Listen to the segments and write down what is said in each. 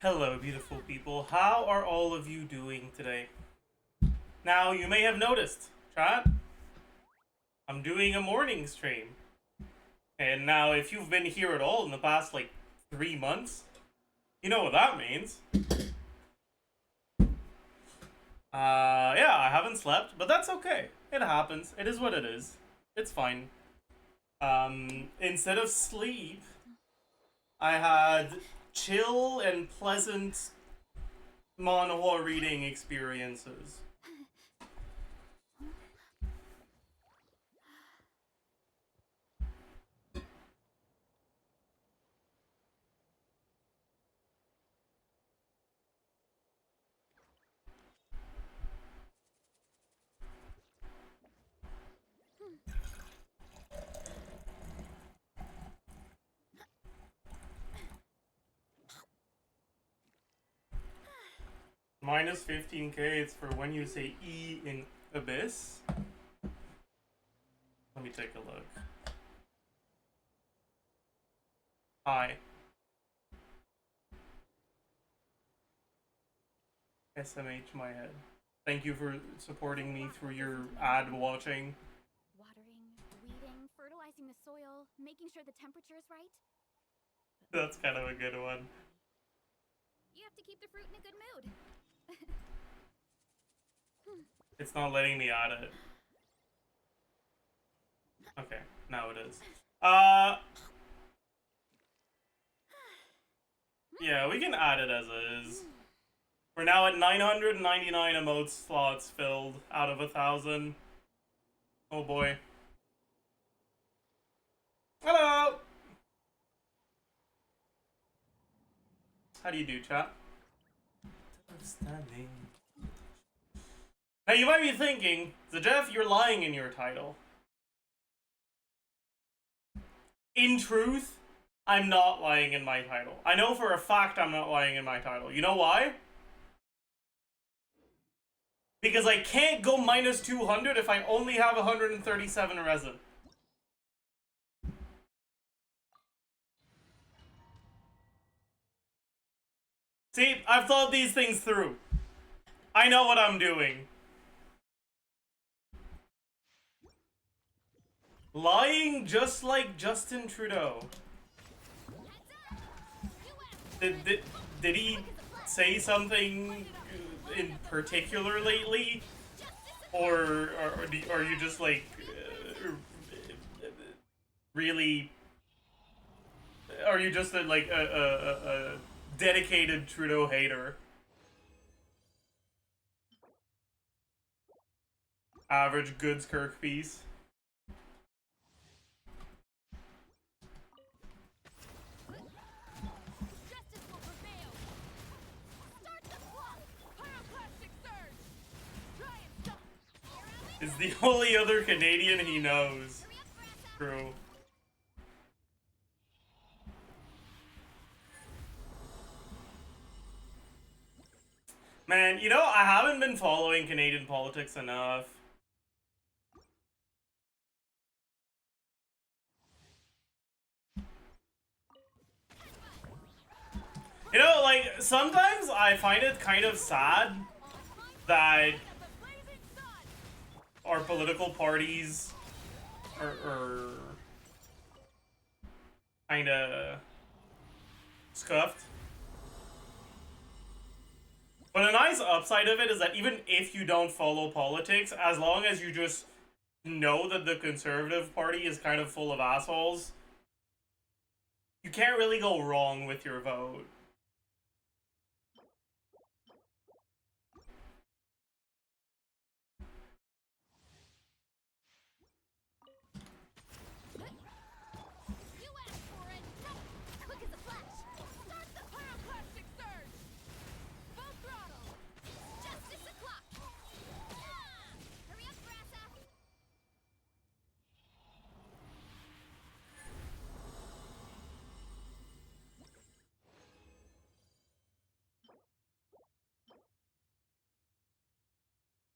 Hello, beautiful people. How are all of you doing today? Now, you may have noticed, chat, I'm doing a morning stream. And now, if you've been here at all in the past, 3 months, you know what that means. Yeah, I haven't slept, but that's okay. It happens. It is what it is. It's fine. Instead of sleep, I had chill and pleasant manhwa reading experiences. Minus 15k, it's for when you say E in Abyss. Let me take a look. Hi. SMH my head. Thank you for supporting me through your ad watching. Watering, weeding, fertilizing the soil, making sure the temperature is right. That's kind of a good one. You have to keep the fruit in a good mood. It's not letting me add it. Okay, now it is. Yeah, we can add it as is. We're now at 999 emote slots filled out of 1,000. Oh boy. Hello! How do you do, chat? Understanding. Now you might be thinking, Zajef, you're lying in your title. In truth, I'm not lying in my title. I know for a fact I'm not lying in my title. You know why? Because I can't go minus 200 if I only have 137 resin. See, I've thought these things through. I know what I'm doing. Lying just like Justin Trudeau. Did he say something in particular lately? Or are you just like really? Are you just a dedicated Trudeau hater? Average goods Kirk piece. Is the only other Canadian he knows. True. Man, you know, I haven't been following Canadian politics enough. You know, like, sometimes I find it kind of sad that our political parties are kind of scuffed. But a nice upside of it is that even if you don't follow politics, as long as you just know that the Conservative Party is kind of full of assholes, you can't really go wrong with your vote.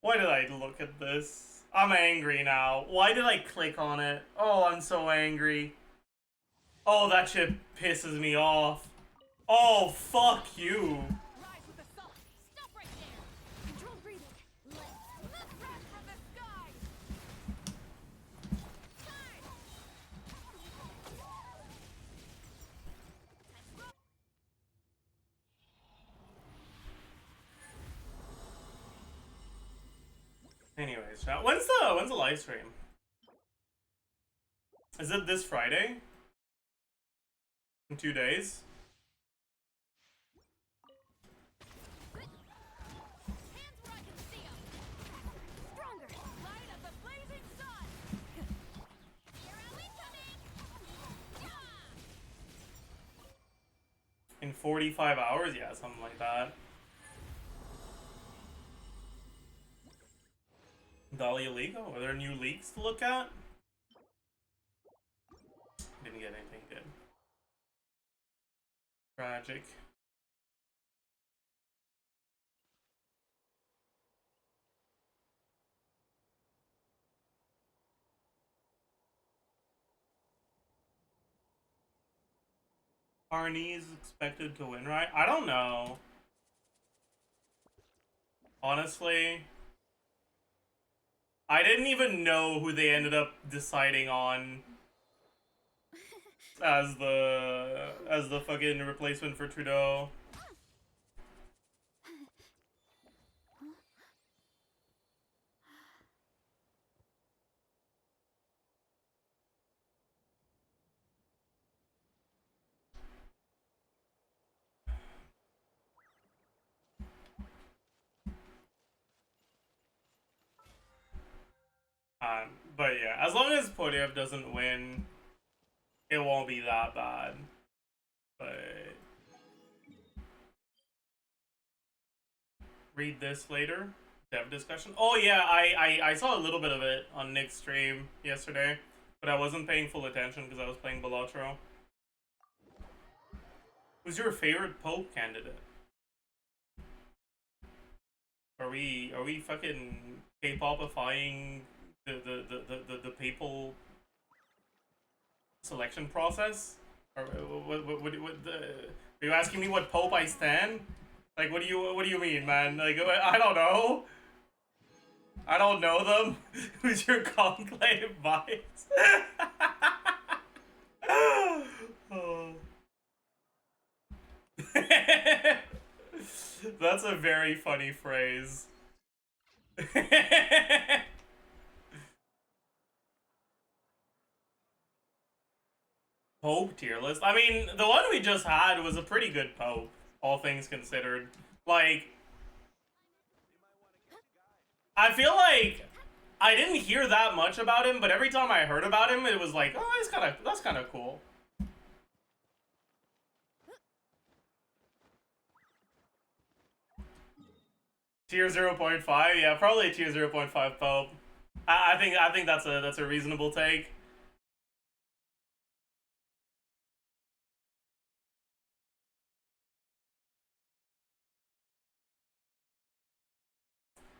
Why did I look at this? I'm angry now. Why did I click on it? Oh, I'm so angry. Oh, that shit pisses me off. Oh, fuck you. Rise with the sun. Stop right there. Control breathing. Let's crash from the sky. Time. Anyways, chat. When's the live stream? Is it this Friday? In 2 days? Hands where I can see 'em. Stronger. Light of the blazing sun. Hero incoming. In 45 hours? Yeah, something like that. Dahlia League? Oh, are there new leagues to look at? Didn't get anything good. Tragic. Arnie is expected to win, right? I don't know. Honestly, I didn't even know who they ended up deciding on as the fucking replacement for Trudeau. But yeah, as long as Podiev doesn't win, it won't be that bad. But read this later. Dev discussion. Oh yeah, I saw a little bit of it on Nick's stream yesterday, but I wasn't paying full attention because I was playing Balatro. Who's your favorite Pope candidate? Are we fucking K-popifying the papal selection process? Or what are you asking me what Pope I stand? Like what do you mean, man? Like I don't know. I don't know them. Who's your conclave bias? Oh. That's a very funny phrase. Pope tier list? I mean, the one we just had was a pretty good Pope, all things considered. Like, I feel like I didn't hear that much about him, but every time I heard about him, it was like, oh, that's kind of cool. Tier 0.5, yeah, probably tier 0.5 Pope. I think that's a reasonable take.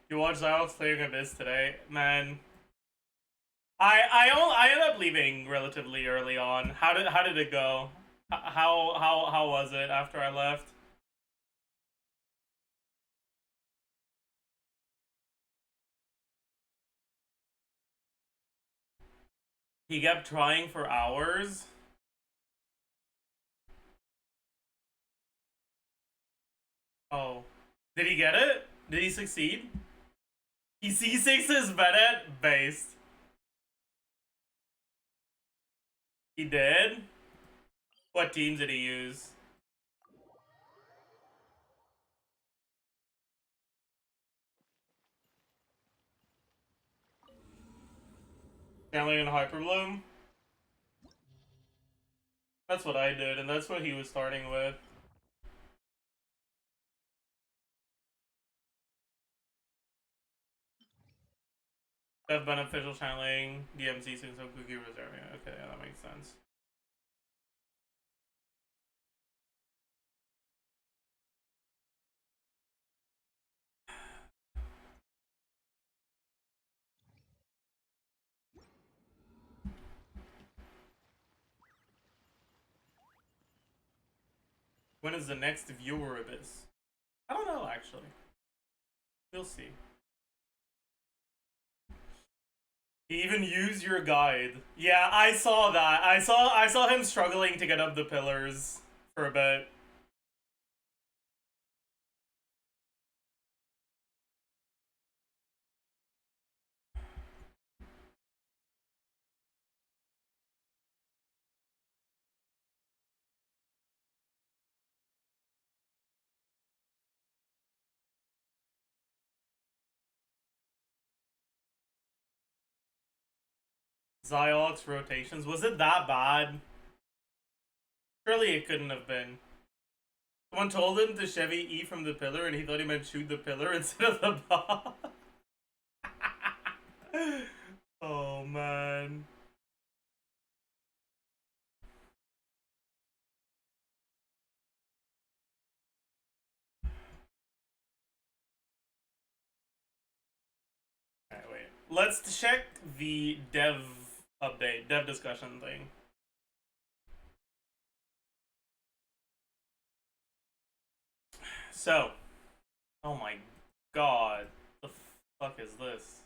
You watched Zajef playing Abyss today, man. I ended up leaving relatively early on. How did it go? How was it after I left? He kept trying for hours. Oh, did he get it? Did he succeed? He C6 is Vedet based. He did? What teams did he use? Stanley and Hyperbloom? That's what I did, and that's what he was starting with. Dev beneficial channeling, DMC since some cookie reserve. Yeah, okay, yeah, that makes sense. When is the next viewer abyss? I don't know, actually. We'll see. Even use your guide. Yeah, I saw that. I saw him struggling to get up the pillars for a bit. Zyox rotations. Was it that bad? Surely it couldn't have been. Someone told him to Chevy E from the pillar and he thought he meant shoot the pillar instead of the boss. Oh man. Alright, wait. Let's check the dev update, dev discussion thing. So, oh my god, the fuck is this?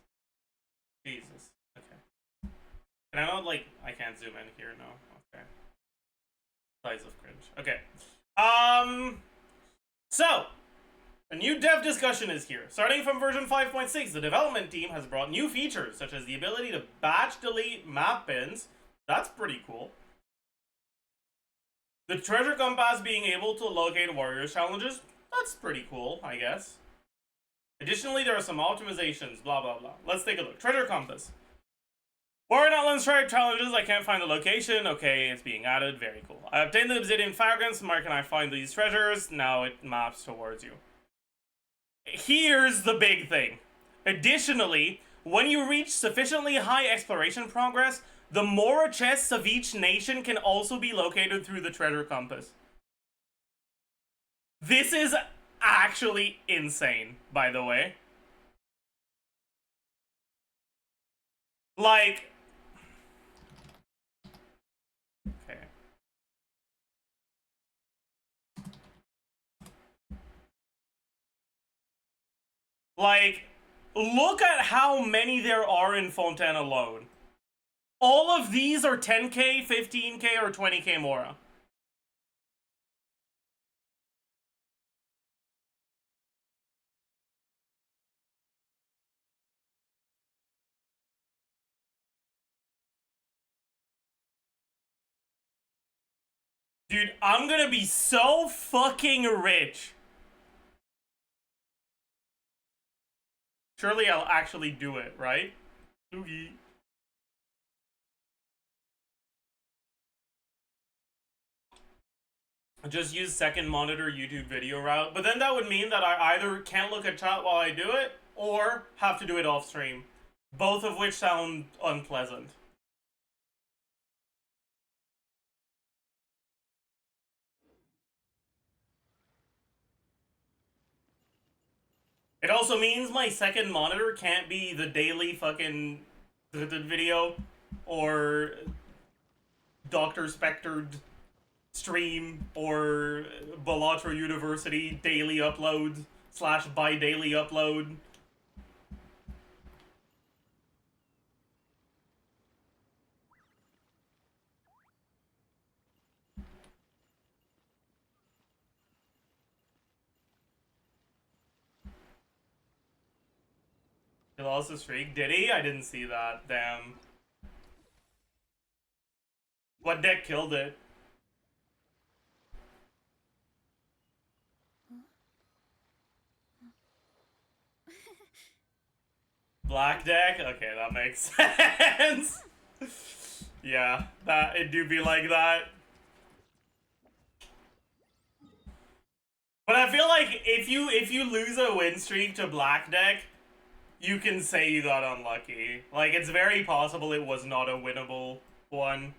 Jesus. Okay. Can I not, like, I can't zoom in here, no. Okay. Size of cringe. Okay. So, a new dev discussion is here. Starting from version 5.6, the development team has brought new features, such as the ability to batch delete map pins. That's pretty cool. The treasure compass being able to locate warriors challenges. That's pretty cool, I guess. Additionally, there are some optimizations, blah blah blah. Let's take a look. Treasure compass. Warrior Outland Strike challenges, I can't find the location. Okay, it's being added, very cool. I obtained the obsidian fragments, where can I find these treasures? Now it maps towards you. Here's the big thing. Additionally, when you reach sufficiently high exploration progress, the Mora chests of each nation can also be located through the treasure compass. This is actually insane, by the way. Like, okay. Like, look at how many there are in Fontaine alone. All of these are 10k, 15k, or 20k Mora. Dude, I'm gonna be so fucking rich. Surely I'll actually do it, right? Oogie. Just use second monitor YouTube video route, but then that would mean that I either can't look at chat while I do it, or have to do it off stream. Both of which sound unpleasant. It also means my second monitor can't be the daily fucking video or Dr. Spectred stream or Balatro University daily upload / bi-daily upload. He lost his streak. Did he? I didn't see that. Damn. What deck killed it? Black deck? Okay, that makes sense. Yeah, that it do be like that. But I feel like if you lose a win streak to black deck, you can say you got unlucky. Like, it's very possible it was not a winnable one.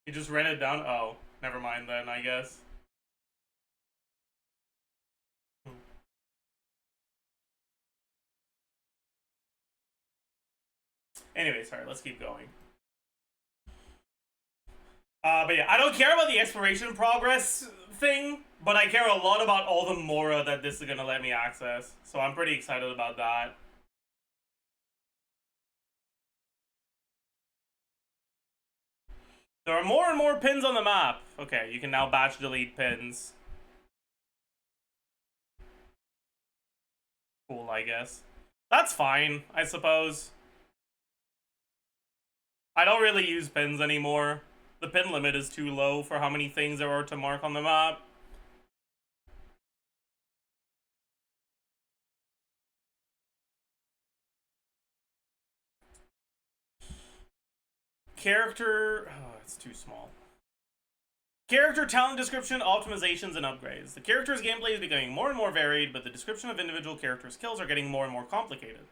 You just ran it down? Oh, never mind then, I guess. Anyway, sorry, let's keep going. But yeah, I don't care about the exploration progress thing, but I care a lot about all the Mora that this is gonna let me access. So I'm pretty excited about that. There are more and more pins on the map. Okay, you can now batch delete pins. Cool, I guess. That's fine, I suppose. I don't really use pins anymore. The pin limit is too low for how many things there are to mark on the map. Character... Oh, it's too small. Character talent description, optimizations, and upgrades. The character's gameplay is becoming more and more varied, but the description of individual character skills are getting more and more complicated.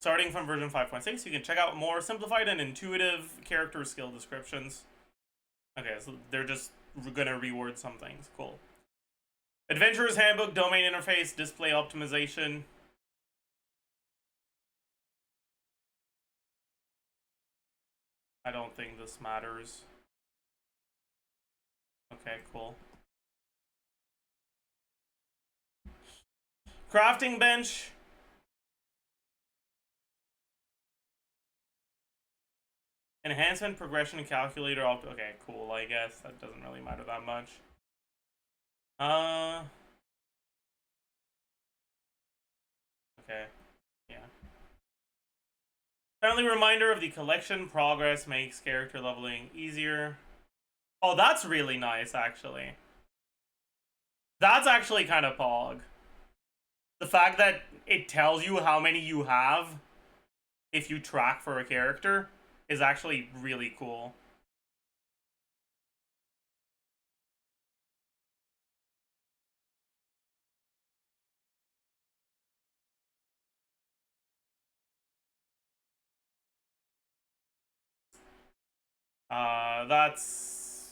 Starting from version 5.6, you can check out more simplified and intuitive character skill descriptions. Okay, so they're just gonna reword some things. Cool. Adventurer's Handbook, domain interface, display optimization. I don't think this matters. Okay, cool. Crafting bench. Enhancement, progression, calculator. Okay, cool, I guess. That doesn't really matter that much. Okay. Yeah. Friendly reminder of the collection progress makes character leveling easier. Oh, that's really nice, actually. That's actually kind of pog. The fact that it tells you how many you have if you track for a character is actually really cool.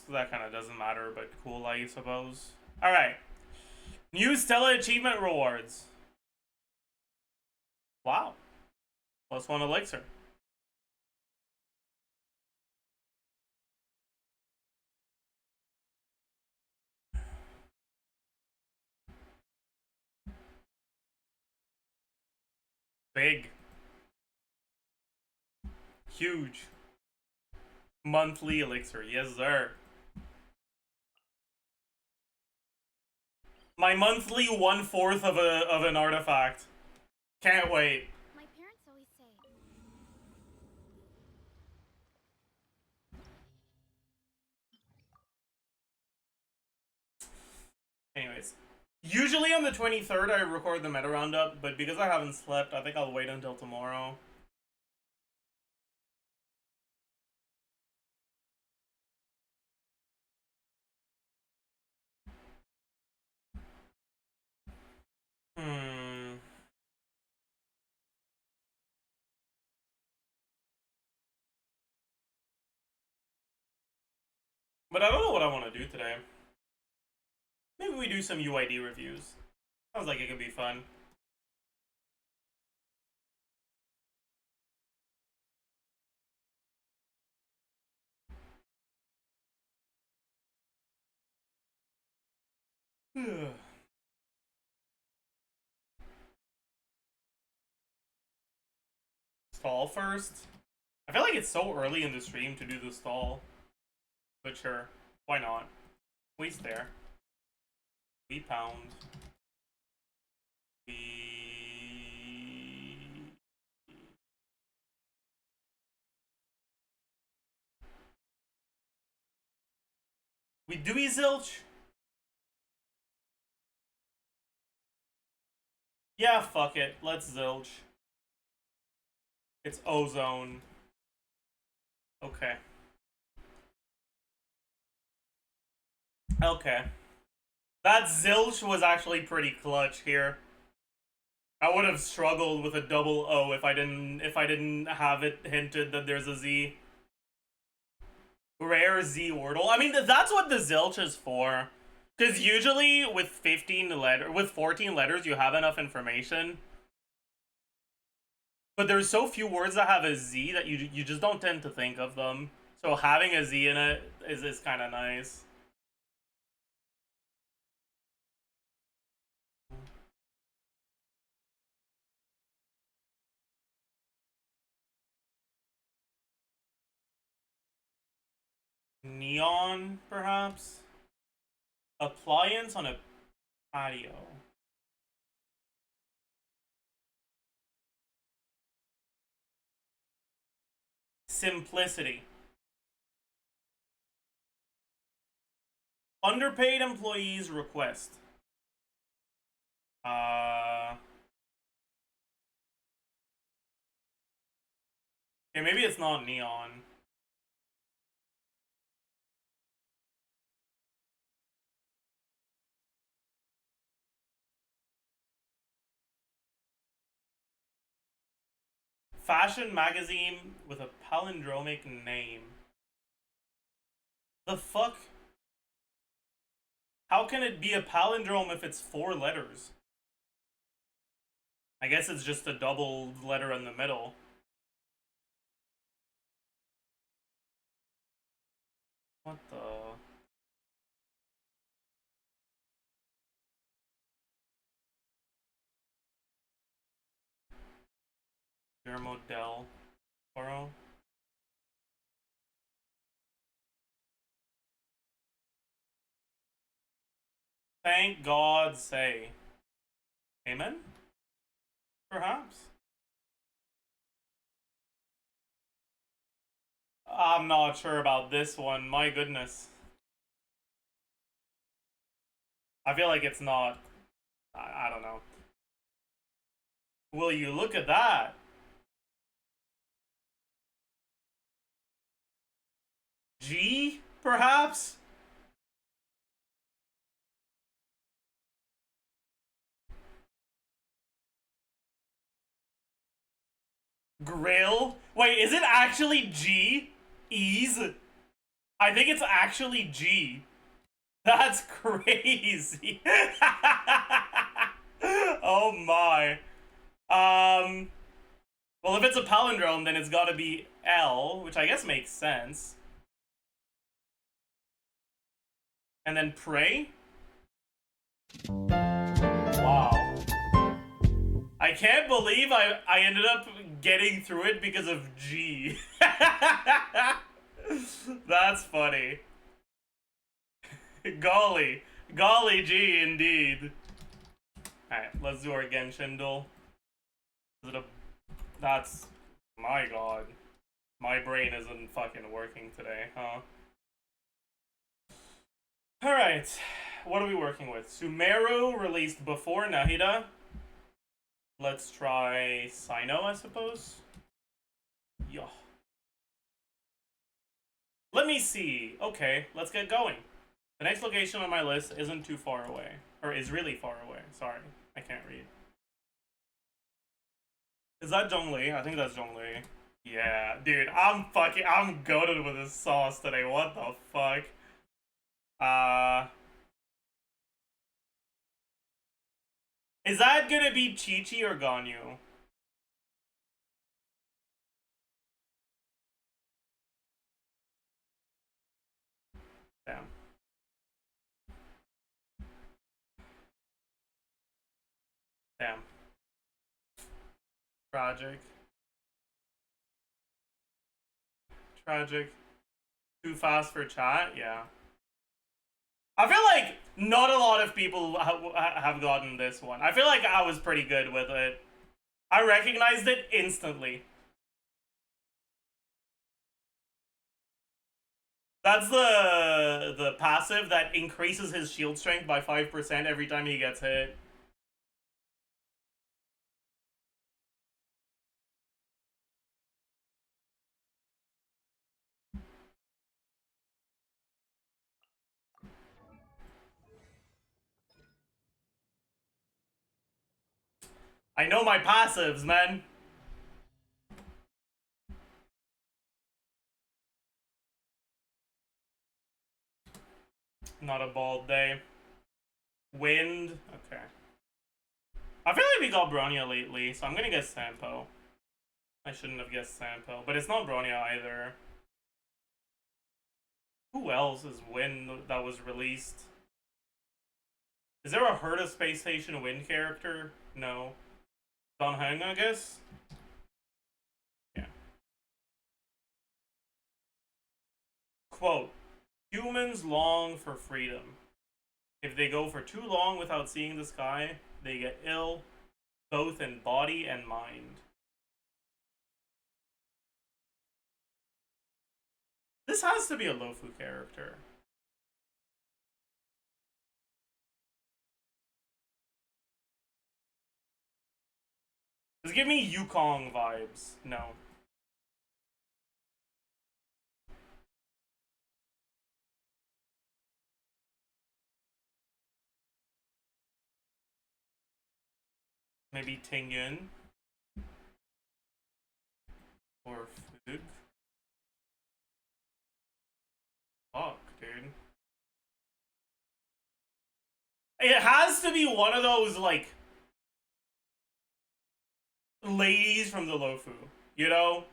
That kind of doesn't matter, but cool, I suppose. Alright. New Stella achievement rewards. Wow. +1 elixir. Big. Huge. Monthly elixir, yes sir. My monthly 1/4 of an artifact. Can't wait. My parents always say. Anyways. Usually on the 23rd I record the meta roundup, but because I haven't slept, I think I'll wait until tomorrow. But I don't know what I want to do today. Maybe we do some UID reviews. Sounds like it could be fun. Stall first? I feel like it's so early in the stream to do the stall. But sure, why not? Waste there. We pound. We do we zilch? Yeah, fuck it. Let's zilch. It's ozone. Okay. Okay. That zilch was actually pretty clutch here. I would have struggled with a double O if I didn't have it hinted that there's a Z. Rare Z Wordle. I mean, that's what the zilch is for. Because usually with 14 letters, you have enough information. But there's so few words that have a Z that you just don't tend to think of them. So having a Z in it is kind of nice. Neon, perhaps? Appliance on a patio. Simplicity. Underpaid employees request. Okay, maybe it's not neon. Fashion magazine with a palindromic name. The fuck? How can it be a palindrome if it's 4 letters? I guess it's just a double letter in the middle. What the? Guillermo del Toro? Thank God say. Amen? Perhaps? I'm not sure about this one, my goodness. I feel like it's not. I don't know. Will you look at that? G, perhaps? Grill? Wait, is it actually G? Ease? I think it's actually G. That's crazy. Oh my. Well, if it's a palindrome, then it's gotta be L, which I guess makes sense. And then pray? Wow. I can't believe I ended up getting through it because of G. That's funny. Golly. Golly G indeed. Alright, let's do our Genshin duel. Is it a... That's... My god. My brain isn't fucking working today, huh? Alright. What are we working with? Sumeru released before Nahida. Let's try Sino, I suppose. Yo. Let me see. Okay, let's get going. The next location on my list isn't too far away. Or is really far away. Sorry, I can't read. Is that Zhongli? I think that's Zhongli. Yeah, dude, I'm goated with this sauce today. What the fuck? Is that gonna be Chi-Chi or Ganyu? Damn. Damn. Tragic. Tragic. Too fast for chat? Yeah. I feel like not a lot of people have gotten this one. I feel like I was pretty good with it. I recognized it instantly. That's the passive that increases his shield strength by 5% every time he gets hit. I know my passives, man. Not a bald day. Wind. Okay. I feel like we got Bronya lately, so I'm gonna guess Sampo. I shouldn't have guessed Sampo, but it's not Bronya either. Who else is Wind that was released? Is there a Herta Space Station Wind character? No. Don Hung, I guess? Yeah. Quote, humans long for freedom. If they go for too long without seeing the sky, they get ill, both in body and mind. This has to be a Lofu character. Does it give me Yukong vibes? No. Maybe Tingyun. Or Fug. Fuck, dude. It has to be one of those, like, ladies from the Lofu. You know?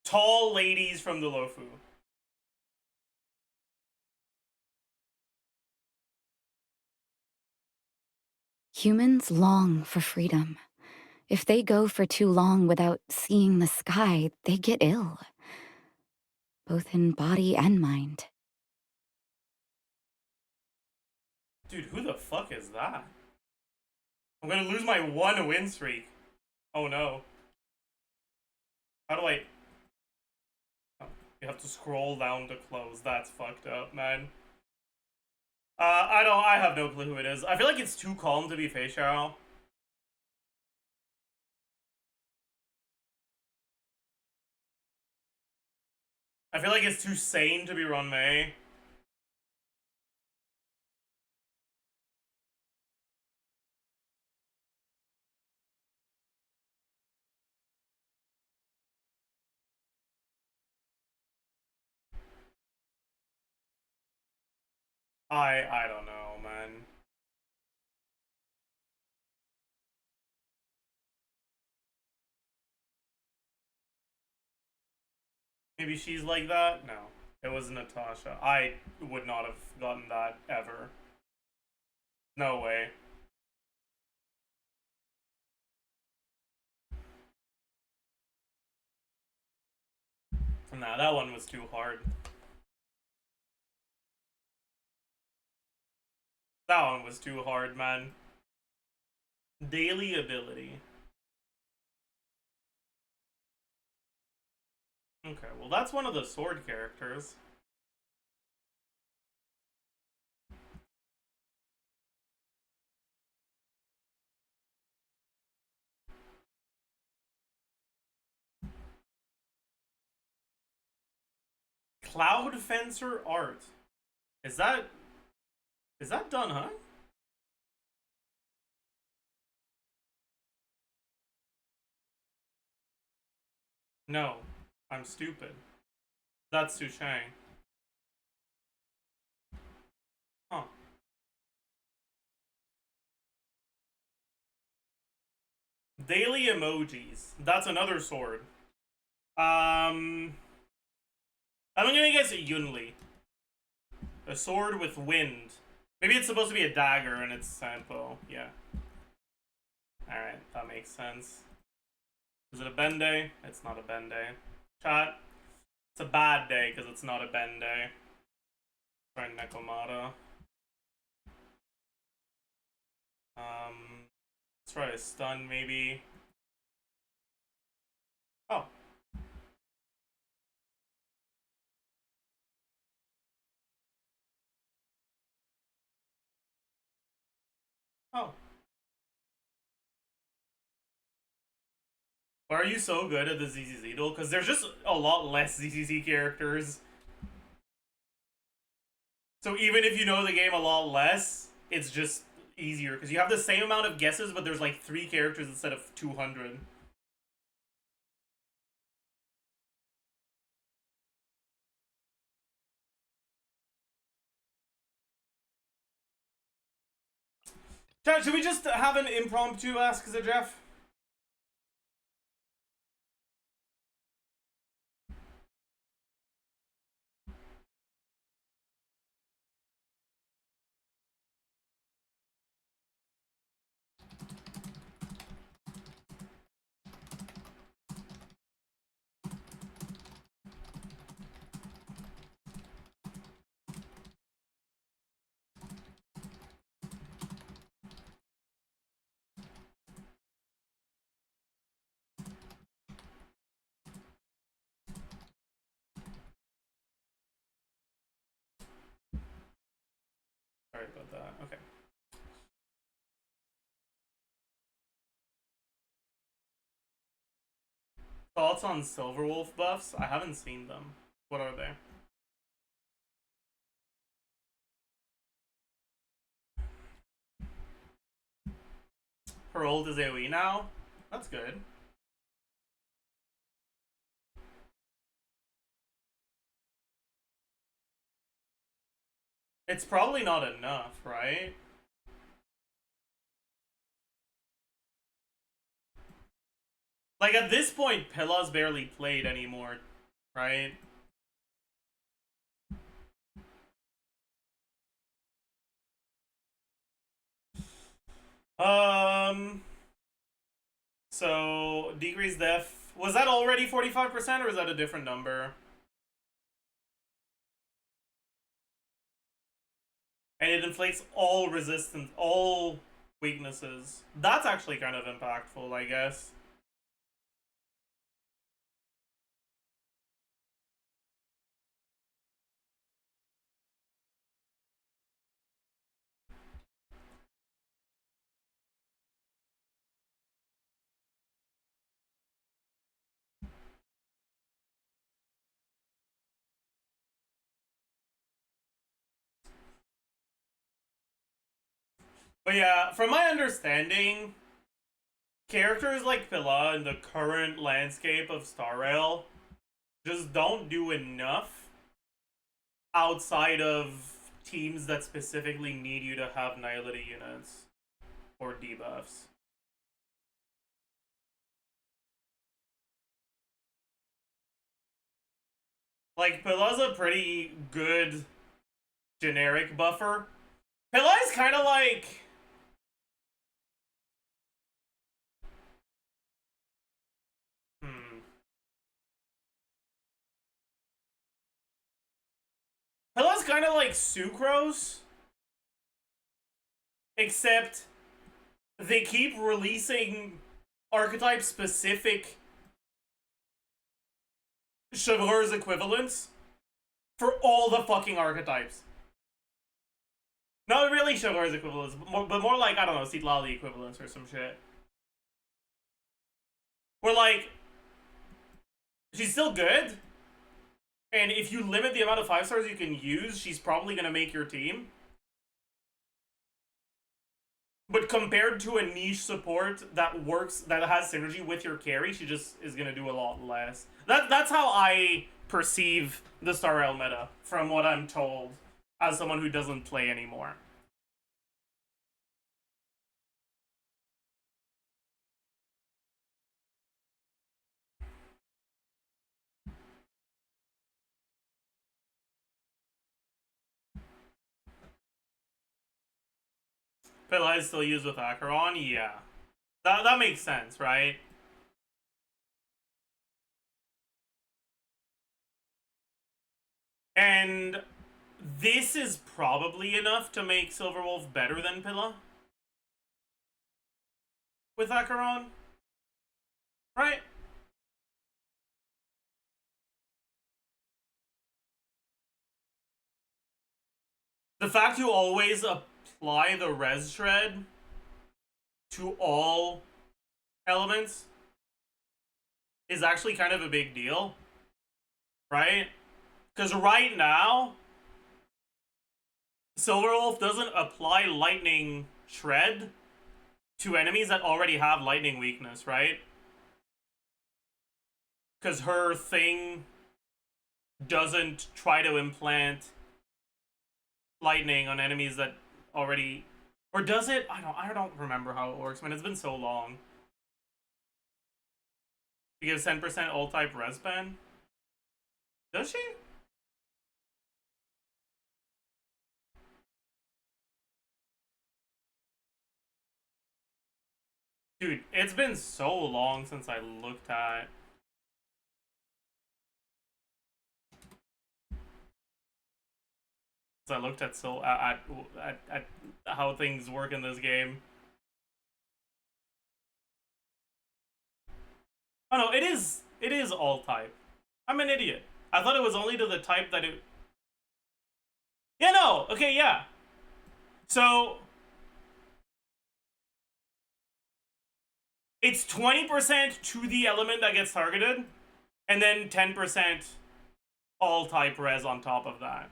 Tall ladies from the Lofu. Humans long for freedom. If they go for too long without seeing the sky, they get ill, both in body and mind. Dude, who the fuck is that? I'm gonna lose my 1 win streak. Oh no. How do I... Oh, you have to scroll down to close. That's fucked up, man. I have no clue who it is. I feel like it's too calm to be Fei Xiao. I feel like it's too sane to be Ron Mei. I don't know, man. Maybe she's like that? No. It was Natasha. I would not have gotten that ever. No way. Nah, that one was too hard. That one was too hard, man. Daily ability. Okay, well that's one of the sword characters. Cloud Fencer art. Is that done, huh? No, I'm stupid. That's Su Chang. Huh. Daily emojis. That's another sword. I'm gonna guess Yunli. A sword with wind. Maybe it's supposed to be a dagger and it's sample. Yeah. Alright, that makes sense. Is it a Bende? It's not a Bende. Chat. It's a bad day because it's not a Bende. Try Nekomata. Let's try a stun maybe. Oh. Oh. Why are you so good at the ZZZ duel? Because there's just a lot less ZZZ characters. So even if you know the game a lot less, it's just easier. Because you have the same amount of guesses, but there's like 3 characters instead of 200. Chat, should we just have an impromptu Ask Zajef? Sorry about that. Okay. Thoughts on Silverwolf buffs? I haven't seen them. What are they? Her ult is AoE now? That's good. It's probably not enough, right? Like, at this point, Pilla's barely played anymore, right? So, decrease def. Was that already 45% or is that a different number? And it inflates all resistance, all weaknesses. That's actually kind of impactful, I guess. But yeah, from my understanding, characters like Pilla in the current landscape of Star Rail just don't do enough outside of teams that specifically need you to have Nihility units or debuffs. Like, Pilla's a pretty good generic buffer. Pilla is kind of like... Pilla's kind of like Sucrose, except they keep releasing archetype-specific Chevreur's equivalents for all the fucking archetypes. Not really Chevreur's equivalents, but more like, I don't know, Citlali equivalents or some shit. Where, like, she's still good, and if you limit the amount of 5-stars you can use, she's probably gonna make your team. But compared to a niche support that works, that has synergy with your carry, she just is gonna do a lot less. That's how I perceive the Star Rail meta, from what I'm told, as someone who doesn't play anymore. Pilla is still used with Acheron? Yeah. That makes sense, right? And this is probably enough to make Silverwolf better than Pilla with Acheron, right? The fact you always apply the res shred to all elements is actually kind of a big deal, right? Because right now, Silverwolf doesn't apply lightning shred to enemies that already have lightning weakness, right? Because her thing doesn't try to implant lightning on enemies that already, or does it? I don't remember how it works, man. It's been so long. She gives 10% ult type res pen. Does she? Dude, it's been so long since I looked at. I looked at at how things work in this game. Oh no, it is all type. I'm an idiot. I thought it was only to the type that it. Yeah, no. Okay, yeah. So it's 20% to the element that gets targeted, and then 10% all type res on top of that.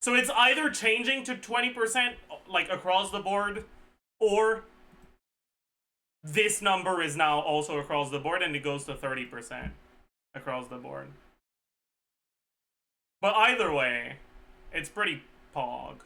So it's either changing to 20% like across the board, or this number is now also across the board and it goes to 30% across the board. But either way, it's pretty pog.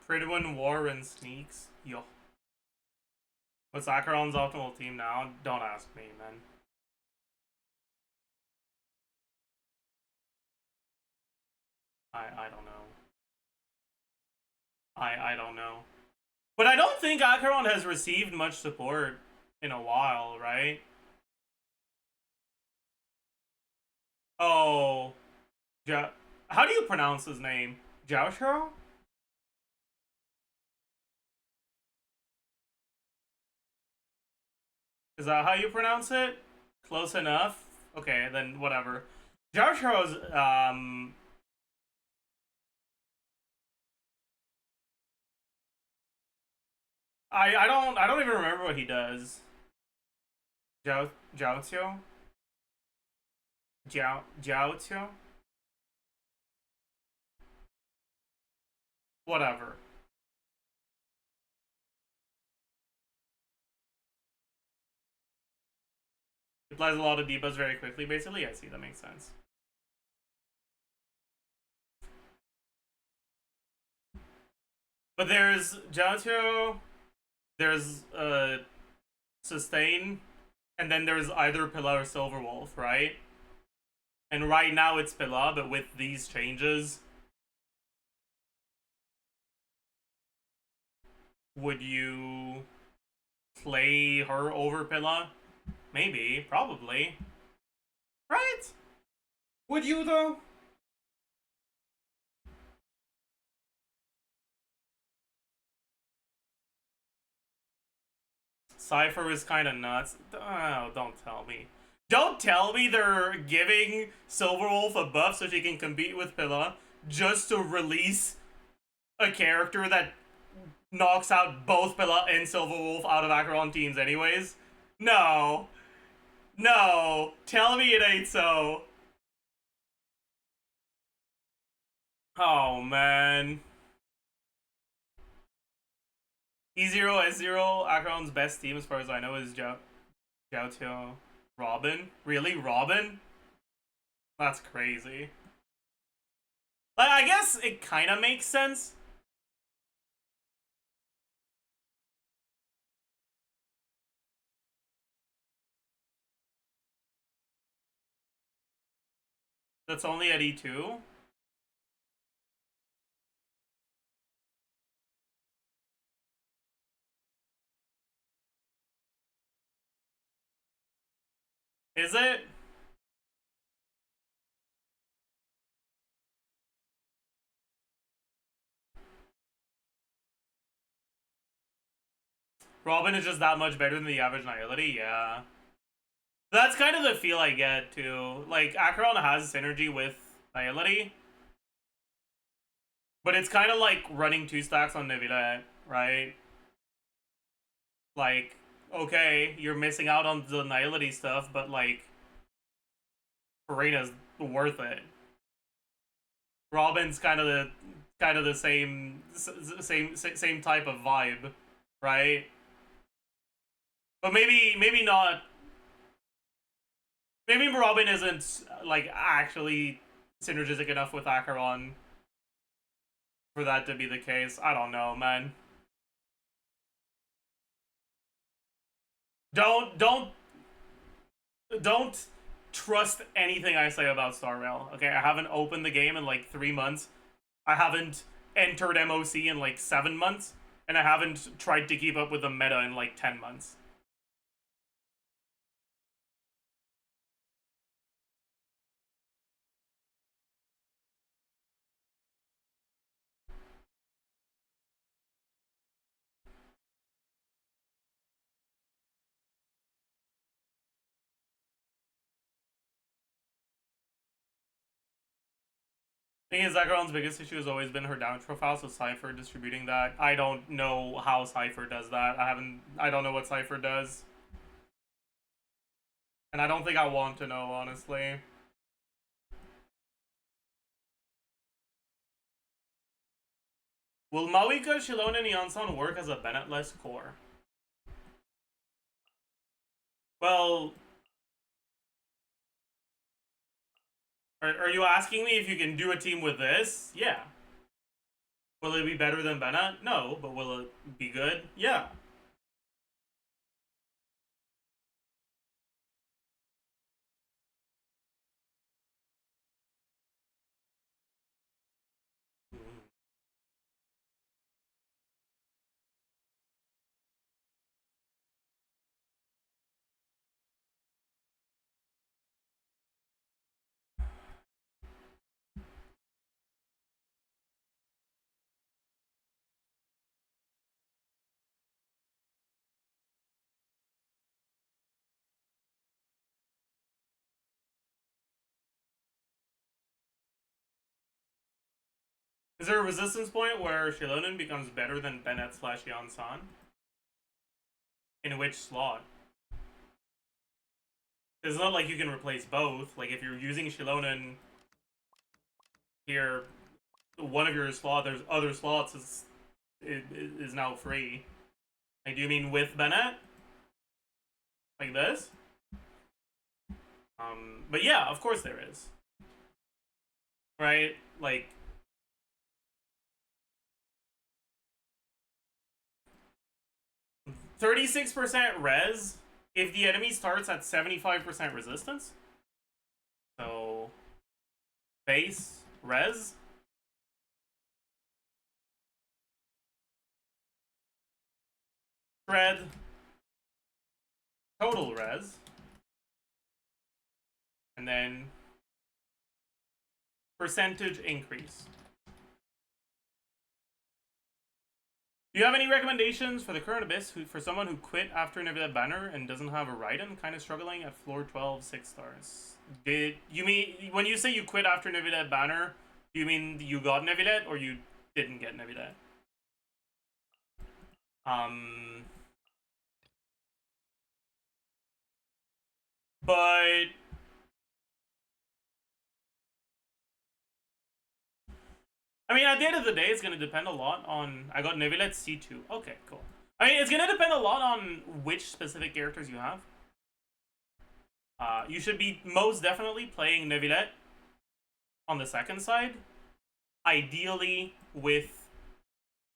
Pridwin War and Sneaks. Yo. What's Acheron's optimal team now? Don't ask me, man. I don't know. I don't know. But I don't think Acheron has received much support in a while, right? Oh. How do you pronounce his name? Joshua? Is that how you pronounce it? Close enough? Okay, then whatever. Joshua's, I don't even remember what he does. Jiao Jiao? Whatever. He applies a lot of debuffs very quickly, basically. I see, that makes sense. But there's Jiao, there's Sustain, and then there's either Pillar or Silverwolf, right? And right now it's Pillar, but with these changes, would you play her over Pillar? Maybe, probably. Right? Would you, though? Cypher is kind of nuts. Oh, don't tell me. Don't tell me they're giving Silverwolf a buff so she can compete with Pilla just to release a character that knocks out both Pilla and Silverwolf out of Acheron teams anyways. No. No. Tell me it ain't so. Oh, man. E0, S0, Acheron's best team as far as I know is Jiao Robin? Really? Robin? That's crazy. Like, I guess it kind of makes sense. That's only at E2? Is it? Robin is just that much better than the average Nihility? Yeah. That's kind of the feel I get, too. Like, Acheron has synergy with Nihility, but it's kind of like running 2 stacks on Neuvillette, right? Like, okay, you're missing out on the Nihility stuff, but, like, Farina's worth it. Robin's kind of the same type of vibe, right? But maybe not Maybe Robin isn't, like, actually synergistic enough with Acheron for that to be the case. I don't know, man. Don't trust anything I say about Star Rail. Okay, I haven't opened the game in like 3 months. I haven't entered MOC in like 7 months, and I haven't tried to keep up with the meta in like 10 months. Thing is, Acheron's biggest issue has always been her damage profile, so Cypher distributing that. I don't know how Cypher does that. I don't know what Cypher does. And I don't think I want to know, honestly. Will Mawika, Shilone, and Yansan work as a Bennett-less core? Well, are you asking me if you can do a team with this? Yeah. Will it be better than Bennett? No, but will it be good? Yeah. Is there a resistance point where Shilonen becomes better than Bennett / Yansan? In which slot? It's not like you can replace both. Like, if you're using Shilonen here, one of your slots, there's other slots is now free. Like, do you mean with Bennett? Like this? But yeah, of course there is. Right? Like, 36% res if the enemy starts at 75% resistance. So, base, res. Shred. Total res. And then percentage increase. Do you have any recommendations for the current Abyss for someone who quit after Nevilet Banner and doesn't have a Raiden, kind of struggling at floor 12, 6 stars? Did you mean, when you say you quit after Nevilet Banner, do you mean you got Nevilet or you didn't get Nevilet? But I mean, at the end of the day, it's going to depend a lot on... I got Nevilet C2. Okay, cool. I mean, it's going to depend a lot on which specific characters you have. You should be most definitely playing Nevilet on the second side. Ideally with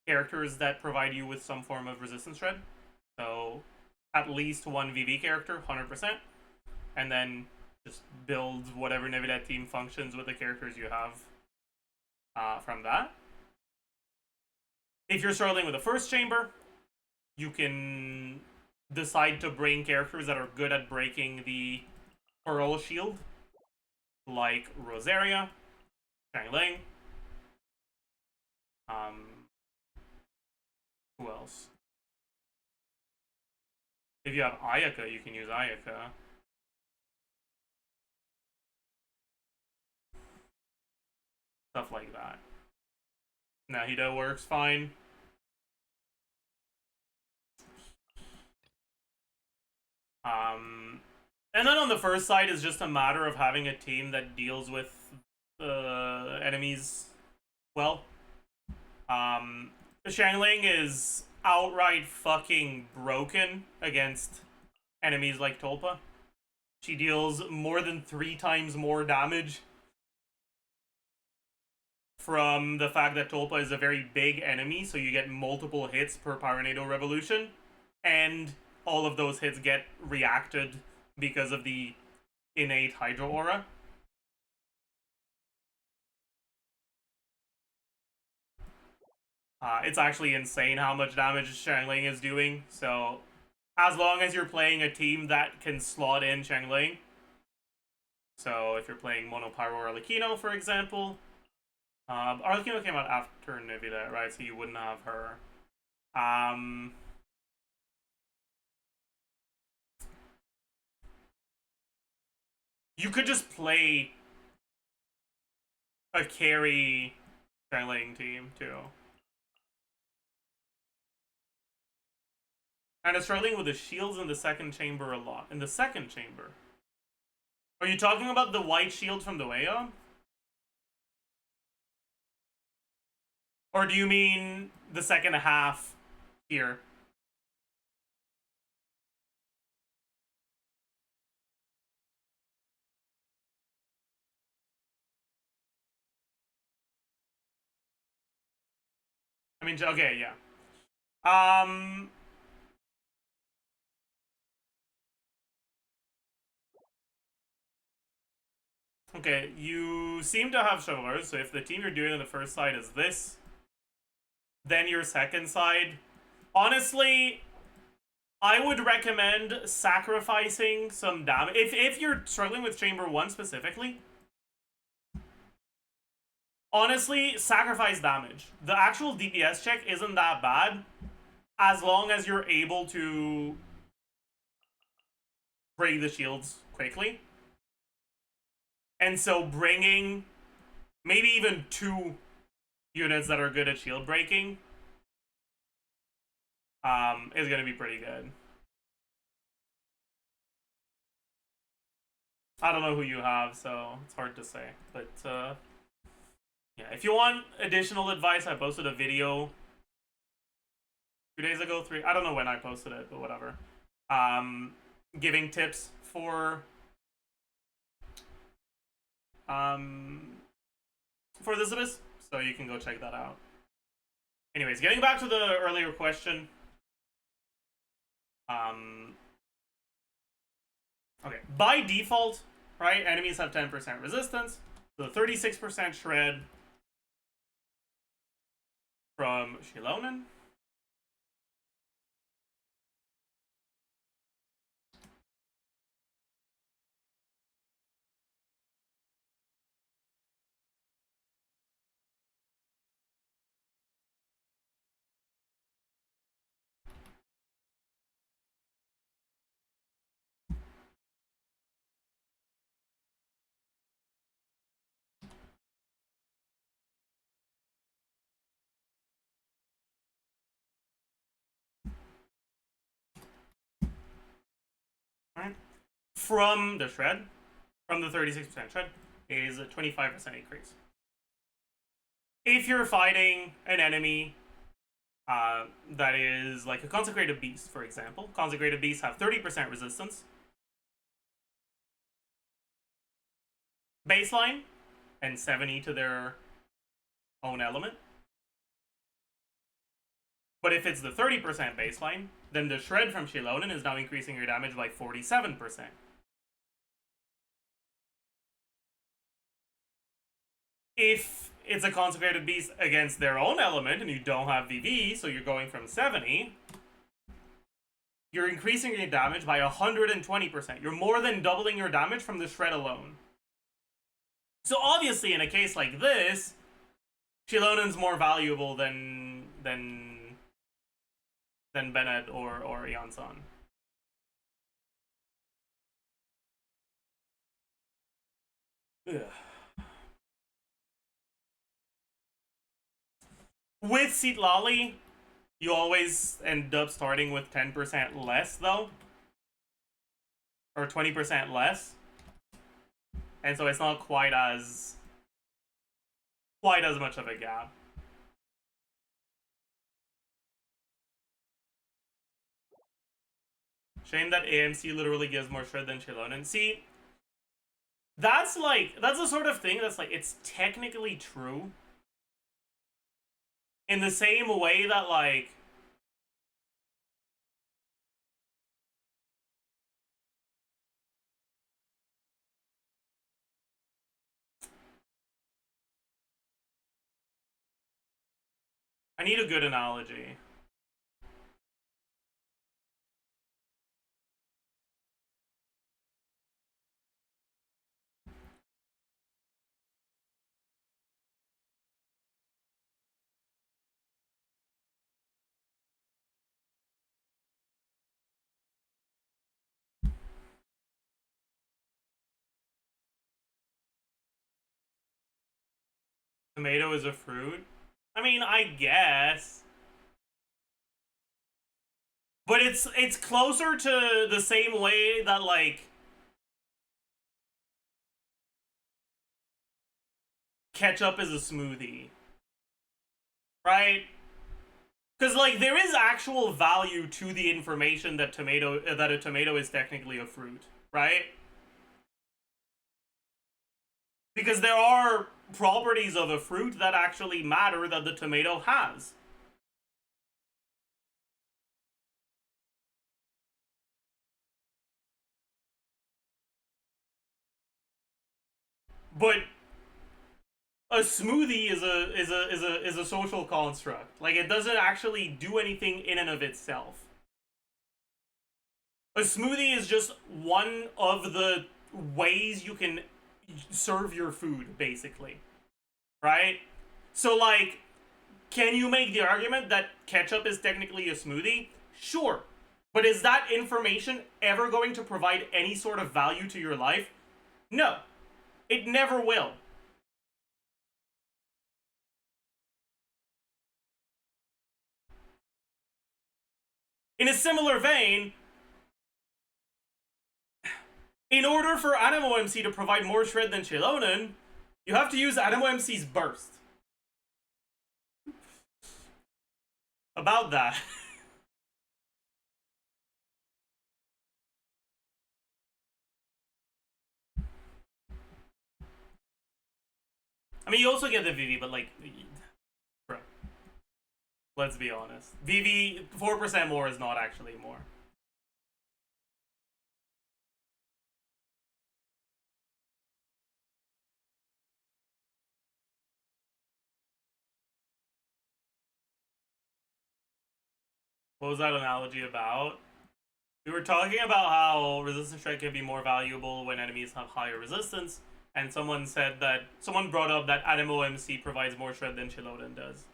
characters that provide you with some form of resistance shred. So, at least one VV character, 100%. And then just build whatever Nevilet team functions with the characters you have. From that. If you're struggling with the first chamber, you can decide to bring characters that are good at breaking the Pearl Shield, like Rosaria, Xiangling. Who else? If you have Ayaka, you can use Ayaka. Stuff like that. Nahida works fine. And then on the first side is just a matter of having a team that deals with enemies well. Xiangling is outright fucking broken against enemies like Tolpa. She deals more than 3 times more damage from the fact that Tulpa is a very big enemy, so you get multiple hits per Pyronado Revolution, and all of those hits get reacted because of the innate Hydro Aura. It's actually insane how much damage Xiangling is doing, so as long as you're playing a team that can slot in Xiangling, so if you're playing Mono Pyro Arlecchino, for example, Arlecchino came out after Nivida, right, so you wouldn't have her. You could just play a carry Xiangling team, too. And it's struggling with the shields in the second chamber a lot. In the second chamber? Are you talking about the white shield from the Weo? Or do you mean the second half here? I mean, okay, yeah. Okay, you seem to have shovelers, so if the team you're doing on the first side is this, then your second side, honestly, I would recommend sacrificing some damage. If you're struggling with Chamber 1 specifically, honestly, sacrifice damage. The actual DPS check isn't that bad, as long as you're able to break the shields quickly. And so bringing maybe even 2 units that are good at shield breaking is going to be pretty good. I don't know who you have, so it's hard to say. But yeah, if you want additional advice, I posted a video 2 days ago, 3. I don't know when I posted it, but whatever. Giving tips for this abyss, so you can go check that out. Anyways, getting back to the earlier question. Okay, by default, right, enemies have 10% resistance, so 36% shred from Shilonen. Right? From the shred, from the 36% shred, is a 25% increase. If you're fighting an enemy that is like a Consecrated Beast, for example, Consecrated Beasts have 30% resistance. Baseline, and 70 to their own element. But if it's the 30% baseline, then the shred from Shilonen is now increasing your damage by 47%. If it's a Consecrated Beast against their own element and you don't have VV, so you're going from 70, you're increasing your damage by 120%. You're more than doubling your damage from the shred alone. So obviously, in a case like this, Shilonen's more valuable than Bennett or Iansan. With Citlali, you always end up starting with 10% less, though. Or 20% less. And so it's not quite as much of a gap. Shame that AMC literally gives more shred than Chilonen. See, that's the sort of thing that's like, it's technically true. In the same way that, like, I need a good analogy. Tomato is a fruit? I mean, I guess. But it's closer to the same way that, like, ketchup is a smoothie. Right? Because, like, there is actual value to the information that a tomato is technically a fruit, right? Because there are properties of a fruit that actually matter that the tomato has. But a smoothie is a social construct. Like, it doesn't actually do anything in and of itself. A smoothie is just one of the ways you can serve your food, basically. Right? So, like, can you make the argument that ketchup is technically a smoothie? Sure. But is that information ever going to provide any sort of value to your life? No. It never will. In a similar vein, in order for Animo MC to provide more shred than Chilonen, you have to use Animo MC's burst. About that. I mean, you also get the VV, but, like, bro, let's be honest. VV, 4% more is not actually more. What was that analogy about? We were talking about how resistance strike can be more valuable when enemies have higher resistance, and someone brought up that Animo MC provides more shred than Chilonen does.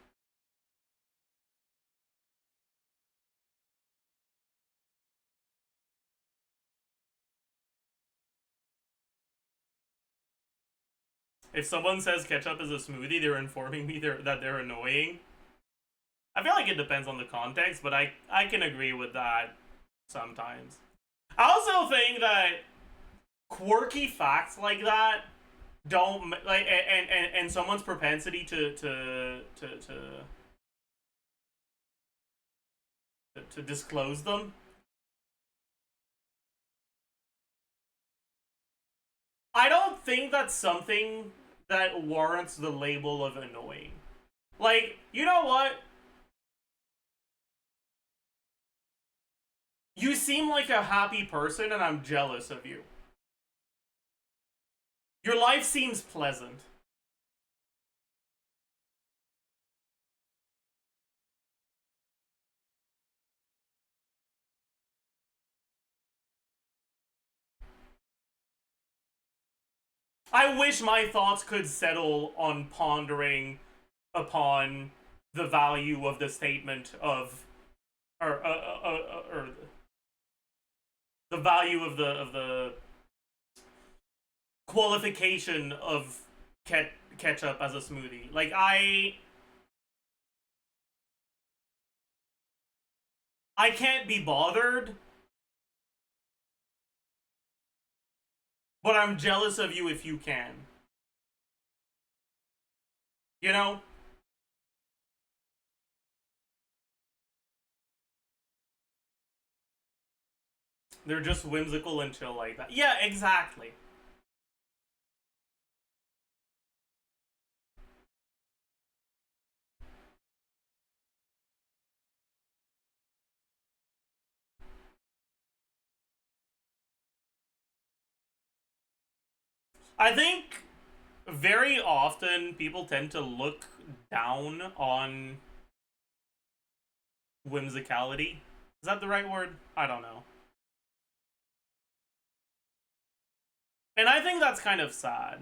If someone says ketchup is a smoothie, they're informing me that they're annoying. I feel like it depends on the context, but I can agree with that sometimes. I also think that quirky facts like that don't, like, and someone's propensity to disclose them. I don't think that's something that warrants the label of annoying. Like, you know what? You seem like a happy person, and I'm jealous of you. Your life seems pleasant. I wish my thoughts could settle on pondering upon the value of the statement of, or the value of the qualification of ketchup as a smoothie. Like, I can't be bothered, but I'm jealous of you if you can. You know? They're just whimsical and chill like that. Yeah, exactly. I think very often people tend to look down on whimsicality. Is that the right word? I don't know. And I think that's kind of sad.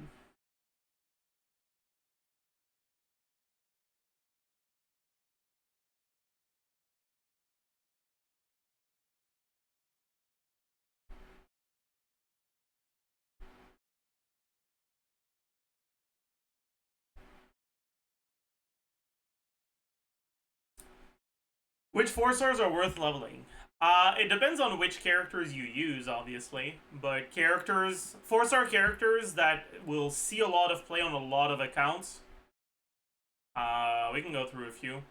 Which 4 stars are worth leveling? It depends on which characters you use, obviously. But 4-star characters that will see a lot of play on a lot of accounts. We can go through a few.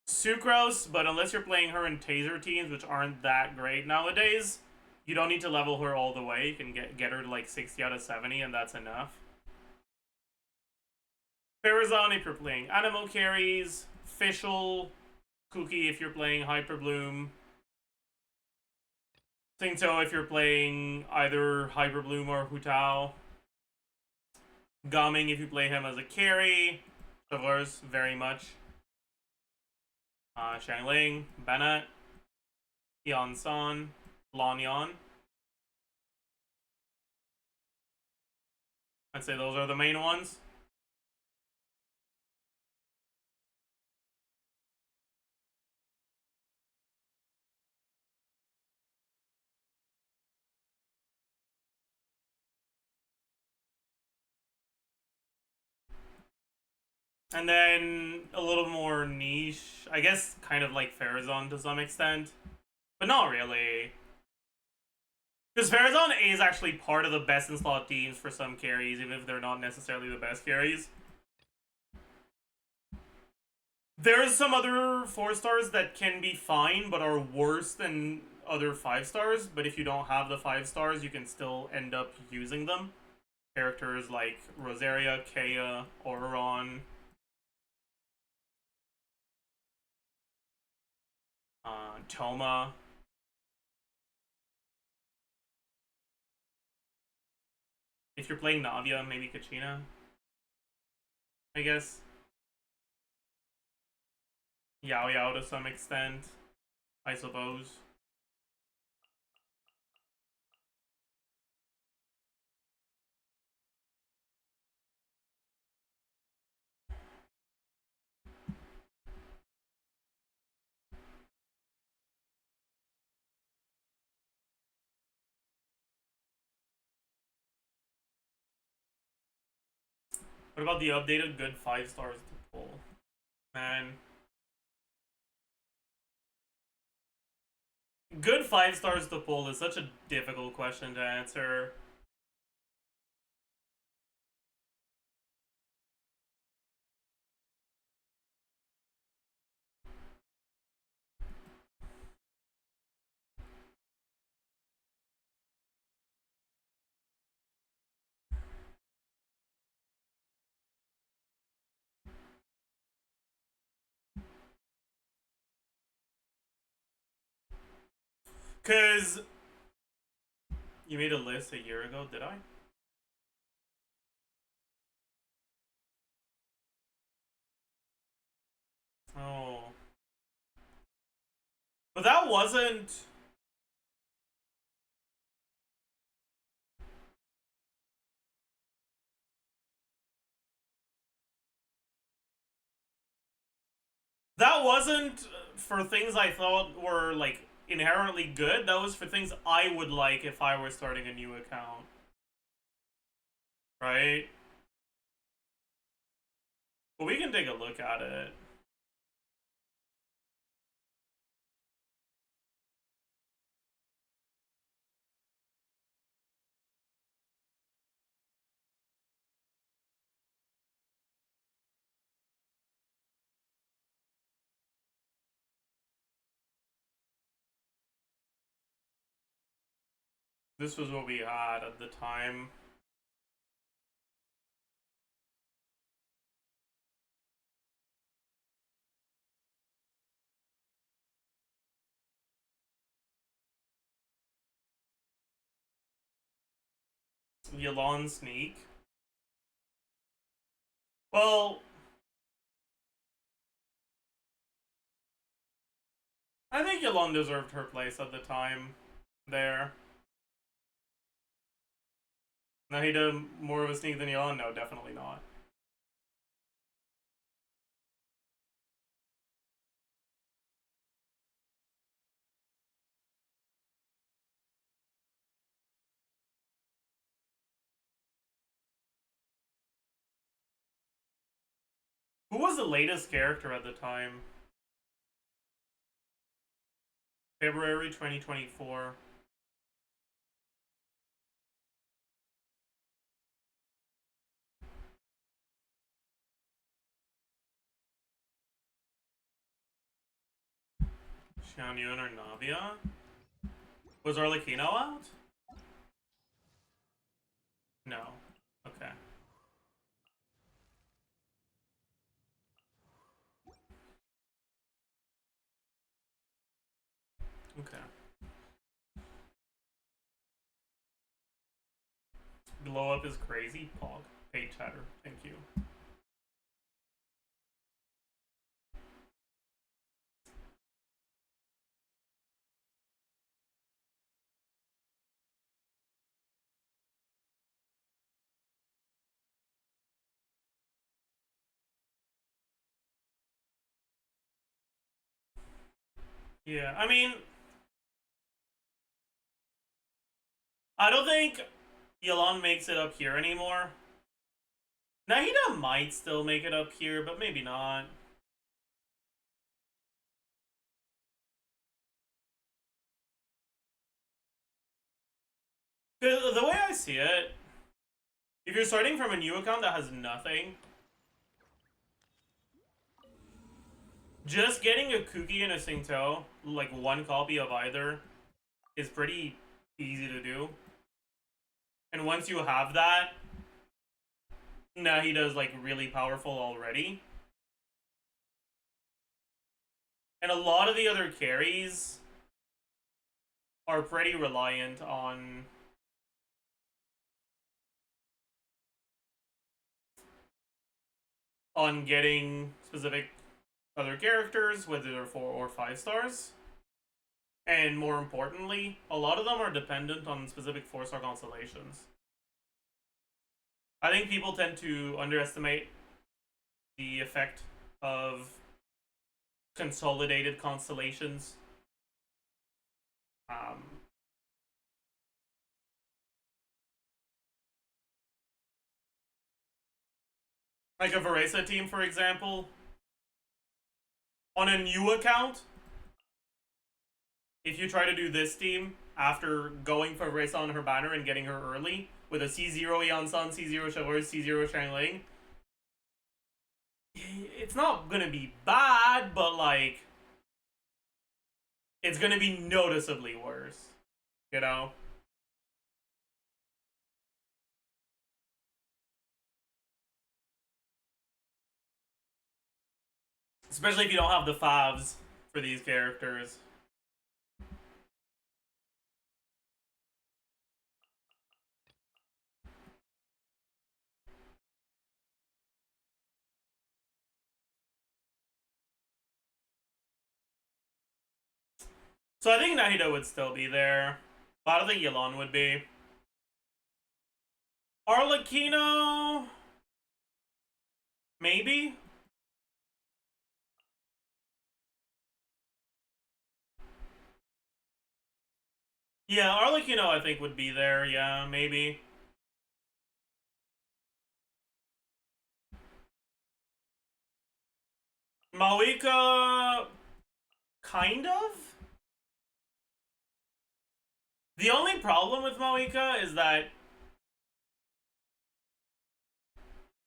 Sucrose, but unless you're playing her in taser teams, which aren't that great nowadays, you don't need to level her all the way. You can get her to like 60 out of 70, and that's enough. Farazan if you're playing animal carries. Fischl, Cookie if you're playing Hyper Bloom. Singto if you're playing either Hyper Bloom or Hu Tao. Gaming if you play him as a carry. Traverse, very much. Xiangling, Bennett, Yan San, Lan Yan. I'd say those are the main ones. And then a little more niche, I guess kind of like Farazan to some extent. But not really. Because Farazan is actually part of the best in slot teams for some carries, even if they're not necessarily the best carries. There's some other 4-stars that can be fine, but are worse than other 5-stars. But if you don't have the 5-stars, you can still end up using them. Characters like Rosaria, Kea, Oreron, Toma. If you're playing Navia, maybe Kachina, I guess. Yao Yao to some extent, I suppose. What about the updated good 5-stars to pull? Man. Good 5-stars to pull is such a difficult question to answer. Because you made a list a year ago, did I? Oh. But that wasn't... That wasn't for things I thought were, like, inherently good. That was for things I would like if I were starting a new account. Right? But we can take a look at it. This was what we had at the time. Yolon Sneak. Well, I think Yolon deserved her place at the time there. Now he did more of a sneak than Yolon? No, definitely not. Who was the latest character at the time? February 2024. Xianyun or Navia? Was Arlecchino out? No. Okay. Okay. Glow up is crazy. Pog. Paid chatter. Thank you. Yeah, I mean, I don't think Yolon makes it up here anymore. Nahida might still make it up here, but maybe not. The way I see it, if you're starting from a new account that has nothing, just getting a Kuki and a Singto, like one copy of either, is pretty easy to do. And once you have that, Nahida's like really powerful already. And a lot of the other carries are pretty reliant on getting specific other characters, whether they're 4 or 5 stars. And more importantly, a lot of them are dependent on specific 4-star constellations. I think people tend to underestimate the effect of consolidated constellations. Like a Varesa team, for example, on a new account, if you try to do this team after going for Varesa on her banner and getting her early with a C0 Yansan, C0 Shavor, C0 Shangling, it's not gonna be bad, but like, it's gonna be noticeably worse, you know? Especially if you don't have the favs for these characters. So I think Nahida would still be there. But I don't think Yolon would be. Arlecchino? Maybe? Yeah, Arlecchino I think would be there, yeah, maybe. Mawika... kind of? The only problem with Mawika is that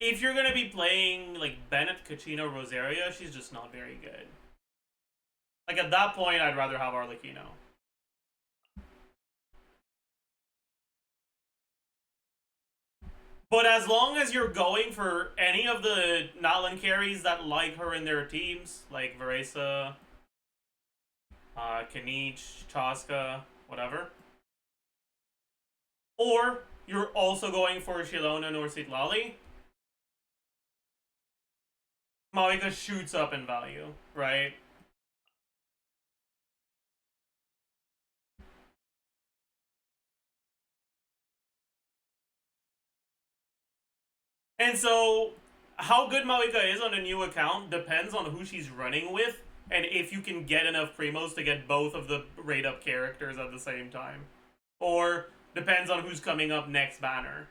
if you're gonna be playing like Bennett, Kachino, Rosaria, she's just not very good. Like at that point, I'd rather have Arlecchino. But as long as you're going for any of the Nalan carries that like her in their teams, like Varesa, Kanich, Chaska, whatever, or you're also going for Shilonan or Sitlali, Malika shoots up in value, right? And so, how good Malika is on a new account depends on who she's running with, and if you can get enough primos to get both of the rate up characters at the same time. Or depends on who's coming up next banner.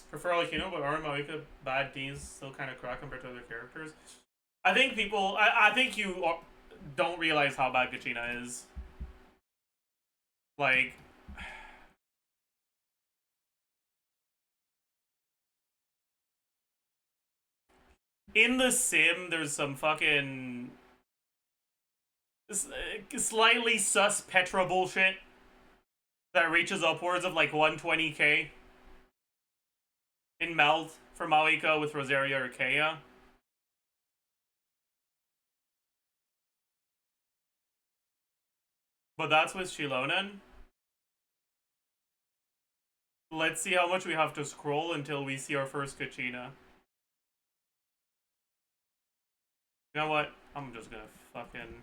Prefer Alakino, but aren't Malika bad teams still kind of crack compared to other characters? I think people, I think you don't realize how bad Kachina is. Like, in the sim, there's some fucking slightly sus Petra bullshit that reaches upwards of like 120k in melt for Malika with Rosaria or Kea. But that's with Shilonan. Let's see how much we have to scroll until we see our first Kachina. You know what? I'm just gonna fucking...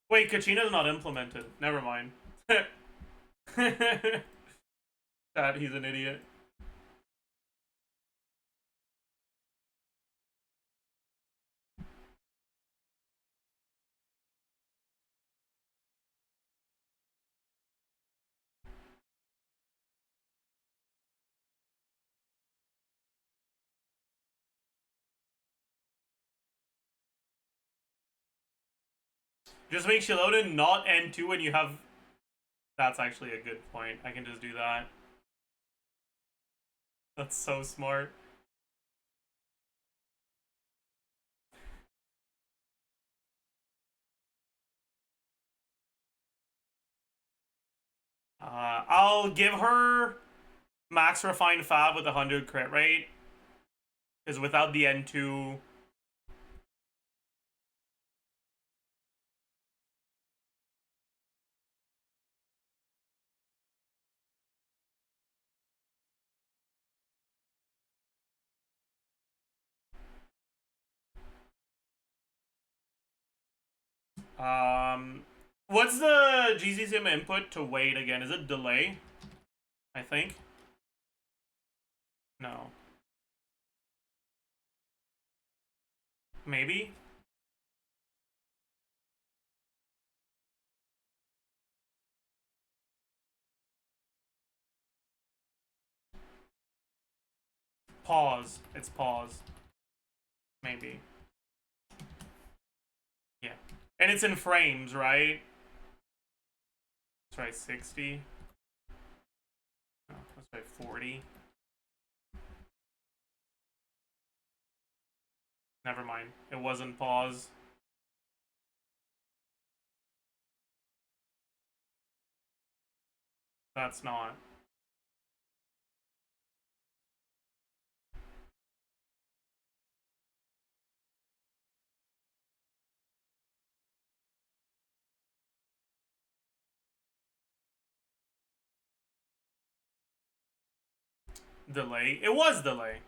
Wait, Kachina's not implemented. Never mind. That he's an idiot. Just make Shiloden not N2 when you have... That's actually a good point. I can just do that. That's so smart. I'll give her max refined fab with 100 crit rate. Because without the N2... What's the GCSM input to wait again? Is it delay? I think. No. Maybe? Pause. It's pause. Maybe. Yeah. And it's in frames, right? Let's try 60. No, let's try 40. Never mind. It wasn't pause. That's not. Delay. It was delay.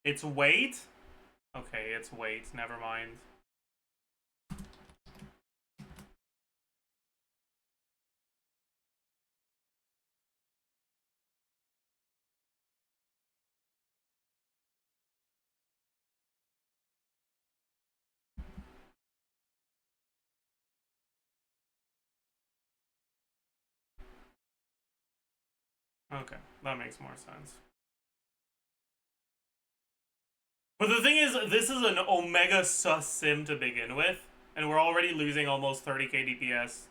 It's wait? Okay, it's wait. Never mind. Okay, that makes more sense. But the thing is, this is an Omega sus sim to begin with, and we're already losing almost 30k DPS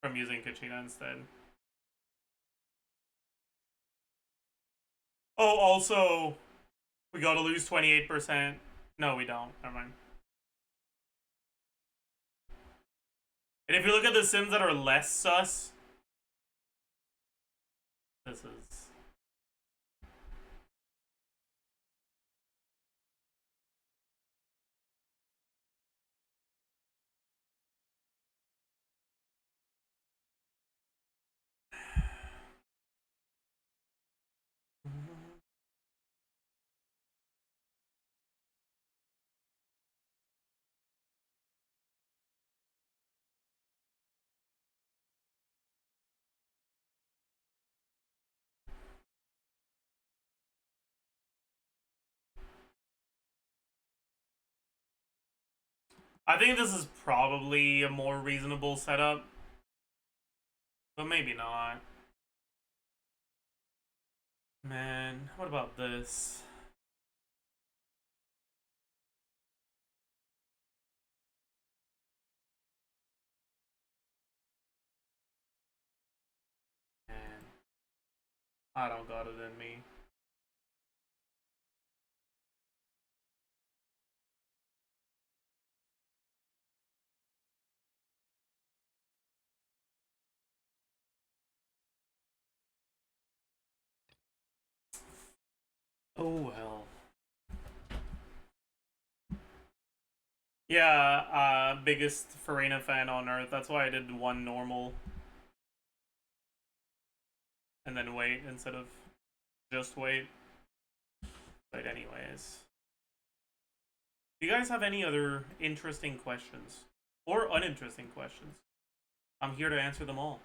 from using Kachina instead. Oh, also, We gotta lose 28%. No, we don't. Never mind. And if you look at the sims that are less sus, this is... I think this is probably a more reasonable setup, but maybe not. Man, what about this? Man, I don't got it in me. Oh well. Yeah, biggest Farina fan on earth. That's why I did one normal. And then wait instead of just wait. But anyways. Do you guys have any other interesting questions? Or uninteresting questions? I'm here to answer them all.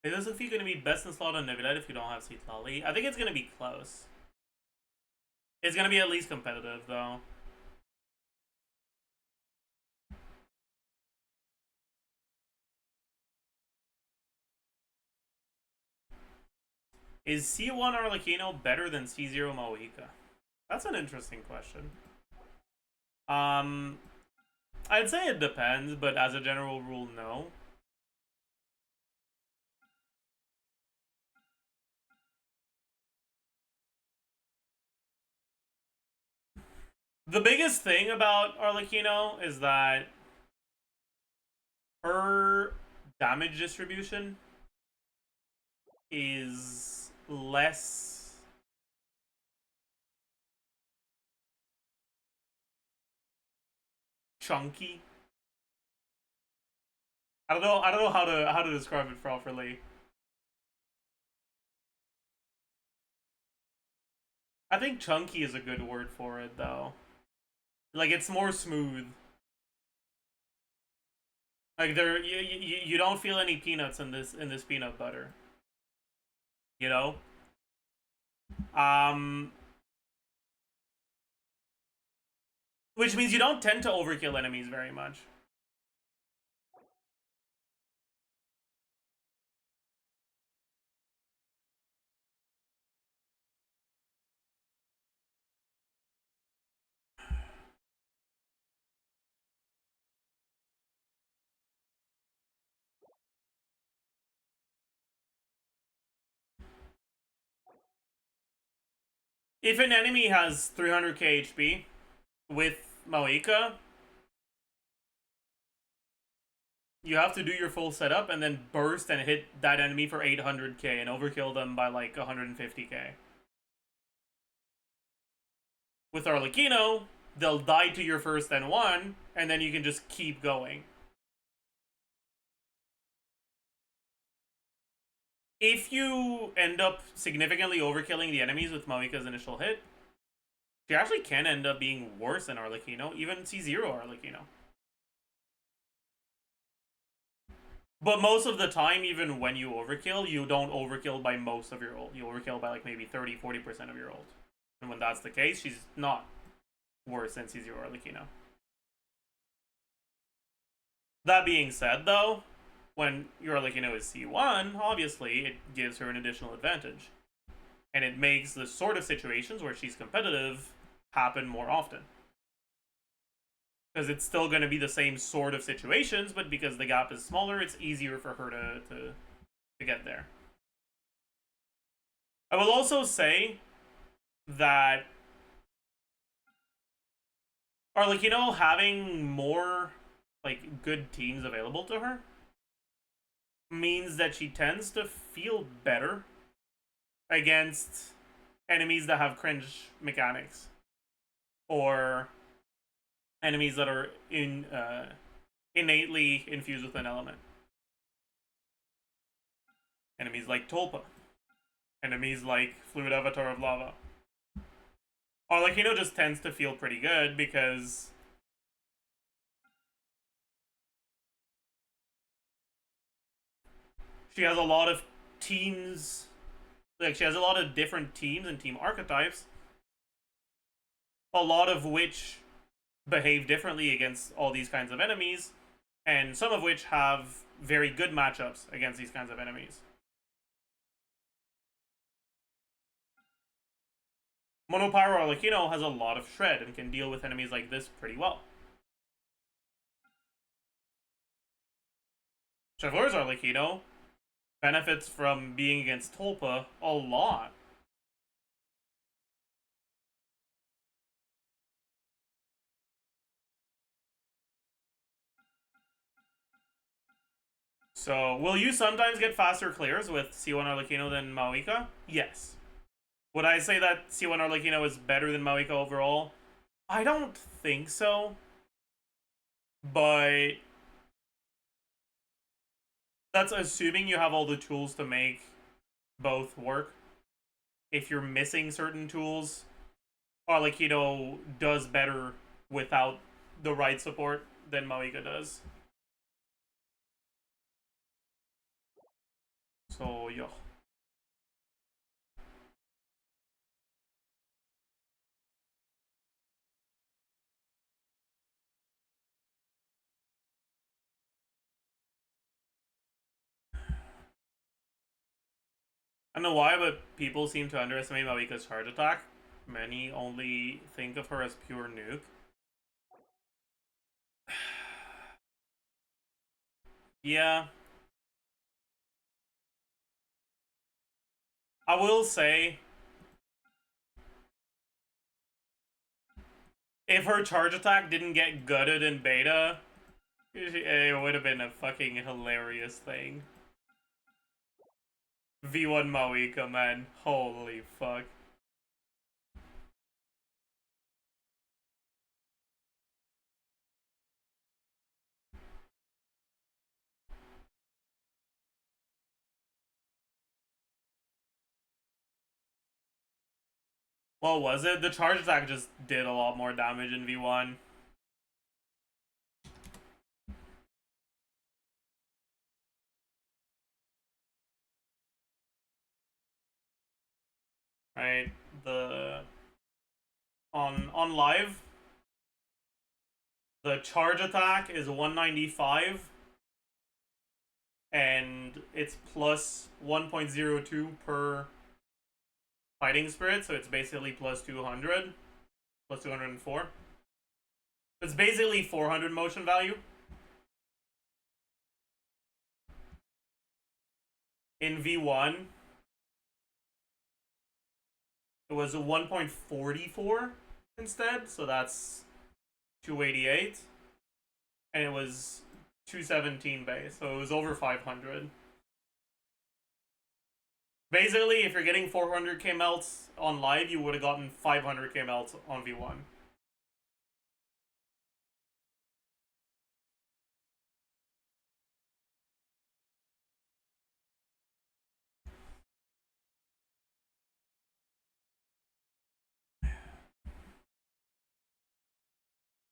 Is this if you're going to be best in slot on Navidad if you don't have Citlali? I think it's going to be close. It's going to be at least competitive, though. Is C1 Arlecchino better than C0 Moika? That's an interesting question. I'd say it depends, but as a general rule, no. The biggest thing about Arlecchino is that her damage distribution is less chunky. I don't know how to describe it properly. I think chunky is a good word for it, though. Like, it's more smooth. Like, you don't feel any peanuts in this peanut butter. You know? Which means you don't tend to overkill enemies very much. If an enemy has 300k HP with Moika, you have to do your full setup and then burst and hit that enemy for 800k and overkill them by like 150k. With Arlecchino, they'll die to your first N1, and then you can just keep going. If you end up significantly overkilling the enemies with Moika's initial hit, she actually can end up being worse than Arlecchino, even C0 Arlecchino. But most of the time, even when you overkill, you don't overkill by most of your ult. You overkill by like maybe 30-40% of your ult. And when that's the case, she's not worse than C0 Arlecchino. That being said, though, when your Arlecchino is C1, obviously, it gives her an additional advantage. And it makes the sort of situations where she's competitive happen more often. Because it's still going to be the same sort of situations, but because the gap is smaller, it's easier for her to get there. I will also say that, or like, you know, having more like good teams available to her means that she tends to feel better against enemies that have cringe mechanics, or enemies that are innately infused with an element. Enemies like Tulpa. Enemies like Fluid Avatar of Lava. Or like, you know, just tends to feel pretty good because she has a lot of teams. Like, she has a lot of different teams and team archetypes, a lot of which behave differently against all these kinds of enemies, and some of which have very good matchups against these kinds of enemies. Monopyro Arlecchino has a lot of shred and can deal with enemies like this pretty well. Chevreur's Arlecchino benefits from being against Tulpa a lot. So, will you sometimes get faster clears with C1 Arlecchino than Maoika? Yes. Would I say that C1 Arlecchino is better than Maoika overall? I don't think so. But that's assuming you have all the tools to make both work. If you're missing certain tools, Arlecchino does better without the right support than Maoika does. So, yeah. I don't know why, but people seem to underestimate Maoika's charge attack. Many only think of her as pure nuke. Yeah. I will say, if her charge attack didn't get gutted in beta, it would have been a fucking hilarious thing. V1 Maoika, man. Holy fuck. What was it? The charge attack just did a lot more damage in V1. Right? On live, the charge attack is 195 and it's plus 1.02 per fighting spirit, so it's basically plus 200, plus 204. It's basically 400 motion value. In V1, it was a 1.44 instead, so that's 288. And it was 217 base, so it was over 500. Basically, if you're getting 400k melts on live, you would have gotten 500k melts on V1.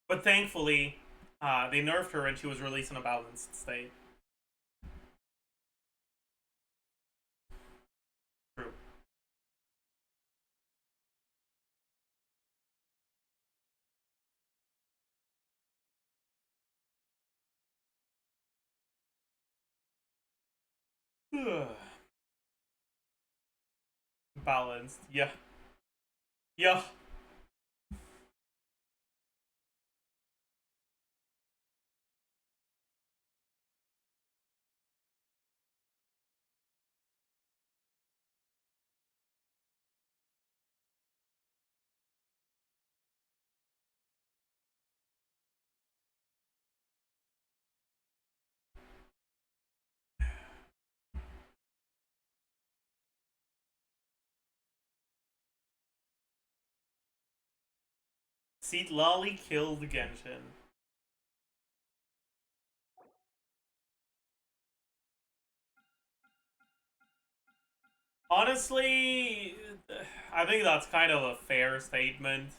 But thankfully, they nerfed her and she was released in a balanced state. True. Balanced. Yeah. Yeah. Seat Lolly killed Genshin. Honestly, I think that's kind of a fair statement.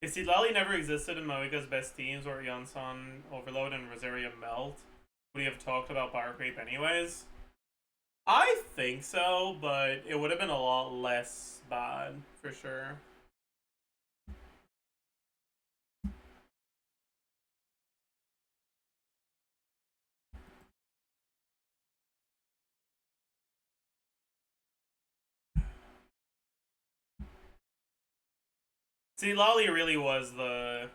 If Seat Lolly never existed and Moika's best teams were Yunsan, Overload, and Rosaria Melt, would he have talked about Power Creep anyways? I think so, but it would have been a lot less bad, for sure. See, Lolly really was the...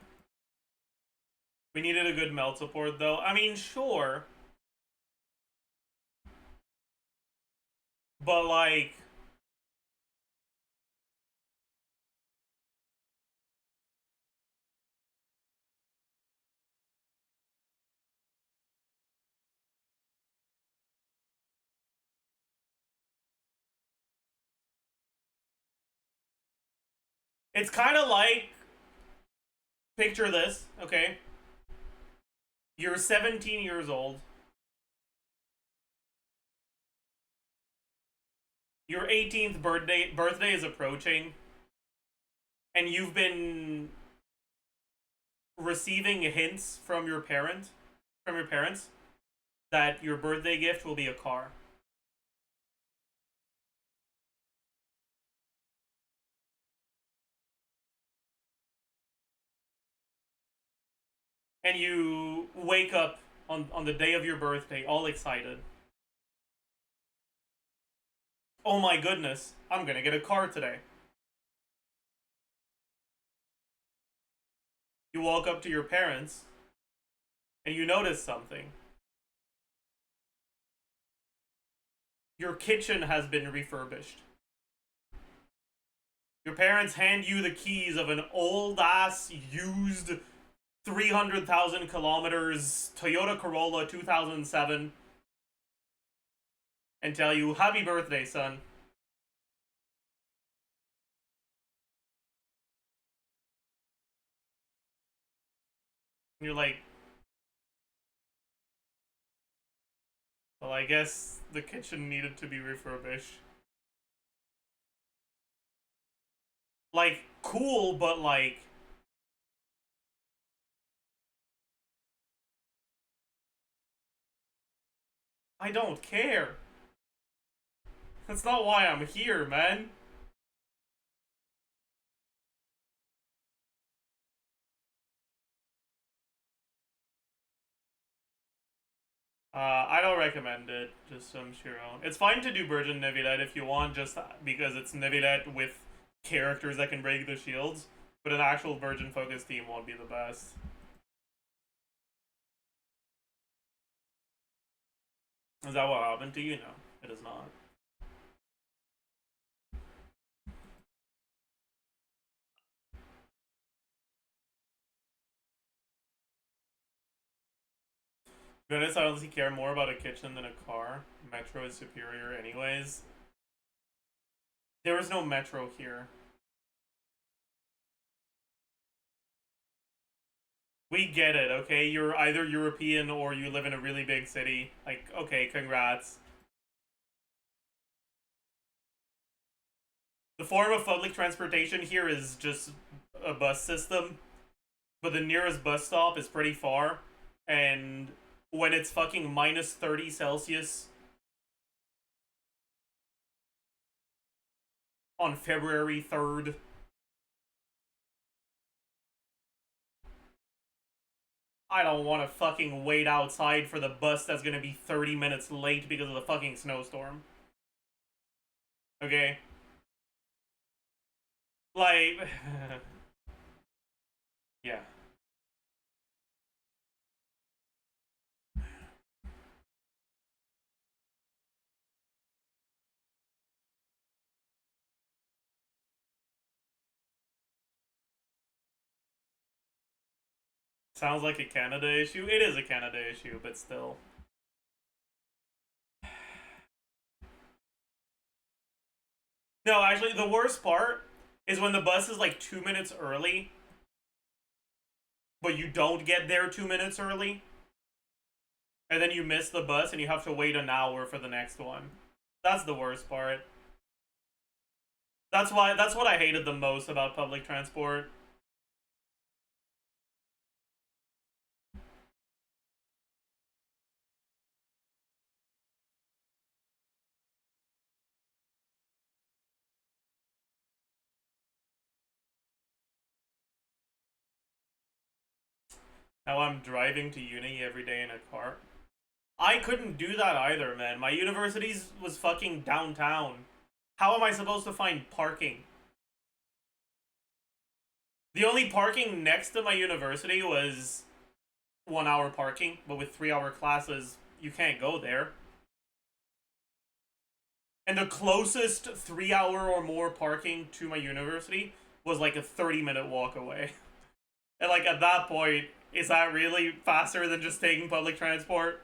We needed a good melt support, though. I mean, sure. But, like... It's kind of like... Picture this, okay? You're 17 years old. Your 18th birthday is approaching. And you've been receiving hints from your parents that your birthday gift will be a car. And you wake up on the day of your birthday all excited. Oh my goodness, I'm gonna get a car today. You walk up to your parents and you notice something. Your kitchen has been refurbished. Your parents hand you the keys of an old ass used 300,000 kilometers Toyota Corolla 2007 and tell you, happy birthday, son. And you're like, well, I guess the kitchen needed to be refurbished. Like, cool, but like... I don't care. That's not why I'm here, man. I don't recommend it, just on your own. It's fine to do Virgin Nevilet if you want, just because it's Nevilet with characters that can break the shields, but an actual Virgin focused team won't be the best. Is that what happened to you? No, it is not. To be honest, I honestly care more about a kitchen than a car. Metro is superior anyways. There is no metro here. We get it, okay? You're either European or you live in a really big city. Like, okay, congrats. The form of public transportation here is just a bus system, but the nearest bus stop is pretty far, and when it's fucking minus 30 Celsius on February 3rd, I don't want to fucking wait outside for the bus that's gonna be 30 minutes late because of the fucking snowstorm. Okay? Like... yeah. Sounds like a Canada issue. It is a Canada issue, but still. No, actually, the worst part is when the bus is like 2 minutes early, but you don't get there 2 minutes early, and then you miss the bus and you have to wait an hour for the next one. That's the worst part. That's what I hated the most about public transport. Now I'm driving to uni every day in a car. I couldn't do that either, man. My university was fucking downtown. How am I supposed to find parking? The only parking next to my university was 1 hour parking, but with 3 hour classes, you can't go there. And the closest 3 hour or more parking to my university was like a 30-minute walk away. And like at that point, is that really faster than just taking public transport?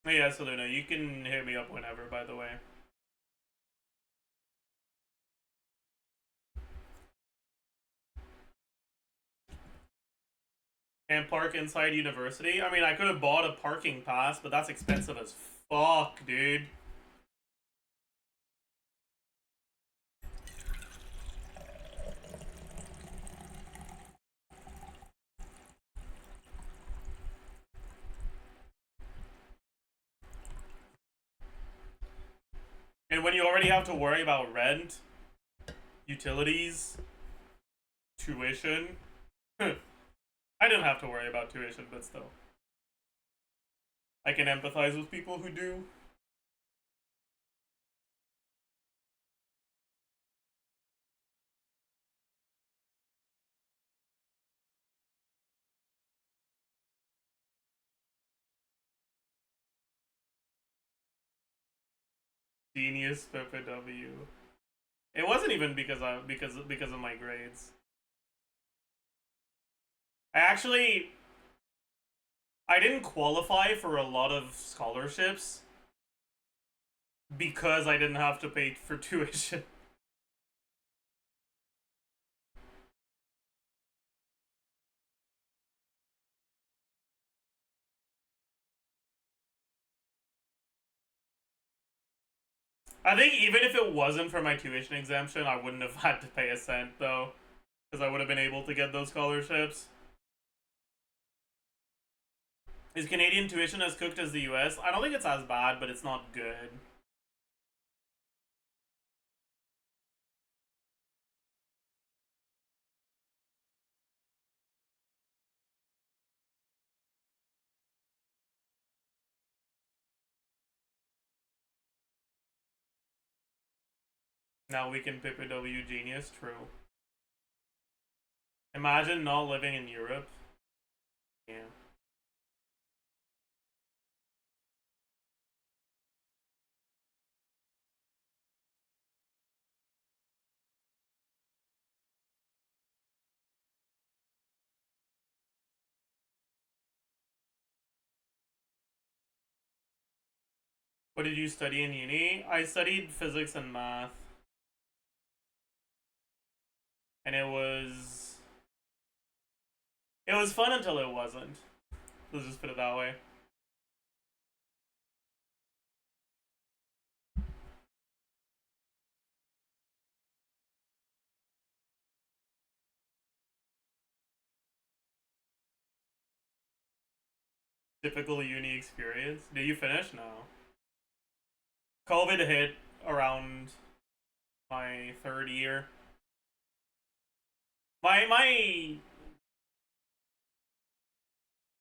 Yeah, so Luna, you can hit me up whenever, by the way. Can't park inside university? I mean, I could have bought a parking pass, but that's expensive as fuck, dude. And when you already have to worry about rent, utilities, tuition. I didn't have to worry about tuition, but still. I can empathize with people who do. Genius PPW. It wasn't even because of my grades. I didn't qualify for a lot of scholarships because I didn't have to pay for tuition. I think even if it wasn't for my tuition exemption, I wouldn't have had to pay a cent though, because I would have been able to get those scholarships. Is Canadian tuition as cooked as the US? I don't think it's as bad, but it's not good. Now we can PPW genius, true. Imagine not living in Europe. Yeah. What did you study in uni? I studied physics and math. And it was fun until it wasn't. Let's just put it that way. Typical uni experience. Did you finish? No. COVID hit around my third year. My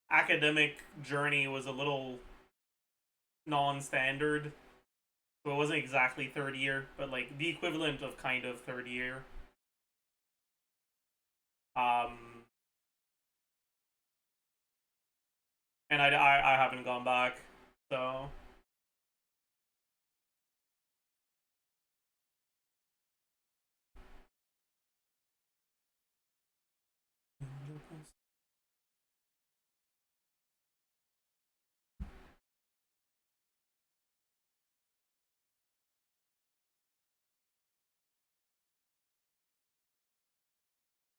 academic journey was a little non-standard. So it wasn't exactly third year, but like the equivalent of kind of third year. Um, and I haven't gone back, so.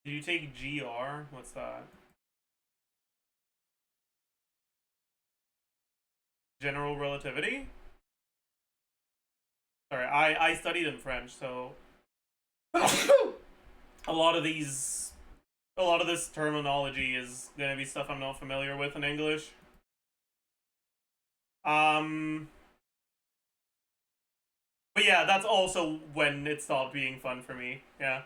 Did you take GR? What's that? General relativity? Sorry, I studied in French, so a lot of these, a lot of this terminology is gonna be stuff I'm not familiar with in English. Um, but yeah, that's also when it stopped being fun for me. Yeah.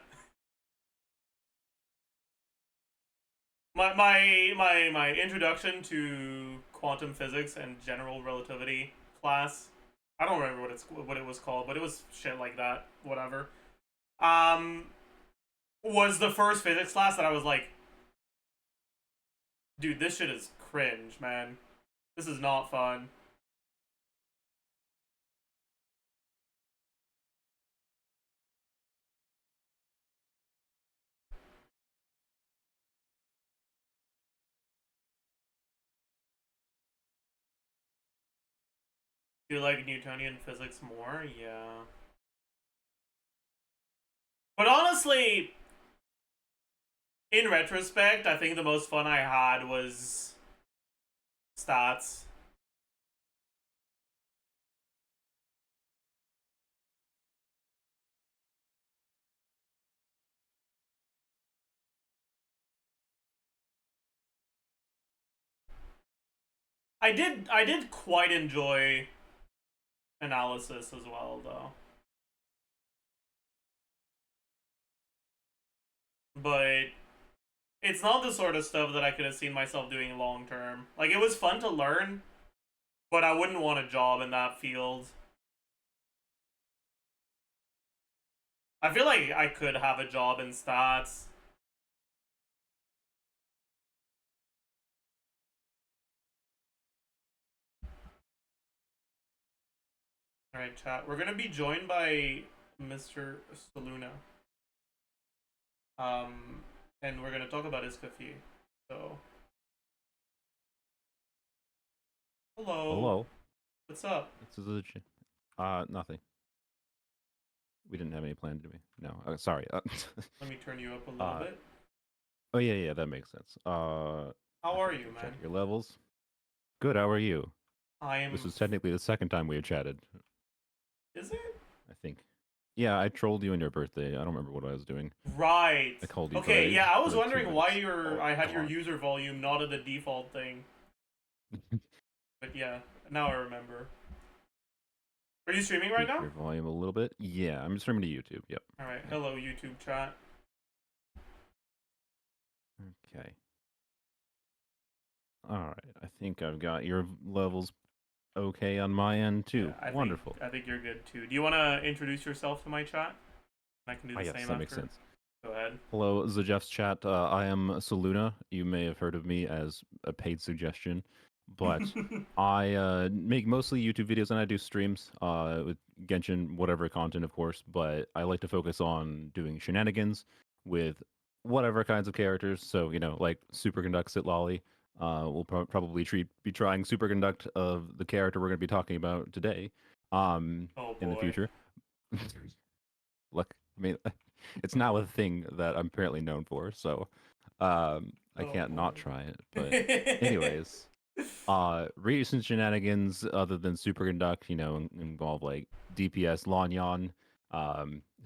My introduction to quantum physics and general relativity class. I don't remember what it was called, but it was shit like that. Whatever. Um, was the first physics class that I was like, dude, this shit is cringe, man. This is not fun. Do you like Newtonian physics more? Yeah. But honestly, in retrospect, I think the most fun I had was stats. I did quite enjoy analysis as well though. But it's not the sort of stuff that I could have seen myself doing long term. Like it was fun to learn, but I wouldn't want a job in that field. I feel like I could have a job in stats. Alright, chat. We're gonna be joined by Mr. Saluna. And we're gonna talk about Iskafi. So hello. Hello. What's up? This is nothing. We didn't have any plan, did we? No. Sorry. Let me turn you up a little bit. Oh yeah, that makes sense. How are you, man? Check your levels. Good. How are you? I am. This was technically the second time we had chatted. Is it? I think. Yeah, I trolled you on your birthday. I don't remember what I was doing. Right. I called you. Okay, yeah, I was for like 2 wondering why minutes. I had your user volume not at the default thing. But yeah, now I remember. Are you streaming right now? Your volume a little bit. Yeah, I'm streaming to YouTube. Yep. All right. Hello, YouTube chat. Okay. All right. I think I've got your levels okay on my end too. Yeah, Wonderful. I think you're good too. Do you want to introduce yourself to my chat? I can do the Yes, same that after. makes sense. Go ahead. Hello, Zajef's chat. I am Saluna. You may have heard of me as a paid suggestion, but I make mostly YouTube videos and I do streams with Genshin, whatever content, of course. But I like to focus on doing shenanigans with whatever kinds of characters. So like Superconduct Sitlolly. We'll probably be trying Superconduct of the character we're going to be talking about today. Oh in the boy. future. Look, I mean, it's now a thing that I'm apparently known for, so I Oh can't not boy. try it. But anyways, recent shenanigans other than Superconduct, involve like DPS Lanyan,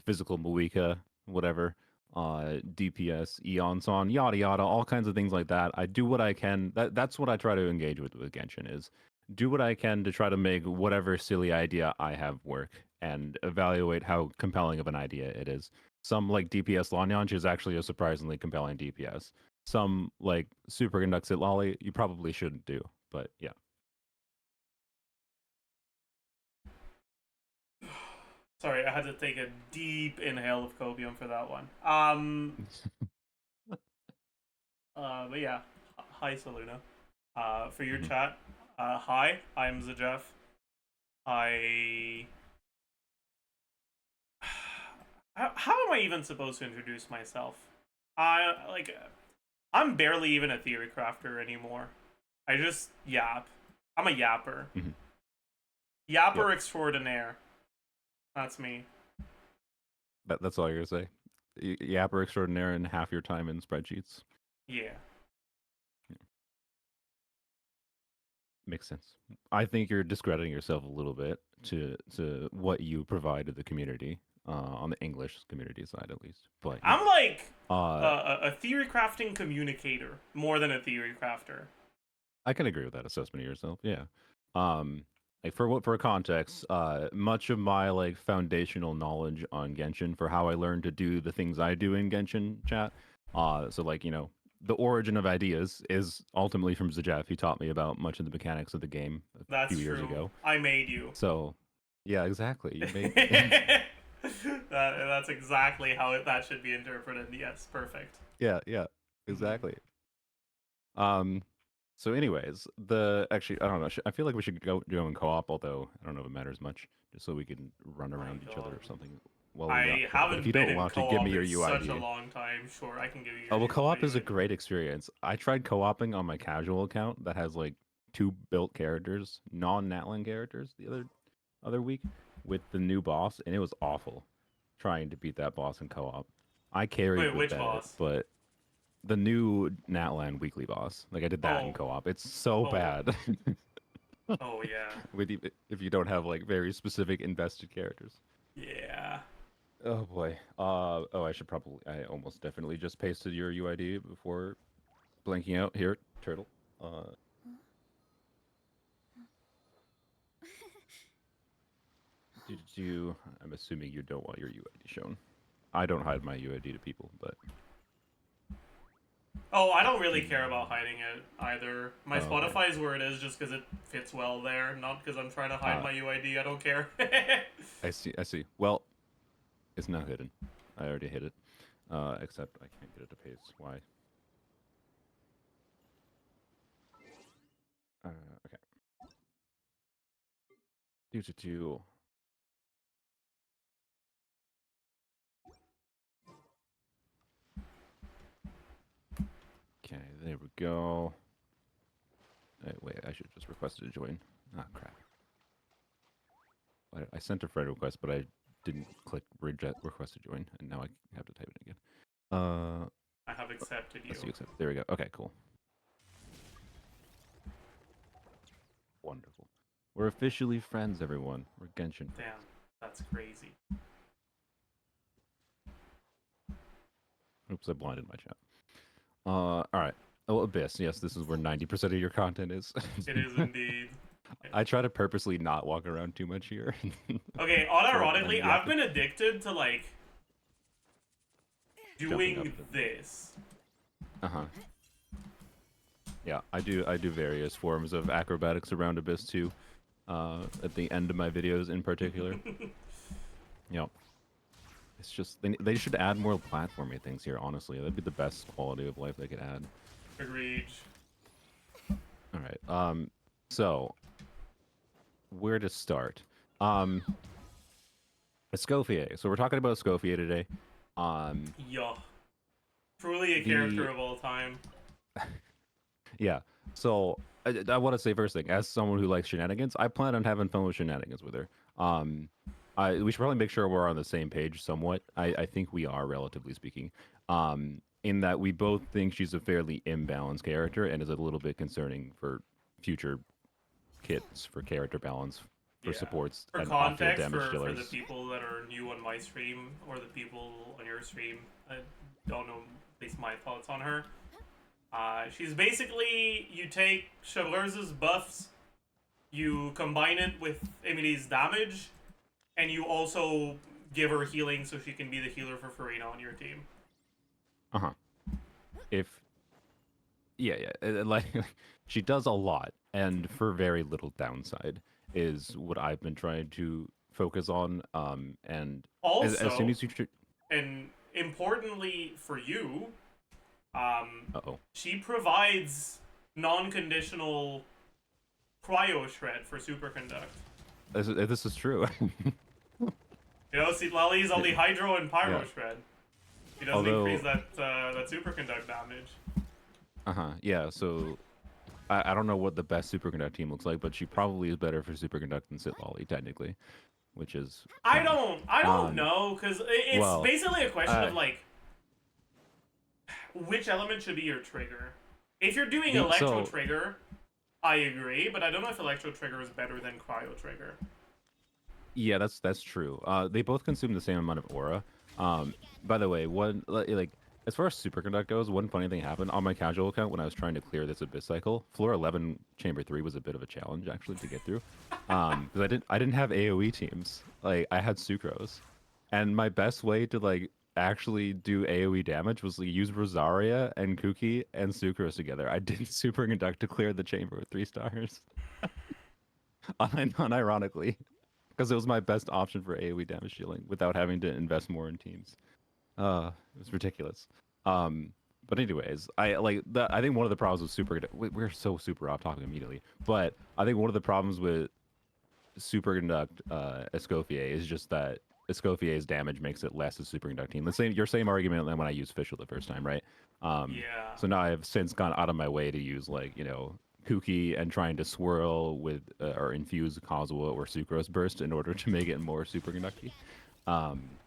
physical Muika, whatever, DPS Eon Son, yada yada, all kinds of things like that. I do what I can. That's what I try to engage with Genshin is do what I can to try to make whatever silly idea I have work and evaluate how compelling of an idea it is. Some like DPS Lanyan is actually a surprisingly compelling DPS. Some like Superconduct at Lolly, you probably shouldn't do, but yeah. Sorry, I had to take a deep inhale of copium for that one. But yeah, hi Saluna. For your Mhm. chat, hi, I'm Zajef. I. How am I even supposed to introduce myself? I'm barely even a theory crafter anymore. I just yap. I'm a yapper. Mhm. Yep. Yapper extraordinaire. That's me. That's all you're gonna say. Yapper extraordinaire and half your time in spreadsheets. Yeah. Makes sense. I think you're discrediting yourself a little bit to what you provide to the community, on the English community side at least. But you I'm know, like uh, a theory crafting communicator more than a theory crafter. I can agree with that assessment of yourself. Yeah. Like for context, much of my like foundational knowledge on Genshin for how I learned to do the things I do in Genshin chat. So like the origin of ideas is ultimately from Zajef. He taught me about much of the mechanics of the game a few That's years true. ago. I made you. So, yeah, exactly. You made That's exactly how that should be interpreted. Yes, perfect. yeah, exactly. Um, so anyways, the actually I don't know. I feel like we should go in co-op, although I don't know if it matters much, just so we can run My around each other God. or something while we I outro. But if haven't you been don't in want to give me co-op your in such a UID, long time. Sure, I can give you oh well, your co-op is a UID. great experience. I tried co-oping on my casual account that has like two built characters, non-Natlan characters, the other week with the new boss, and it was awful trying to beat that boss in co-op. I carried Wait, with which Bennett, boss? but the new Natlan weekly boss, like I did that in Oh, co-op. It's so oh, bad oh yeah, with if you don't have like very specific invested characters. yeah. Oh boy. Oh, I almost definitely just pasted your UID before blanking out here, turtle. Did you? I'm assuming you don't want your UID shown. I don't hide my UID to people, but Oh, I don't do really you? care about hiding it either. My Oh, okay. Spotify is where it is just because it fits well there, not because I'm trying to hide Uh, my UID. I don't care. I see. I see. Well, it's not hidden. I already hit it. Except I can't get it to paste. Why? Okay. Do. Okay, there we go. Wait, I should just request to join. Ah, crap. I sent a friend request, but I didn't click reject request to join, and now I have to type it again. I have accepted you. Let's see, accept. There we go. Okay, cool. Wonderful. We're officially friends, everyone. We're Genshin friends. Damn, that's crazy. Oops, I blinded my chat. All right. Oh, Abyss. Yes, this is where 90% of your content is. It is indeed. I try to purposely not walk around too much here. Okay, So then unironically, you have I've to been addicted to like jumping up. doing this. Uh-huh. Yeah, I do various forms of acrobatics around Abyss too. At the end of my videos in particular. Yep. It's just they should add more platforming things here, honestly. That'd be the best quality of life they could add. Agreed. All right. So where to start? Escoffier. So we're talking about Escoffier today. Yuh. Truly a character The of all time. Yeah. So I want to say first thing, as someone who likes shenanigans, I plan on having fun with shenanigans with her. We should probably make sure we're on the same page somewhat. I think we are, relatively speaking. In that we both think she's a fairly imbalanced character and is a little bit concerning for future kits for character balance for Yeah. supports For and off-field context, damage for the dealers. people that are new on my stream or the people on your stream, I don't know at least my thoughts on her. She's basically you take Chevreus's buffs, you combine it with Emily's damage, and you also give her healing so she can be the healer for Farina on your team. Uh-huh. If like she does a lot and for very little downside is what I've been trying to focus on. And as soon Also, as you and importantly for you, uh-oh. she provides non-conditional cryo shred for superconduct. This is true. You know, see, Lali's only hydro and pyro Yeah. shred. She doesn't Although- increase that superconduct damage. Yeah, so I don't know what the best superconduct team looks like, but she probably is better for superconduct than Sitlali, technically, which is I funny. don't know, because it's well, basically a question of like which element should be your trigger. If you're doing electro trigger, I agree, but I don't know if electro trigger is better than cryo trigger. Yeah, that's true. They both consume the same amount of aura. By the way, like as far as superconduct goes, one funny thing happened on my casual account when I was trying to clear this abyss cycle. Floor 11, chamber 3 was a bit of a challenge actually to get through, because I didn't have AOE teams. Like I had sucrose, and my best way to like actually do AOE damage was to use Rosaria and Kuki and sucrose together. I did superconduct to clear the chamber with 3 stars, unironically, because it was my best option for AOE damage dealing without having to invest more in teams. It was ridiculous. But anyways, I think one of the problems with we're so super off topic immediately, but I think one of the problems with superconduct Escoffier is just that Escoffier's damage makes it less as superconducting. Your same argument than when I used Fischl the first time, right? Yeah. So now I've since gone out of my way to use like Kuki and trying to swirl with or infuse Kazuha or Sucrose Burst in order to make it more superconducting.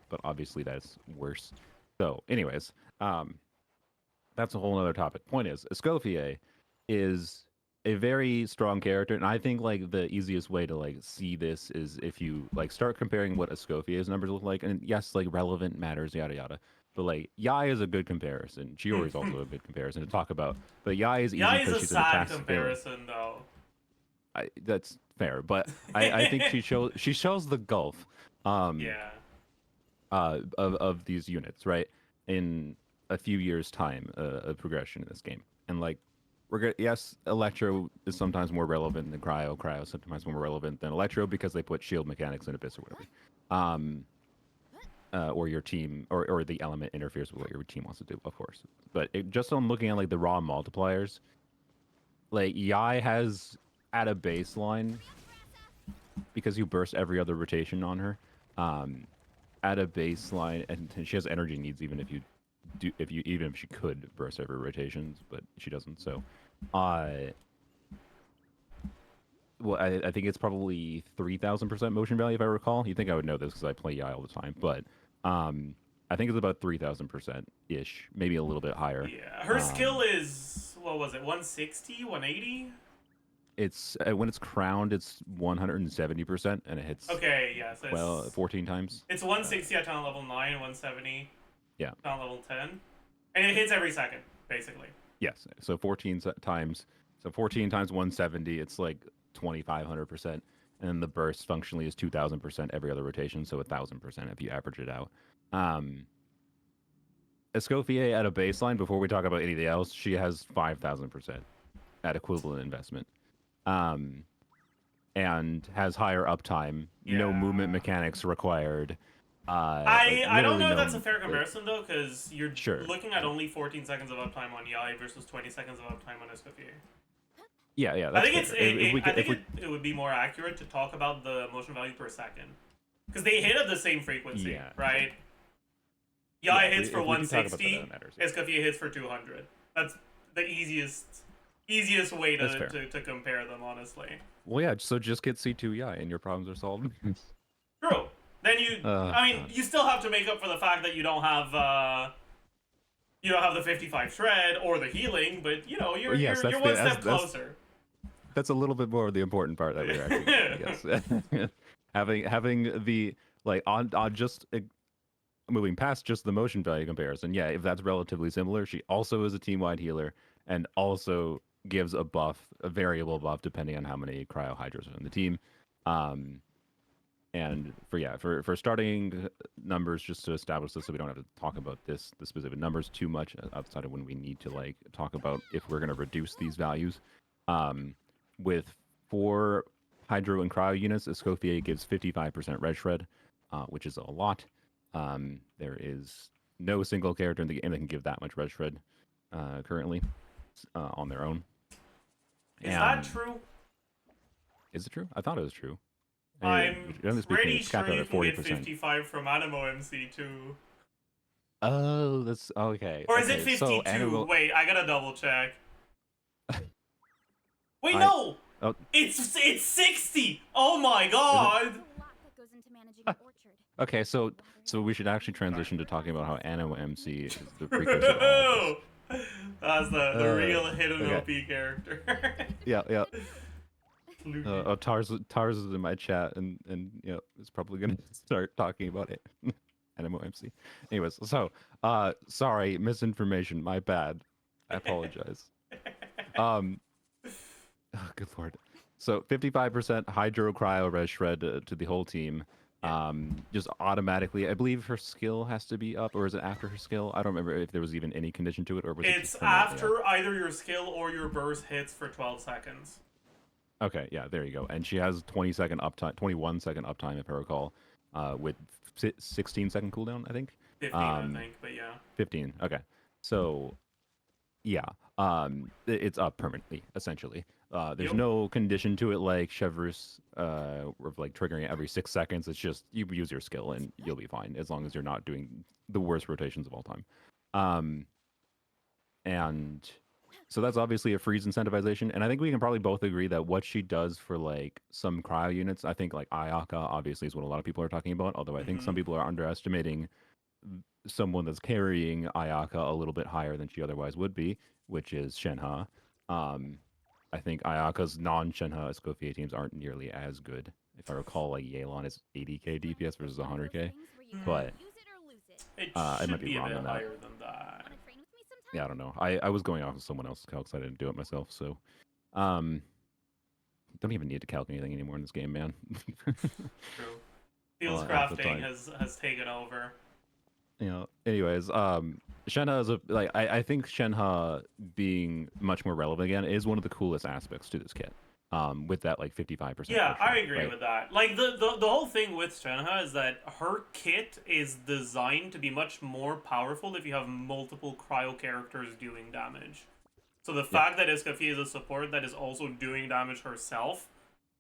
But obviously that's worse. So, anyways, that's a whole other topic. Point is, Escoffier is a very strong character, and I think like the easiest way to like see this is if you like start comparing what Escoffier's numbers look like, and yes, like relevant matters, yada yada. But like Yai is a good comparison. Chiori is also a good comparison to talk about. But Yai is easy Yeah, is because a she's an sad attack comparison though. that's fair, but I think she shows the gulf. Yeah. Of these units, right? In a few years' time, of progression in this game, and like yes, Electro is sometimes more relevant than Cryo. Cryo is sometimes more relevant than Electro because they put shield mechanics in Abyss or whatever. Or your team or the element interferes with what your team wants to do, of course. But just on looking at like the raw multipliers, like Yai has at a baseline because you burst every other rotation on her. At a baseline, and she has energy needs even if even if she could burst every rotations, but she doesn't. So, well, I think it's probably 3,000% motion value if I recall. You think I would know this because I play Yai all the time, but I think it's about 3,000% ish, maybe a little bit higher. Yeah. Her skill is what was it? 160, 180? It's when it's crowned, it's 170%, and it hits. Okay, yeah. So 14 times. It's 160 at talent level 9, 170. Yeah. Talent level 10, and it hits every second, basically. Yes. So 14 times. So 14 times 170, it's like 2,500%, and then the burst functionally is 2,000% every other rotation, so 1,000% if you average it out. Escoffier at a baseline, before we talk about anything else, she has 5,000% at equivalent investment. And has higher uptime, no movement mechanics required. I don't know if that's a fair comparison though, because you're looking at sure. only 14 seconds of uptime on Yai versus 20 seconds of uptime on Escoffier. Yeah. I think it would be more accurate to talk about the motion value per second, because they hit at the same frequency, right? Yai hits for 160, Escoffier hits for 200. That's the easiest way to compare them, honestly. Well, yeah, so just get C2 Yai and your problems are solved. True. Then you still have to make up for the fact that you don't have the 55 shred or the healing, but you're one step closer. That's a little bit more of the important part that we're actually yes. having the like on just moving past just the motion value comparison. Yeah, if that's relatively similar, she also is a team-wide healer and also gives a buff, a variable buff, depending on how many cryo hydros are in the team. And for starting numbers, just to establish this, so we don't have to talk about the specific numbers too much outside of when we need to like talk about if we're going to reduce these values. With 4 hydro and cryo units, Escoffier gives 55% red shred, which is a lot. There is no single character in the game that can give that much red shred currently on their own. Is that true? Is it true? I thought it was true. I'm Generally speaking, pretty it's capped sure out you at can get 40%. 55 from Animo MC too. Oh, that's okay. Or is it Okay, 52? so Animo... Wait, I gotta double check. Wait, I- no! Oh, It's 60! Oh my god! There's a lot that goes into managing an orchard. okay, so we should actually transition to talking about how Animo MC is the precursor to all of this. That's the real hidden okay. OP character. Yeah. Absolutely. Tars is in my chat and you know is probably gonna start talking about it. Animo MC. Anyways, so sorry, misinformation, my bad. I apologize. Oh, good lord. So 55% hydro cryo res shred to the whole team. Just automatically. I believe her skill has to be up, or is it after her skill? I don't remember if there was even any condition to it, or was it It's just permanently after up? either your skill or your burst hits for 12 seconds. Okay, yeah, there you go. And she has 20-second uptime, 21-second uptime, if I recall, with 16-second cooldown, I think. 15, I think, but yeah. 15. Okay, so yeah, it's up permanently, essentially. There's Yep. no condition to it like Chevrus, of like triggering it every 6 seconds. It's just you use your skill and you'll be fine as long as you're not doing the worst rotations of all time. And so that's obviously a freeze incentivization, and I think we can probably both agree that what she does for like some cryo units, I think like Ayaka obviously is what a lot of people are talking about. Although I think some people are underestimating someone that's carrying Ayaka a little bit higher than she otherwise would be, which is Shenhe. I think Ayaka's non-Shenhe Escoffier teams aren't nearly as good. If I recall, like Yelan is 80k DPS versus 100k, but It I might should be be a wrong bit on that. higher than that. Wanna train with me sometime? Yeah, I don't know. I was going off of someone else's calcs. I didn't do it myself, so don't even need to calc anything anymore in this game, man. True. Fields Well, half the crafting time. has taken over. You know, anyways, Shenhe is I think Shenhe being much more relevant again is one of the coolest aspects to this kit. With that like 55%. Yeah, I pressure, agree right? with that. Like the whole thing with Shenhe is that her kit is designed to be much more powerful if you have multiple cryo characters doing damage. So the fact that Escoffier is a support that is also doing damage herself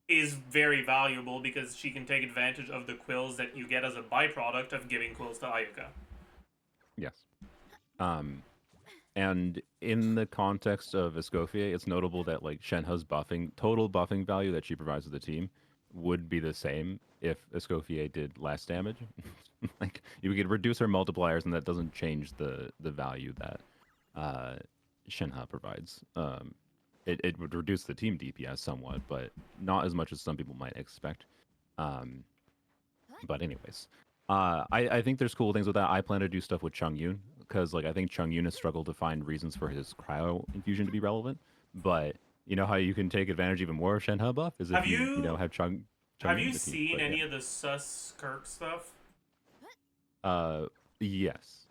is very valuable because she can take advantage of the quills that you get as a byproduct of giving quills to Ayaka. Yes. And in the context of Escoffier, it's notable that like Shenhe's total buffing value that she provides to the team would be the same if Escoffier did less damage. Like you could reduce her multipliers, and that doesn't change the value that Shenhe provides. It would reduce the team DPS somewhat, but not as much as some people might expect. But anyways, I think there's cool things with that. I plan to do stuff with Chongyun because like I think Chongyun has struggled to find reasons for his cryo infusion to be relevant. But you know how you can take advantage even more of Shenhe buff is if you know have Chongyun. Have you the team. seen But, any yeah. of the Sus Kirk stuff? Yes.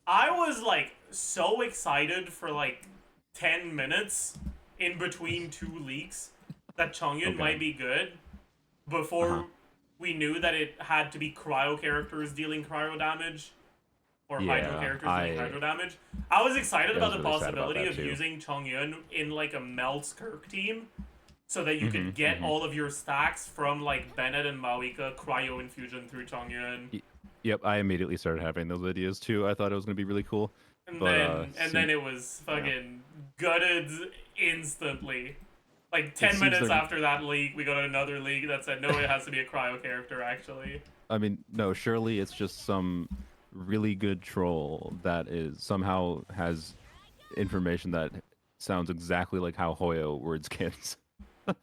I was like so excited for like 10 minutes in between two leaks that Chongyun Okay. might be good before we knew that it had to be cryo characters dealing cryo damage or hydro characters dealing hydro damage. I was excited about the really sad about possibility that of too. using Chongyun in like a Melt's Kirk team so that you could get all of your stacks from like Bennett and Mawika cryo infusion through Chongyun. Yep, I immediately started having those ideas too. I thought it was going to be really cool. And But, then it was fucking gutted instantly. Like 10 minutes they're- after that leak, we got another leak that said no, it has to be a cryo character actually. I mean, no, surely it's just some really good troll that is somehow has information that sounds exactly like how Hoyo words kids. I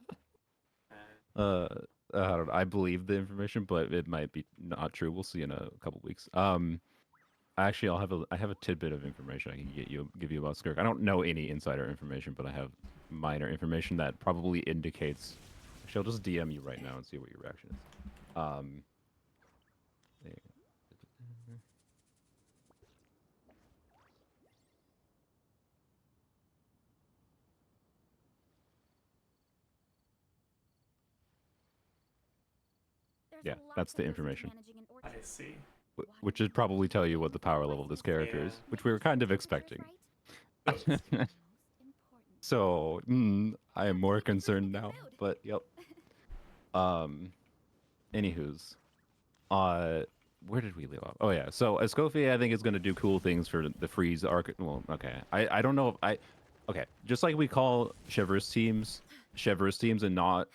don't know. I believe the information, but it might be not true. We'll see in a couple weeks. Actually, I have a tidbit of information I can give you about Skirk. I don't know any insider information, but I have minor information that probably indicates. Actually, I'll just DM you right now and see what your reaction is. There. Yeah, that's the information. I see. Which should probably tell you what the power level of this character is, which we were kind of expecting. Good. So, I am more concerned now, but yep. Anywho's, where did we leave off? Oh yeah, so Escoffier I think is going to do cool things for the freeze arc. Well, okay, I don't know if okay, just like we call Chevreuse teams and not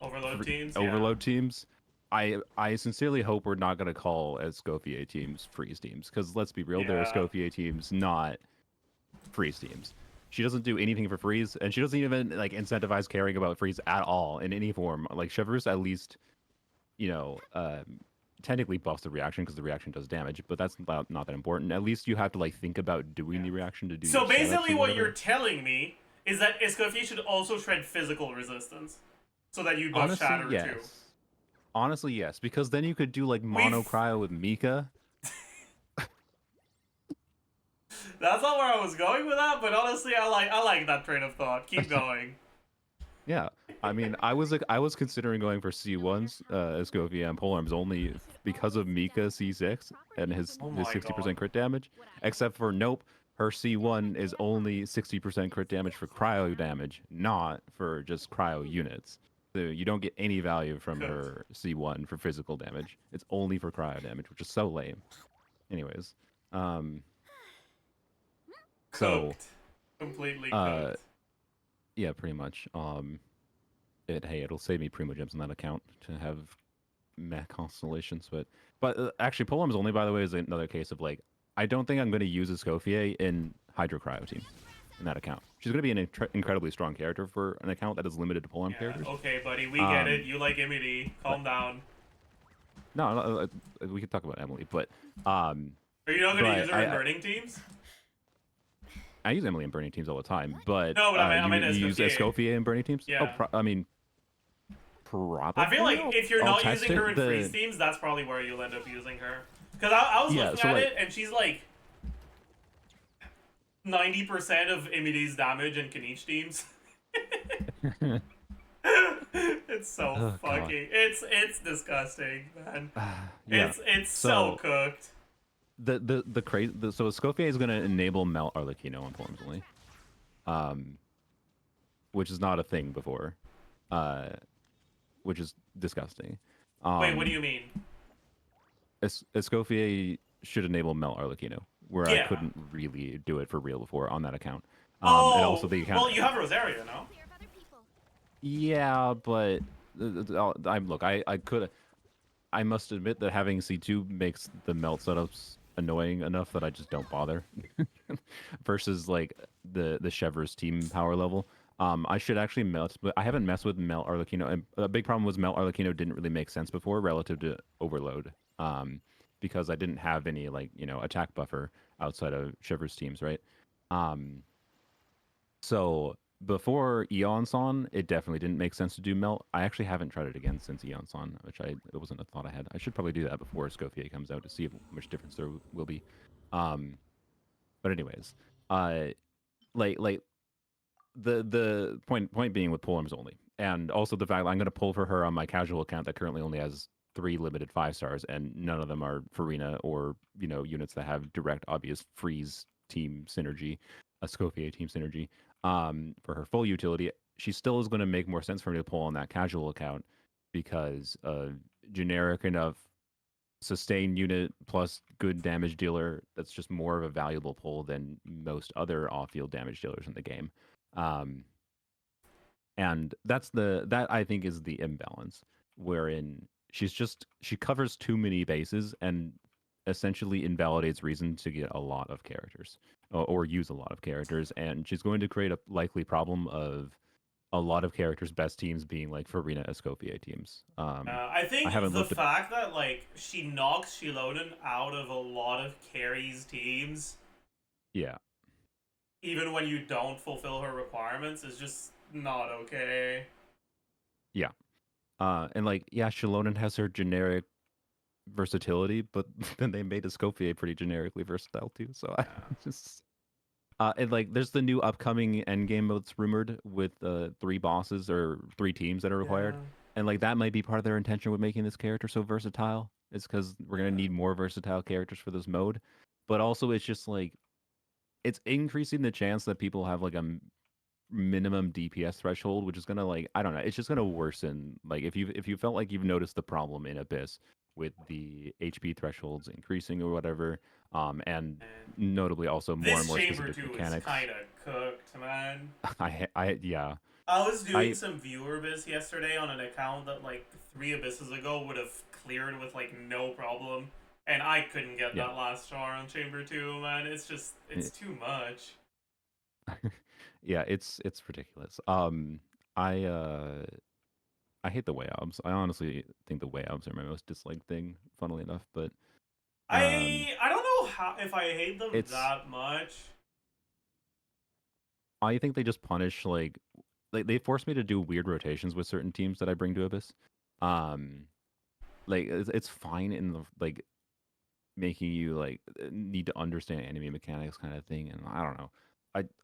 Overload teams. overload teams. I sincerely hope we're not going to call Escoffier teams freeze teams, because let's be real, they're Yeah. Escoffier teams, not freeze teams. She doesn't do anything for freeze, and she doesn't even like incentivize caring about freeze at all in any form. Like Chevreuse at least, technically buffs the reaction because the reaction does damage, but that's not that important. At least you have to like think about doing the reaction to do. So your setups basically, or what whatever. you're telling me is that Escoffier should also shred physical resistance, so that you buff Honestly, Shatter yes. too. Honestly, yes, because then you could do like mono cryo with Mika. That's not where I was going with that, but honestly, I like that train of thought. Keep going. Yeah, I mean, I was considering going for C1s, Escoffier and polearms only because of Mika C6 and his Oh my 60% God. crit damage. Except for nope, her C1 is only 60% crit damage for cryo damage, not for just cryo units. So you don't get any value from Good. her C1 for physical damage. It's only for cryo damage, which is so lame. Anyways, so Cooked. Completely cooked. yeah, pretty much. It'll save me Primo Gems on that account to have meh constellations, but actually polearms only, by the way, is another case of like I don't think I'm going to use Escoffier in Hydro Cryo team in that account. She's going to be an incredibly strong character for an account that is limited to polearm characters. Okay, buddy, we get it. You like Emily. Calm down. No, we could talk about Emily, but Are you not going to use her in I burning teams? I use Emily in burning teams all the time, but No, but I meant you use Escoffier. Escoffier in burning teams? Yeah. I mean, probably. I feel like if you're I'll not test using her in it, freeze teams, that's probably where you'll end up using her. Because I was looking at it, and she's like 90% of Emily's damage in Kaniche teams. It's so fucking. It's disgusting, man. Yeah. It's so cooked. So Escoffier is going to enable Melt Arlecchino on polearms only, which is not a thing before, which is disgusting. Wait, what do you mean? Escoffier should enable Melt Arlecchino, where Yeah. I couldn't really do it for real before on that account. And also the account. Well, you have Rosaria, no? Yeah, but I must admit that having C2 makes the melt setups annoying enough that I just don't bother. Versus like the Chevreuse team power level. I should actually melt, but I haven't messed with Melt Arlecchino. And a big problem was Melt Arlecchino didn't really make sense before relative to Overload. Because I didn't have any attack buffer outside of Chevreuse teams, right? So before Eon-Son, it definitely didn't make sense to do Melt. I actually haven't tried it again since Eon-Son, which it wasn't a thought I had. I should probably do that before Escoffier comes out to see how much difference there will be. But anyways, like the point being with polearms only, and also the fact I'm going to pull for her on my casual account that currently only has 3 limited 5-stars, and none of them are Farina or units that have direct obvious freeze team synergy, Escoffier team synergy. For her full utility, she still is going to make more sense for me to pull on that casual account because generic enough sustain unit plus good damage dealer, that's just more of a valuable pull than most other off-field damage dealers in the game. And that I think is the imbalance, wherein she covers too many bases and essentially invalidates reason to get a lot of characters or use a lot of characters, and she's going to create a likely problem of a lot of characters' best teams being like Farina Escoffier teams. I think the fact that like she knocks Shiloden out of a lot of carries teams. Yeah. Even when you don't fulfill her requirements is just not okay. Yeah. And like, yeah, Shiloden has her generic versatility, but then they made Escoffier pretty generically versatile too. So I just and like there's the new upcoming endgame mode that's rumored with 3 bosses or 3 teams that are required. and like that might be part of their intention with making this character so versatile. It's because we're gonna need more versatile characters for this mode, but also it's just like it's increasing the chance that people have like a minimum DPS threshold, which is gonna like I don't know, it's just gonna worsen. Like if you felt like you've noticed the problem in Abyss with the HP thresholds increasing or whatever, and And notably also more and this more chamber specific 2 is mechanics. kind of cooked, man. Yeah, I was doing I some viewer abyss yesterday on an account that like 3 abysses ago would have cleared with like no problem, and I couldn't get yeah. that last char on chamber 2, man. It's just it's too much. Yeah, it's ridiculous. I uh I hate the way obs. I honestly think the way obs are my most disliked thing, funnily enough, but um I don't know how if I hate them it's that much. I think they just punish like they force me to do weird rotations with certain teams that I bring to Abyss. Um like it's fine in the like making you like need to understand enemy mechanics kind of thing, and I don't know.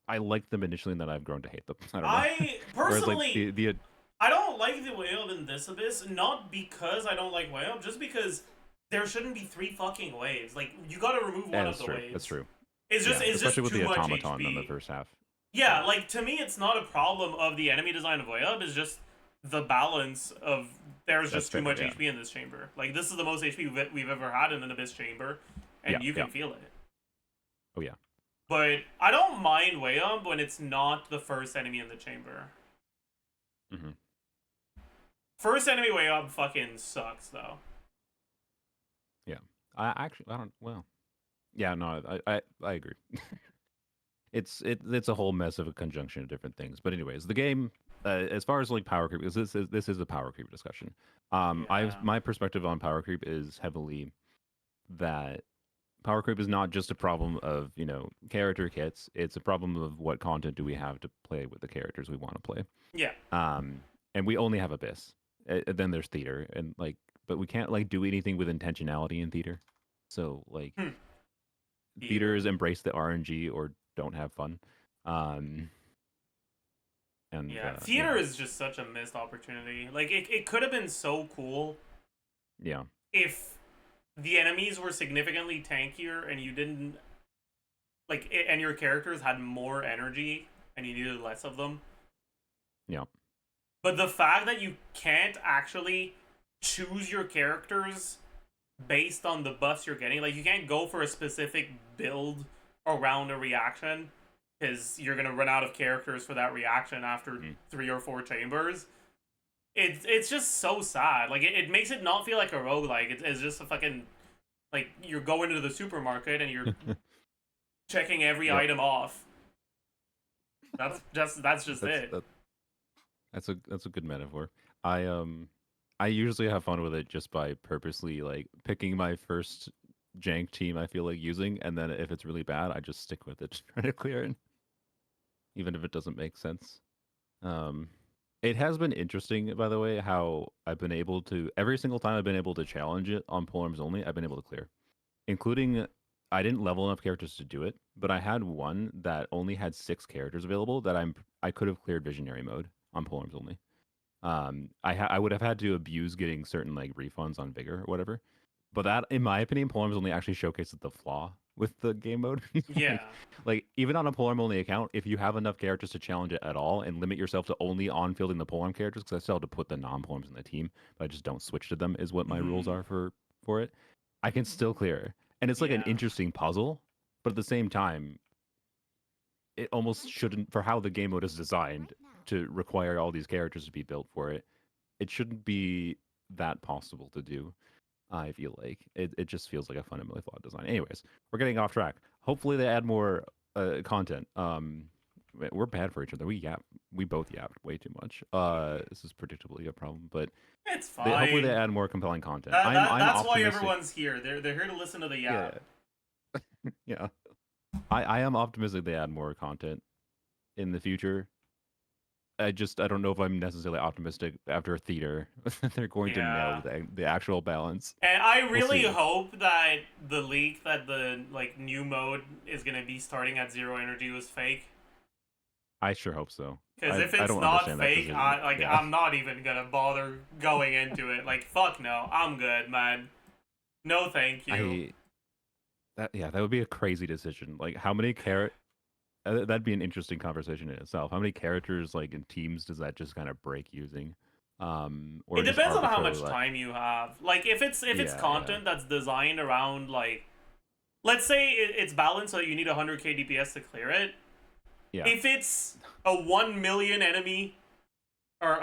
I like them initially and then I've grown to hate them. I don't know. I Whereas like personally the I don't like the way up in this abyss, not because I don't like way up, just because there shouldn't be 3 fucking waves. Like you gotta remove yeah, one of that's the true. That's waves. true. It's just Yeah, it's especially just with too the much automaton in the HP. first half. Yeah, Yeah. like to me, it's not a problem of the enemy design of way up. It's just the balance of there's That's just too fair. much Yeah. HP in this chamber. Like this is the most HP we've ever had in an abyss chamber, Yeah. and you Yeah. can feel it. Oh yeah. But I don't mind way up when it's not the first enemy in the chamber. hmm First enemy way up fucking sucks though. Yeah. I don't. Well. Yeah. No. I agree. It's a whole mess of a conjunction of different things. But anyways, the game, as far as like power creep, because this is a power creep discussion. I Yeah. my perspective on power creep is heavily that power creep is not just a problem of character kits. It's a problem of what content do we have to play with the characters we want to play. Yeah. And we only have Abyss. Then there's theater, and like, but we can't like do anything with intentionality in theater. So like, Hmm. theaters Theater. embrace the RNG or don't have fun. Um, and Yeah. yeah, Theater is just such a missed opportunity. Like it could have been so cool yeah, if the enemies were significantly tankier and you didn't like and your characters had more energy and you needed less of them. yeah. But the fact that you can't actually choose your characters based on the buffs you're getting, like you can't go for a specific build around a reaction because you're gonna run out of characters for that reaction after Mm. 3 or 4 chambers. It's just so sad. Like it makes it not feel like a roguelike. It's just a fucking like you're going to the supermarket and you're checking every Yep. item off. That's just That's it. that, that's a good metaphor. I usually have fun with it just by purposely like picking my first jank team I feel like using, and then if it's really bad, I just stick with it, to try to clear it, even if it doesn't make sense. Um, it has been interesting, by the way, how I've been able to every single time I've been able to challenge it on polearms only, I've been able to clear, including I didn't level enough characters to do it, but I had one that only had 6 characters available that I could have cleared visionary mode on polearms only. I would have had to abuse getting certain like refunds on vigor or whatever, but that, in my opinion, polearms only actually showcases the flaw with the game mode. Yeah. like even on a polearm only account, if you have enough characters to challenge it at all and limit yourself to only on fielding the polearm characters, because I still have to put the non polearms in the team, but I just don't switch to them, is what my rules are for it. I can still clear, and it's like an Yeah. interesting puzzle, but at the same time, it almost shouldn't, for how the game mode is designed to require all these characters to be built for it. It shouldn't be that possible to do. I feel like it just feels like a fundamentally flawed design. Anyways, we're getting off track. Hopefully, they add more content. We're bad for each other. We both yapped way too much. This is predictably a problem, but It's hopefully they fine. add more compelling content. I'm That's why optimistic. everyone's here. They're here to listen to the Yeah, yap. yeah. I am optimistic they add more content in the future. I don't know if I'm necessarily optimistic after theater they're going to Yeah. nail the actual balance. And I We'll really see. hope that the leak that the like new mode is gonna be starting at 0 energy was fake. I sure hope so. Because if I it's don't not understand that fake, decision. Yeah. I'm not even gonna bother going into it. Like, fuck no, I'm good, man. No, thank you. That would be a crazy decision. Like, how many that'd be an interesting conversation in itself. How many characters, like, in teams does that just kind of break using? It Or just depends on how arbitrarily much like, time you have. Like, if it's yeah, yeah, content that's designed around like, let's say it's balanced so you need 100k DPS to clear it. yeah, If it's a 1 million enemy, or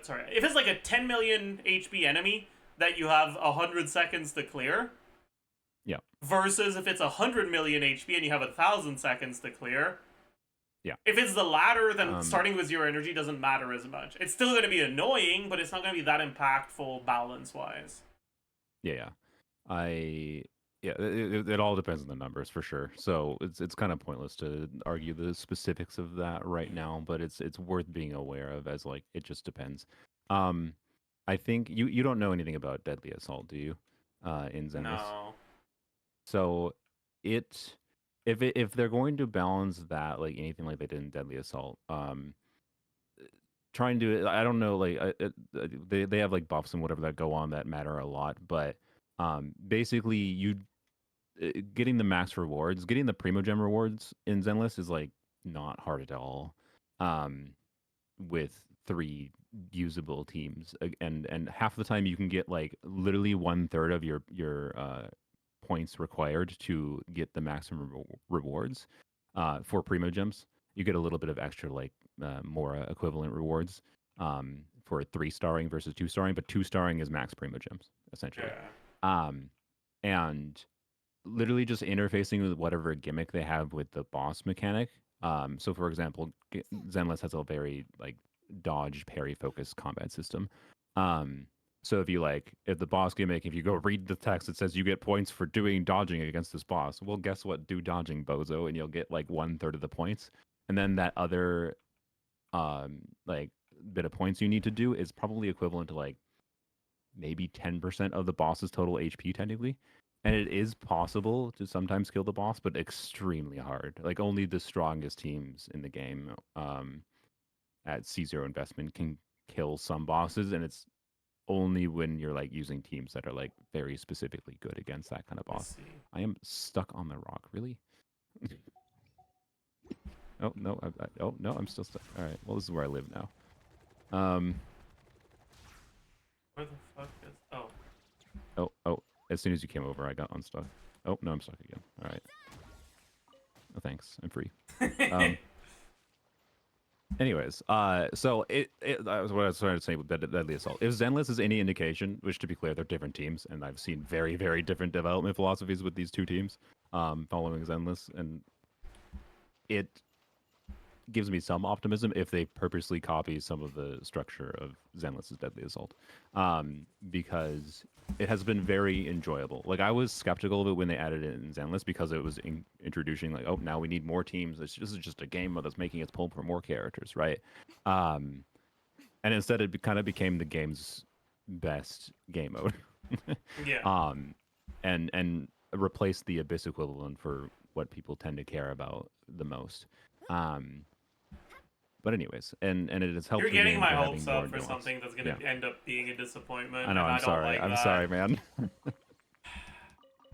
sorry, if it's like a 10 million HP enemy that you have 100 seconds to clear, yeah, versus if it's 100 million HP and you have 1,000 seconds to clear. yeah. If it's the latter, then Um, starting with 0 energy doesn't matter as much. It's still going to be annoying, but it's not going to be that impactful balance-wise. yeah. Yeah, it all depends on the numbers for sure. So it's kind of pointless to argue the specifics of that right now, but it's worth being aware of as like it just depends. Um, I think you don't know anything about Deadly Assault, do you? In Zenless. No. So it if they're going to balance that like anything like they did in Deadly Assault, trying to I don't know like they have like buffs and whatever that go on that matter a lot, but basically you getting the max rewards, getting the Primo Gem rewards in Zenless is like not hard at all. Um, with three usable teams, and half the time you can get like literally one third of your points required to get the maximum rewards. For Primo Gems, you get a little bit of extra like more equivalent rewards. For 3-starring versus 2-starring, but 2-starring is max Primo Gems essentially. Yeah. And literally just interfacing with whatever gimmick they have with the boss mechanic. So for example, Zenless has a very like dodge parry focused combat system. Um, so if the boss gimmick, if you go read the text, it says you get points for doing dodging against this boss. Well, guess what? Do dodging, bozo, and you'll get like 1/3 of the points. And then that other like bit of points you need to do is probably equivalent to like maybe 10% of the boss's total HP technically. And it is possible to sometimes kill the boss, but extremely hard. Like only the strongest teams in the game at C0 investment can kill some bosses, and it's only when you're like using teams that are like very specifically good against that kind of Let's boss. see. I am stuck on the rock, really? Oh no! Oh no! I'm still stuck. All right. Well, this is where I live now. Where the fuck is... Oh. Oh! As soon as you came over, I got unstuck. Oh no! I'm stuck again. All right. Oh, thanks. I'm free. Anyways, so that was what I was trying to say with Deadly Assault. If Zenless is any indication, which to be clear, they're different teams, and I've seen very, very different development philosophies with these two teams, following Zenless, and it gives me some optimism if they purposely copy some of the structure of Zenless's Deadly Assault, because it has been very enjoyable. Like I was skeptical of it when they added it in Zenless because it was introducing like, oh, now we need more teams. This is just a game mode that's making its pull for more characters, right? And instead, it kind of became the game's best game mode. Yeah. And replaced the Abyss equivalent for what people tend to care about the most. But anyways, and it has helped You're the getting game my for having hopes more up for nuance. something that's going to end up being a disappointment, I know. and I'm I don't sorry. like I'm that. sorry, man.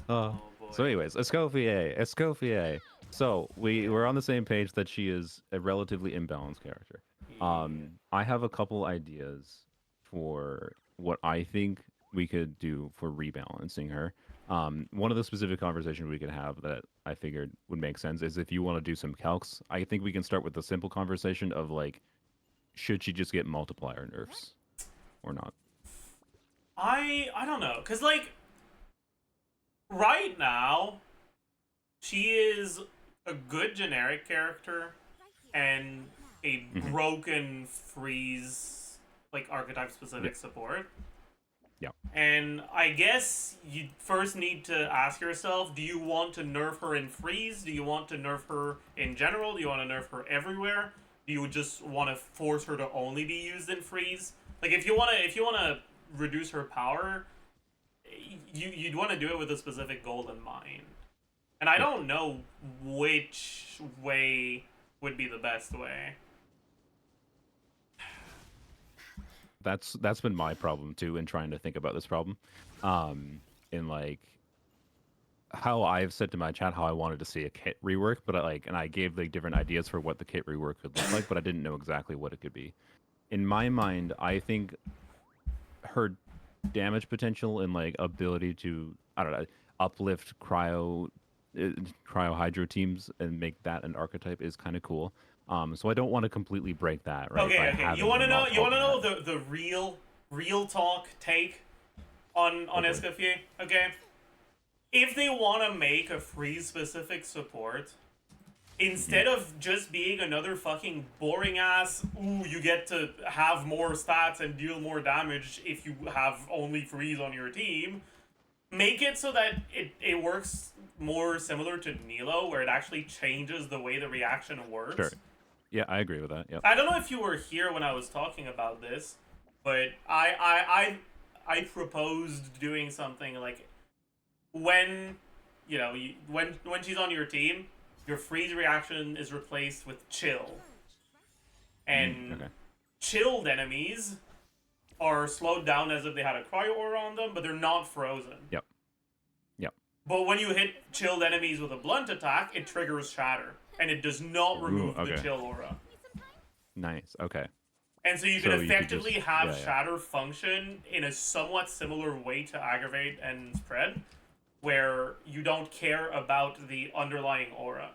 Oh boy. So, anyways, Escoffier. So we're on the same page that she is a relatively imbalanced character. Yeah. I have a couple ideas for what I think we could do for rebalancing her. One of the specific conversations we could have that I figured would make sense is if you want to do some calcs. I think we can start with the simple conversation of like, should she just get multiplier nerfs or not? I don't know, cause like right now she is a good generic character and a Mhm. broken freeze like archetype specific support. Yeah. And I guess you first need to ask yourself, do you want to nerf her in freeze? Do you want to nerf her in general? Do you want to nerf her everywhere? Do you just want to force her to only be used in freeze? Like if you want to reduce her power, you'd want to do it with a specific goal in mind. And I Yeah. don't know which way would be the best way. That's been my problem too in trying to think about this problem. In like how I've said to my chat how I wanted to see a kit rework, but I gave like different ideas for what the kit rework could look like, but I didn't know exactly what it could be. In my mind, I think her damage potential and like ability to, I don't know, uplift cryo hydro teams and make that an archetype is kind of cool. So I don't want to completely break that, right? Okay, By okay. You having want to them know? all You want to know that. the real talk take on Oh, boy. Escoffier? Okay. If they want to make a freeze specific support, instead of just being another fucking boring ass, ooh, you get to have more stats and deal more damage if you have only freeze on your team, make it so that it works more similar to Nilo, where it actually changes the way the reaction works. Sure. Yeah, I agree with that. Yep. I don't know if you were here when I was talking about this, but I proposed doing something like when when she's on your team, your freeze reaction is replaced with chill, and Okay. chilled enemies are slowed down as if they had a cryo aura on them, but they're not frozen. Yep. Yep. But when you hit chilled enemies with a blunt attack, it triggers shatter, and it does not remove the okay. chill aura. Nice. Okay. And so you can So you could effectively just- have yeah, yeah. shatter function in a somewhat similar way to aggravate and spread, where you don't care about the underlying aura.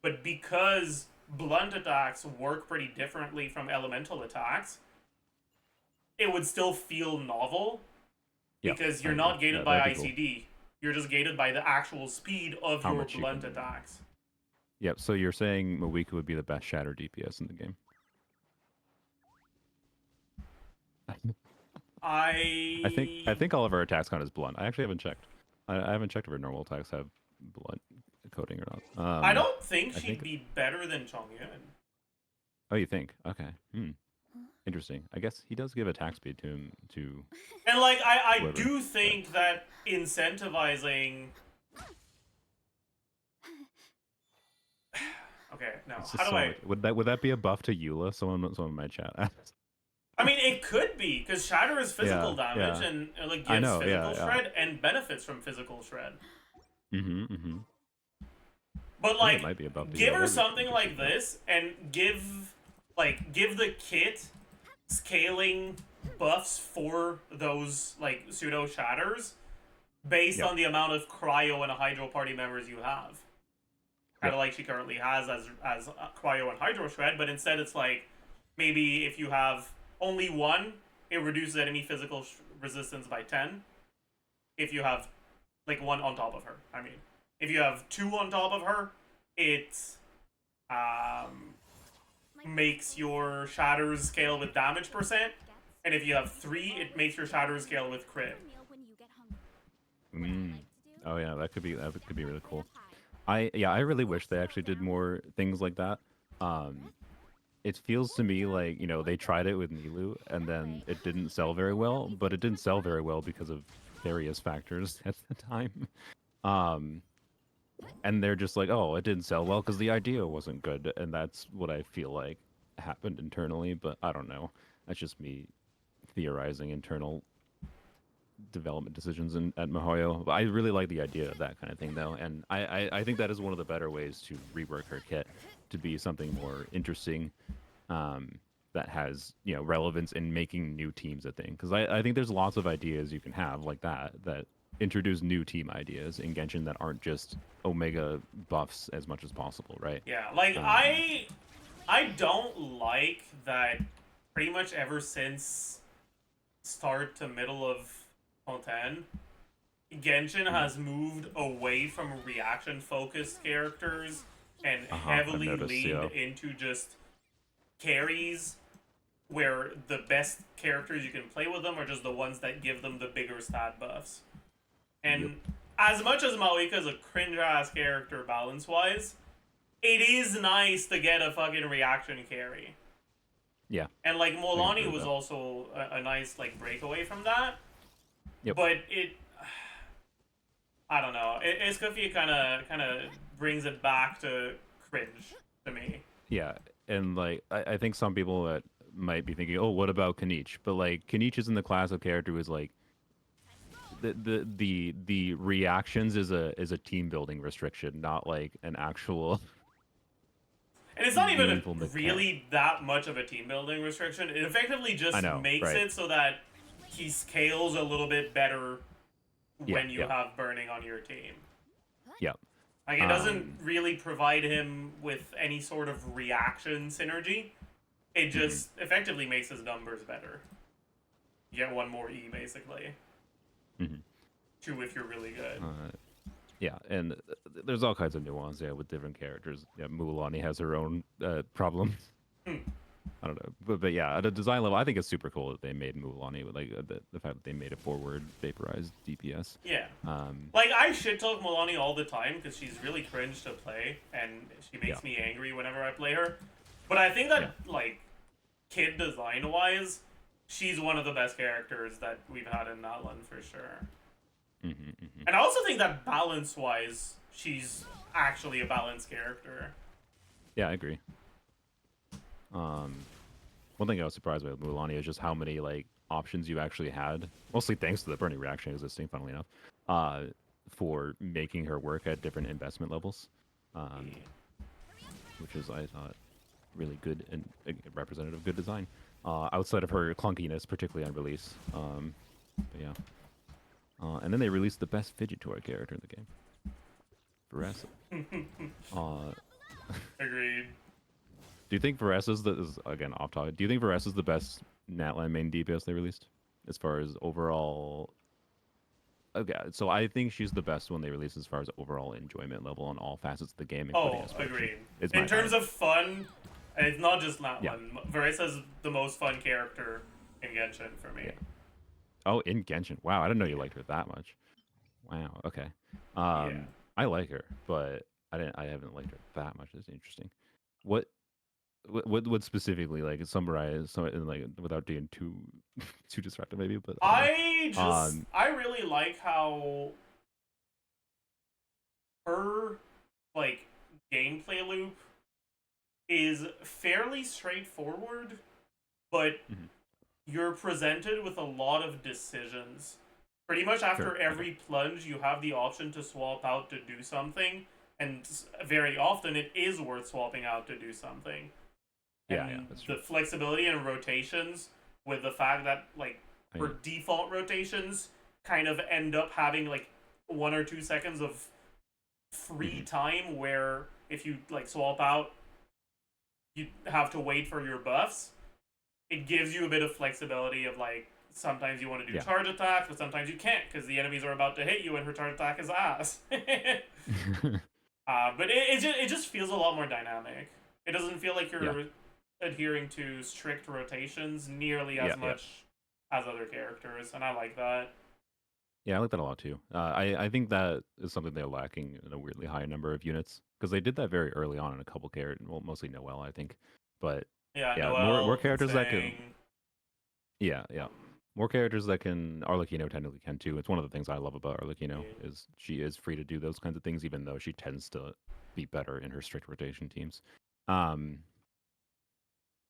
But because blunt attacks work pretty differently from elemental attacks, it would still feel novel Yep, because I you're agree. not gated Yeah, by that'd be cool. ICD. You're just gated by the actual speed of How your much you blunt can- attacks. Yep. So you're saying Mawika would be the best shatter DPS in the game? I think all of our attacks count as blunt. I actually haven't checked. I haven't checked if our normal attacks have blunt coating or not. I don't think I she'd think- be better than Chongyun. Oh, you think? Okay. Interesting. I guess he does give attack speed to him to. And like I Whoever. do think that incentivizing. Okay, no. It's How just do so I? much- Would that be a buff to Eula? Someone in my chat. I mean, it could be because shatter is physical Yeah, damage yeah. and like I gives know, physical yeah. shred and benefits from physical shred. Mm-hmm. But think it like, might be a buff to give Eula. her That'd be something like interesting. this and give the kit scaling buffs for those like pseudo shatters based Yep. on the amount of cryo and hydro party members you have. Kind of like she currently has as cryo and hydro shred, but instead it's like maybe if you have only one, it reduces enemy physical resistance by 10. If you have like one on top of her, I mean, if you have two on top of her, it makes your shatters scale with damage percent, and if you have three, it makes your shatters scale with crit. Oh yeah, that could be really cool. I really wish they actually did more things like that. It feels to me like, they tried it with Nilu and then it didn't sell very well, but it didn't sell very well because of various factors at the time. And they're just like, oh, it didn't sell well because the idea wasn't good, and that's what I feel like happened internally, but I don't know. That's just me theorizing internal development decisions at MiHoYo. But I really like the idea of that kind of thing, though, and I think that is one of the better ways to rework her kit to be something more interesting, that has relevance in making new teams a thing. Because I think there's lots of ideas you can have like that introduce new team ideas in Genshin that aren't just Omega buffs as much as possible, right? Yeah, like I don't like that pretty much ever since start to middle of Fontaine, Genshin has moved away from reaction-focused characters and I've heavily noticed, leaned yeah. into just carries, where the best characters you can play with them are just the ones that give them the bigger stat buffs. And as much as Maoika is a cringe-ass character balance-wise, it is nice to get a fucking reaction carry. Yeah. And like agree Molani with was that. also a nice like breakaway from that. Yep. But I don't know. Escoffier kind of brings it back to cringe to me. Yeah, and like I think some people that might be thinking, oh, what about Kanich? But like Kanich isn't the class of character who's like the reactions is a team building restriction, not like an actual And it's not even meaningful mechanic. really that much of a team building restriction. It effectively I just know, makes right? it so that he scales a little bit better Yeah, when you yeah, have burning on your team. yeah. Like, it doesn't Um, really provide him with any sort of reaction synergy. It mhm, just effectively makes his numbers better. You get one more E, basically. mhm. Two if you're really good. Uh, yeah, and there's all kinds of nuance, yeah, with different characters. Yeah, Mulan has her own problem. Hmm. I don't know, but yeah, at a design level, I think it's super cool that they made Mulan with like the fact that they made a forward vaporized DPS. Yeah. Um, Like, I shit talk Milani all the time because she's really cringe to play, and she yeah, makes me angry whenever I play her. But I think yeah, that, like, kid design wise, she's one of the best characters that we've had in Natlan for sure. hmm hmm And I also think that balance wise, she's actually a balanced character. yeah, I agree. Um, One thing I was surprised by with Mulan is just how many like options you actually had, mostly thanks to the burning reaction existing, funnily enough, uh, for making her work at different investment levels, um, Yeah. which is I thought really good and representative good design. Outside of her clunkiness, particularly on release. But yeah. And then they released the best fidget toy character in the game, Varesa. Uh, Agreed. do you think Varesa's the is again off topic? Do you think Varesa's the best Natlan main DPS they released as far as overall? Okay, so I think she's the best one they released as far as overall enjoyment level on all facets of the game, including Oh, execution. agreed. Is In my terms vibe. of fun, and it's not just that Yeah, one. Veresa's the most fun character in Genshin for me. yeah. Oh, in Genshin. Wow, I didn't know you liked her that much. Wow. Okay. Yeah. I like her, but I didn't. I haven't liked her that much. That's interesting. What what specifically like summarize so like without being too too distracted maybe, but I don't know. I really like how her, like, gameplay loop is fairly straightforward, but Mhm. you're presented with a lot of decisions. Pretty much Sure. after Okay. every plunge, you have the option to swap out to do something, and very often it is worth swapping out to do something. Yeah, yeah, And that's the true. flexibility and rotations, with the fact that, like, I her mean, default rotations kind of end up having like 1 or 2 seconds of free mhm. time where if you like swap out, you have to wait for your buffs. It gives you a bit of flexibility of, like, sometimes you want to do Yeah. charge attacks, but sometimes you can't because the enemies are about to hit you and her charge attack is ass. But it just feels a lot more dynamic. It doesn't feel like Yeah. you're adhering to strict rotations nearly Yeah. as Yeah. much as other characters, and I like that. Yeah, I like that a lot too. I think that is something they're lacking in a weirdly high number of units because they did that very early on in a couple characters, well, mostly Noel, I think. But Yeah, yeah, more Noel, characters that can. Sang. Yeah, yeah. More characters that can Arlecchino technically can too. It's one of the things I love about Arlecchino Yeah. is she is free to do those kinds of things, even though she tends to be better in her strict rotation teams. Um,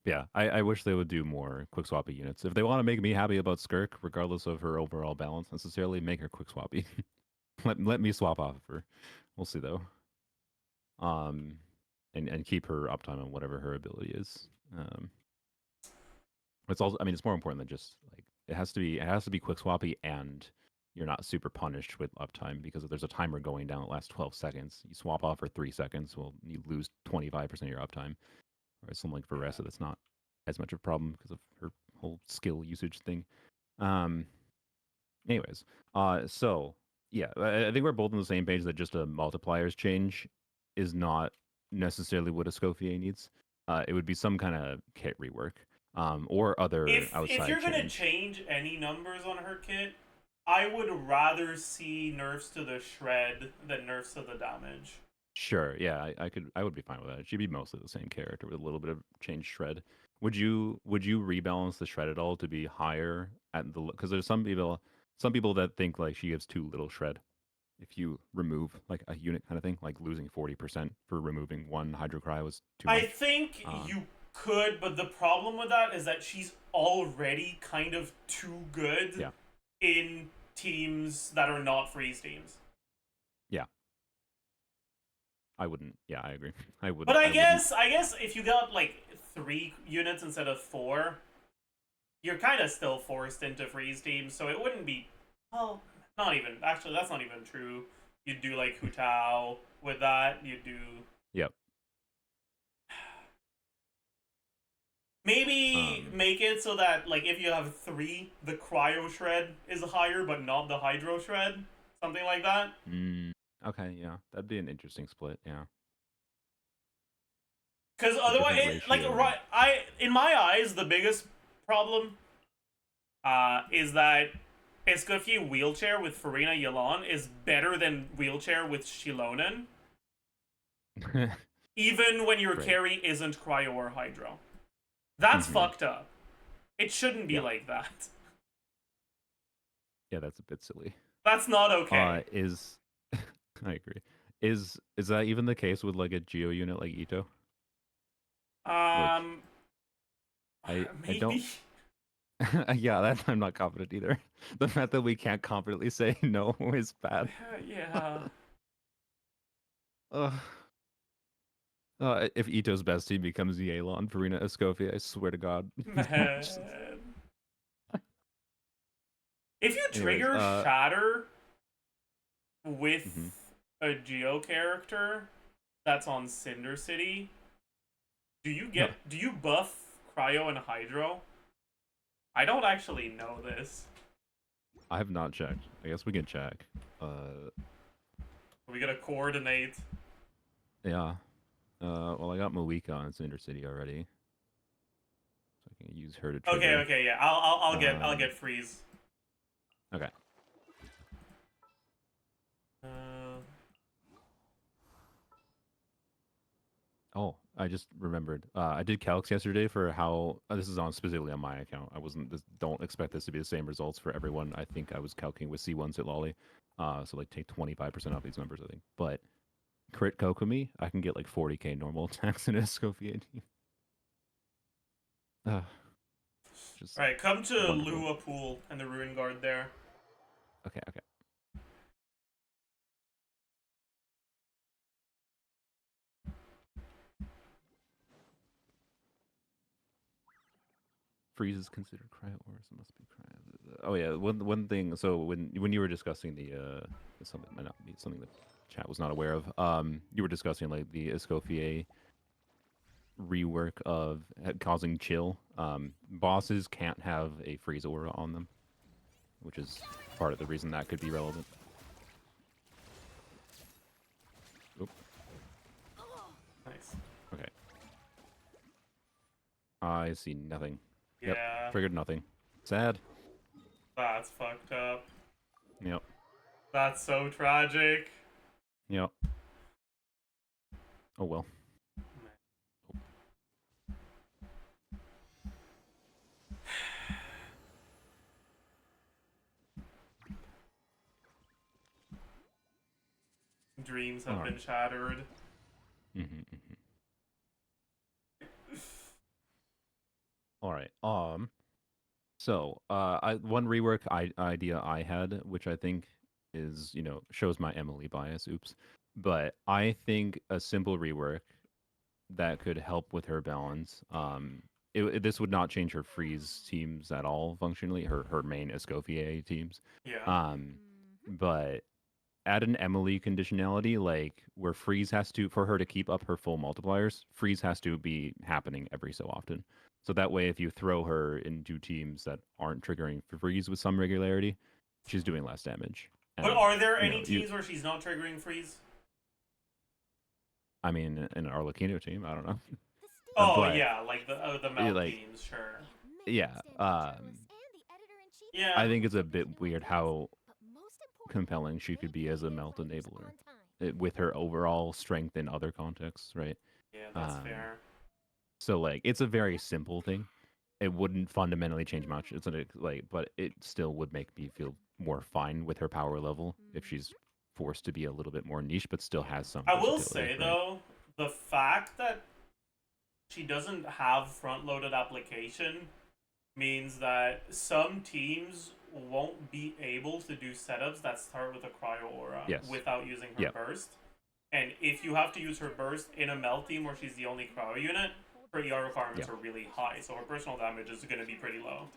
yeah, I wish they would do more quick swappy units. If they want to make me happy about Skirk, regardless of her overall balance necessarily, make her quick swappy. let me swap off of her. We'll see though. Um, and keep her uptime on whatever her ability is. It's also, I mean, it's more important than just like it has to be quick swappy and you're not super punished with uptime because if there's a timer going down that lasts 12 seconds, you swap off for 3 seconds, well, you lose 25% of your uptime. Or something like Yeah. Varesa that's not as much of a problem because of her whole skill usage thing. Um, anyways, so yeah, I think we're both on the same page that just a multipliers change is not necessarily what a Scofier needs. It would be some kind of kit rework, or other If outside you're gonna change. change any numbers on her kit, I would rather see nerfs to the shred than nerfs to the damage. Sure, yeah, I would be fine with that. She'd be mostly the same character with a little bit of change shred. Would you rebalance the shred at all to be higher at the because there's some people that think like she gives too little shred. if you remove like a unit kind of thing, like losing 40% for removing one hydrocry was too I much. think you could, but the problem with that is that she's already kind of too good Yeah. in teams that are not freeze teams. Yeah. I wouldn't. Yeah, I agree. I wouldn't. But I wouldn't. guess if you got like 3 units instead of 4, you're kind of still forced into freeze teams, so it wouldn't be. Well, not even. Actually, that's not even true. You'd do like Hu Tao with that. You'd do. Yep. Maybe make it so that, like, if you have 3, the cryo shred is higher, but not the hydro shred. Something like that. Okay, yeah. That'd be an interesting split, yeah. Because otherwise, in my eyes, the biggest problem is that Escoffier wheelchair with Farina Yalon is better than wheelchair with Shilonen, even when your Right. carry isn't cryo or hydro. That's fucked up. It shouldn't be like that. Yeah, that's a bit silly. That's not okay. I agree. Is that even the case with like a geo unit like Ito? Maybe. I don't. Yeah, I'm not confident either. The fact that we can't confidently say no is bad. Yeah. If Ito's best team becomes Yelan, Farina, Escoffier, I swear to God. Man. If you trigger Shatter with a Geo character that's on Cinder City, do you buff Cryo and Hydro? I don't actually know this. I have not checked. I guess we can check. We gotta coordinate. Yeah. Well, I got Moika on Cinder City already, so I can use her to trigger. Okay, yeah. I'll get freeze. Okay. Oh, I just remembered. I did calcs yesterday for how this is on specifically on my account. Don't expect this to be the same results for everyone. I think I was calcing with C1 Sit Lolly. So like take 25% off these numbers, I think. But crit Kokomi, I can get like 40k normal attacks in a Escoffier team. Alright, come to Lua Pool and the Ruin Guard there. Okay. Freeze is considered cryo ores. It must be cryo. Oh yeah, one thing. So when you were discussing the something might not be something that chat was not aware of. You were discussing like the Escoffier rework of causing chill. Bosses can't have a freeze aura on them, which is part of the reason that could be relevant. Oop. Nice. Okay. I see nothing. Yeah. Yep. Triggered nothing. Sad. That's fucked up. Yep. That's so tragic. Yep. Oh well. Dreams have been shattered. All right. So, one rework idea I had, which I think is, shows my Emily bias. Oops. But I think a simple rework that could help with her balance. This would not change her freeze teams at all functionally. Her main Escoffier teams. Yeah. But add an Emily conditionality, like where freeze has to, for her to keep up her full multipliers, freeze has to be happening every so often. So that way, if you throw her into teams that aren't triggering freeze with some regularity, she's doing less damage. But are there any teams where she's not triggering freeze? I mean, in an Arlecchino team, I don't know. Yeah, like the melt teams, sure. Yeah. Yeah. I think it's a bit weird how compelling she could be as a melt enabler with her overall strength in other contexts, right? Yeah, that's fair. So like, it's a very simple thing. It wouldn't fundamentally change much. But it still would make me feel more fine with her power level if she's forced to be a little bit more niche, but still has some. I will versatility, say right? though, the fact that she doesn't have front-loaded application means that some teams won't be able to do setups that start with a cryo aura Yes. without using her Yep. burst. And if you have to use her burst in a melt team where she's the only cryo unit, her ER requirements Yep. are really high, so her personal damage is going to be pretty low.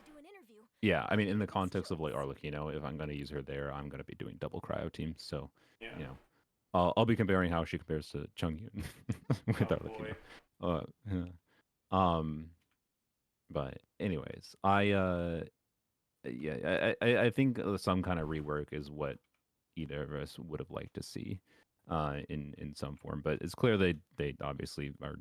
Yeah, I mean, in the context of like Arlecchino, if I'm going to use her there, I'm going to be doing double cryo teams. So, Yeah. you know, I'll be comparing how she compares to Chungyun with Oh Arlecchino. boy. Yeah. But anyways, I think some kind of rework is what either of us would have liked to see, in some form. But it's clear they obviously are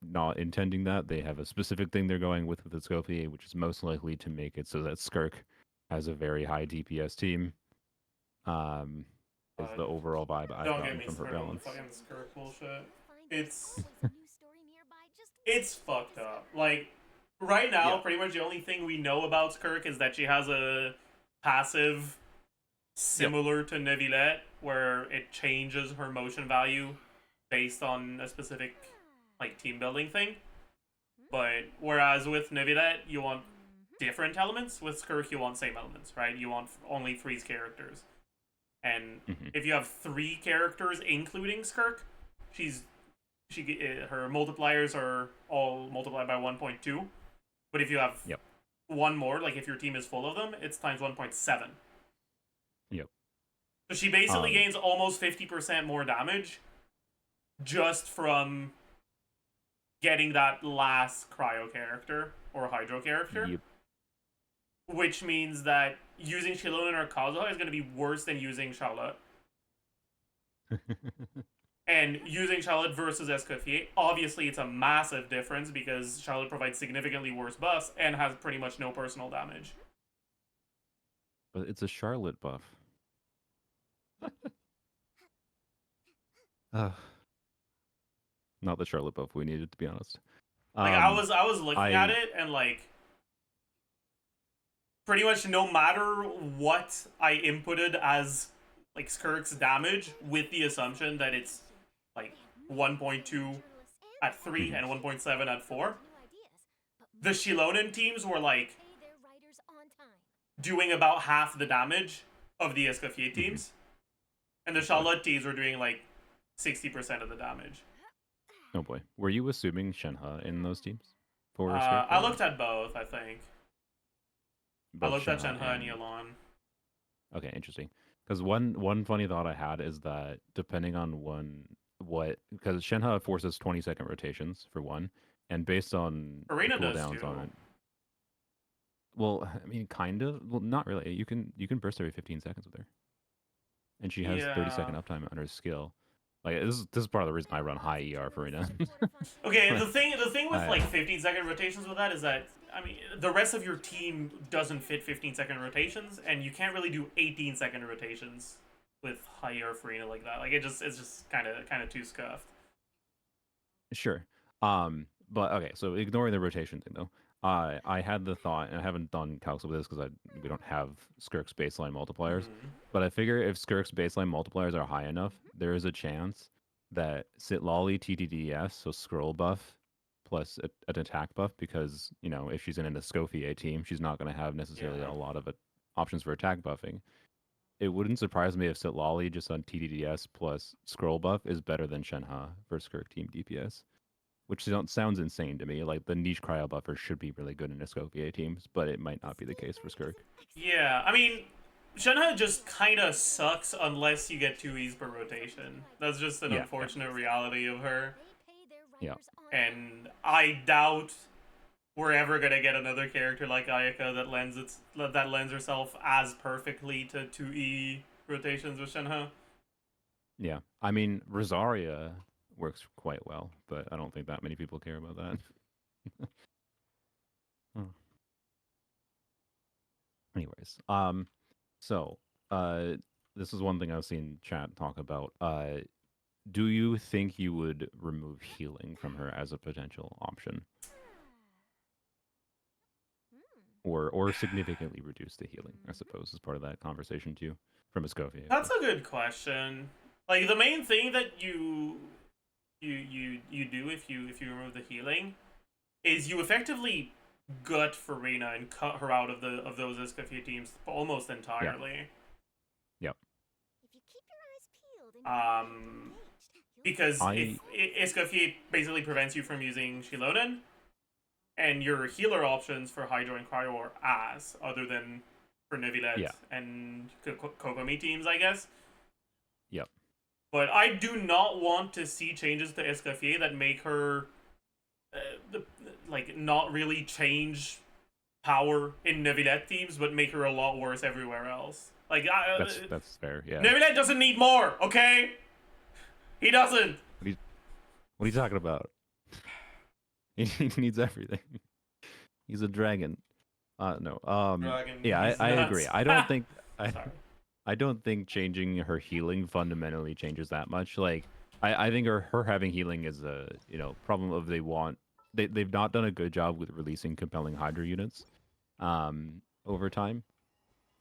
not intending that. They have a specific thing they're going with the Scopier, which is most likely to make it so that Skirk has a very high DPS team. Is the overall vibe I've Don't get gotten me from her started on the balance. fucking skirt bullshit. It's fucked up. Like, right now, Yeah. pretty much the only thing we know about Skirk is that she has a passive similar to Neuvillette, where it changes her motion value based on a specific like team building thing. But whereas with Neuvillette, you want different elements. With Skirk, you want same elements, right? You want only freeze characters. And if you have 3 characters, including Skirk, her multipliers are all multiplied by 1.2. But if you have one more, like if your team is full of them, it's times 1.7. Yep. So she basically gains almost 50% more damage just from getting that last cryo character or hydro character. Yep. Which means that using Shilon or Kazuha is going to be worse than using Charlotte. And using Charlotte versus Escoffier, obviously it's a massive difference because Charlotte provides significantly worse buffs and has pretty much no personal damage. But it's a Charlotte buff. Not the Charlotte buff we needed, to be honest. Like I was looking at it and like pretty much no matter what I inputted as like Skirk's damage, with the assumption that it's like 1.2 at 3 and 1.7 at 4, the Shilonen teams were like doing about half the damage of the Escoffier teams, and the Charlotte teams were doing like 60% of the damage. Oh boy, were you assuming Shenhe in those teams? For Skirk, I looked at both, I think. I both looked at Shenhe and Yelan. Okay, interesting. Because one funny thought I had is that depending on because Shenhe forces 20-second rotations for one, and based on Arena the does cooldowns too. on it. Well, I mean, kind of. Well, not really. You can burst every 15 seconds with her, and she has 30-second uptime on her skill. Like this is part of the reason I run high ER for Arena. Okay, the thing with like 15-second rotations with that is that, I mean, the rest of your team doesn't fit 15-second rotations, and you can't really do 18-second rotations with high ER for Arena like that. Like it's just kind of too scuffed. Sure. But okay, so ignoring the rotation thing though, I had the thought, and I haven't done calcs with this because we don't have Skirk's baseline multipliers. But I figure if Skirk's baseline multipliers are high enough, there is a chance that Sitlali TTDS, so scroll buff plus an attack buff, because if she's in an Escoffier team, she's not going to have necessarily a lot of options for attack buffing. It wouldn't surprise me if Sitlali just on TDDS plus scroll buff is better than Shenhe for Skirk team DPS. Which sounds insane to me. Like the niche cryo buffer should be really good in Escoffier teams, but it might not be the case for Skirk. Yeah, I mean, Shenhe just kind of sucks unless you get 2 E's per rotation. That's just an unfortunate reality of her. Yeah. And I doubt we're ever gonna get another character like Ayaka that lends herself as perfectly to 2E rotations with Shenhe. Yeah. I mean, Rosaria works quite well, but I don't think that many people care about that. Anyways, so this is one thing I've seen chat talk about. Do you think you would remove healing from her as a potential option? or significantly reduce the healing. I suppose is part of that conversation too from Escoffier. That's a good question. Like the main thing that you do if you remove the healing is you effectively gut Farina and cut her out of those Escoffier teams almost entirely. Yep. If you keep your eyes peeled and your mind engaged, you'll Because I- if Escoffier basically prevents you from using Shiloden, and your healer options for Hydro and Cryo are ass, other than for Neuvillette Yeah. and Kokomi teams, I guess. Yep. But I do not want to see changes to Escoffier that make her, not really change power in Neuvillette teams, but make her a lot worse everywhere else. Like, That's fair. Yeah. Neuvillette doesn't need more, okay? He doesn't. What are you talking about? He needs everything. He's a dragon. No. Dragon, Yeah, he's I nuts. agree. I don't think Sorry. I don't think changing her healing fundamentally changes that much. Like, I think her having healing is a problem of they've not done a good job with releasing compelling Hydra units, over time,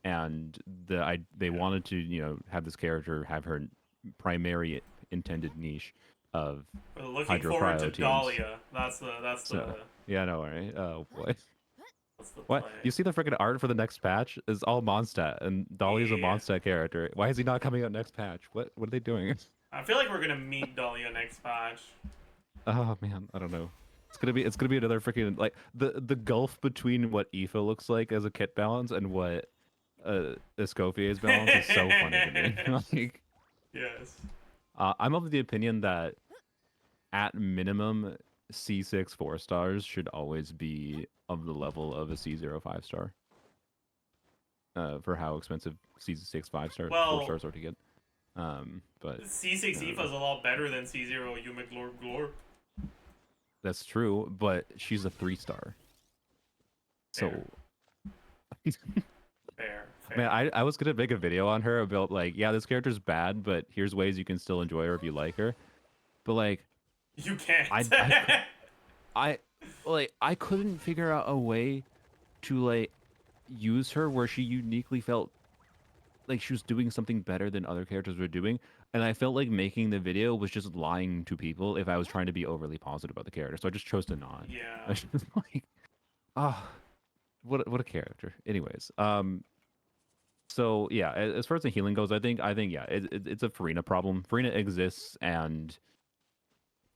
and they wanted to have this character have her primary intended niche of We're looking Hydro forward Cryo to teams. Dahlia. That's So yeah, I know, right? Oh boy. that's the What? play. You see the freaking art for the next patch is all Mondstadt, and Dolly's a Yeah. Mondstadt character. Why is he not coming out next patch? What are they doing? I feel like we're gonna meet Dahlia next patch. Oh man, I don't know. It's gonna be another freaking like the gulf between what Aoife looks like as a kit balance and what Escoffier's balance is so funny to me. Like, Yes. I'm of the opinion that at minimum C6 4-stars should always be of the level of a C0 5-star. For how expensive C6 5-star Well- 4-stars are to get. But C6 Aoife's a lot better than C0 Yuma Glor. that's true, but she's a 3-star. So Fair. man, I was gonna make a video on her about like, yeah, this character's bad, but here's ways you can still enjoy her if you like her. But like, You can't. I couldn't figure out a way to like use her where she uniquely felt like she was doing something better than other characters were doing, and I felt like making the video was just lying to people if I was trying to be overly positive about the character. So I just chose to not. I Yeah. was just like, ah, what a character. Anyways, so yeah, as far as the healing goes, I think yeah, it's a Farina problem. Farina exists, and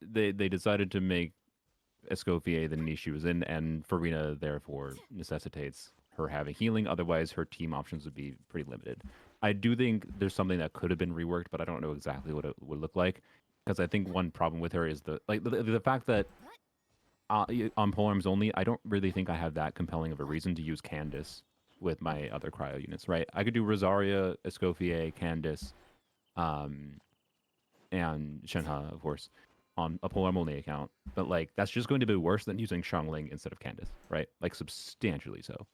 they decided to make Escoffier the niche she was in, and Farina therefore necessitates her having healing. Otherwise, her team options would be pretty limited. I do think there's something that could have been reworked, but I don't know exactly what it would look like. Because I think one problem with her is the fact that on polearms only, I don't really think I have that compelling of a reason to use Candace with my other cryo units, right? I could do Rosaria, Escoffier, Candace, and Shenhe, of course, on a polearm only account. But like that's just going to be worse than using Xiangling instead of Candace, right? Like substantially so.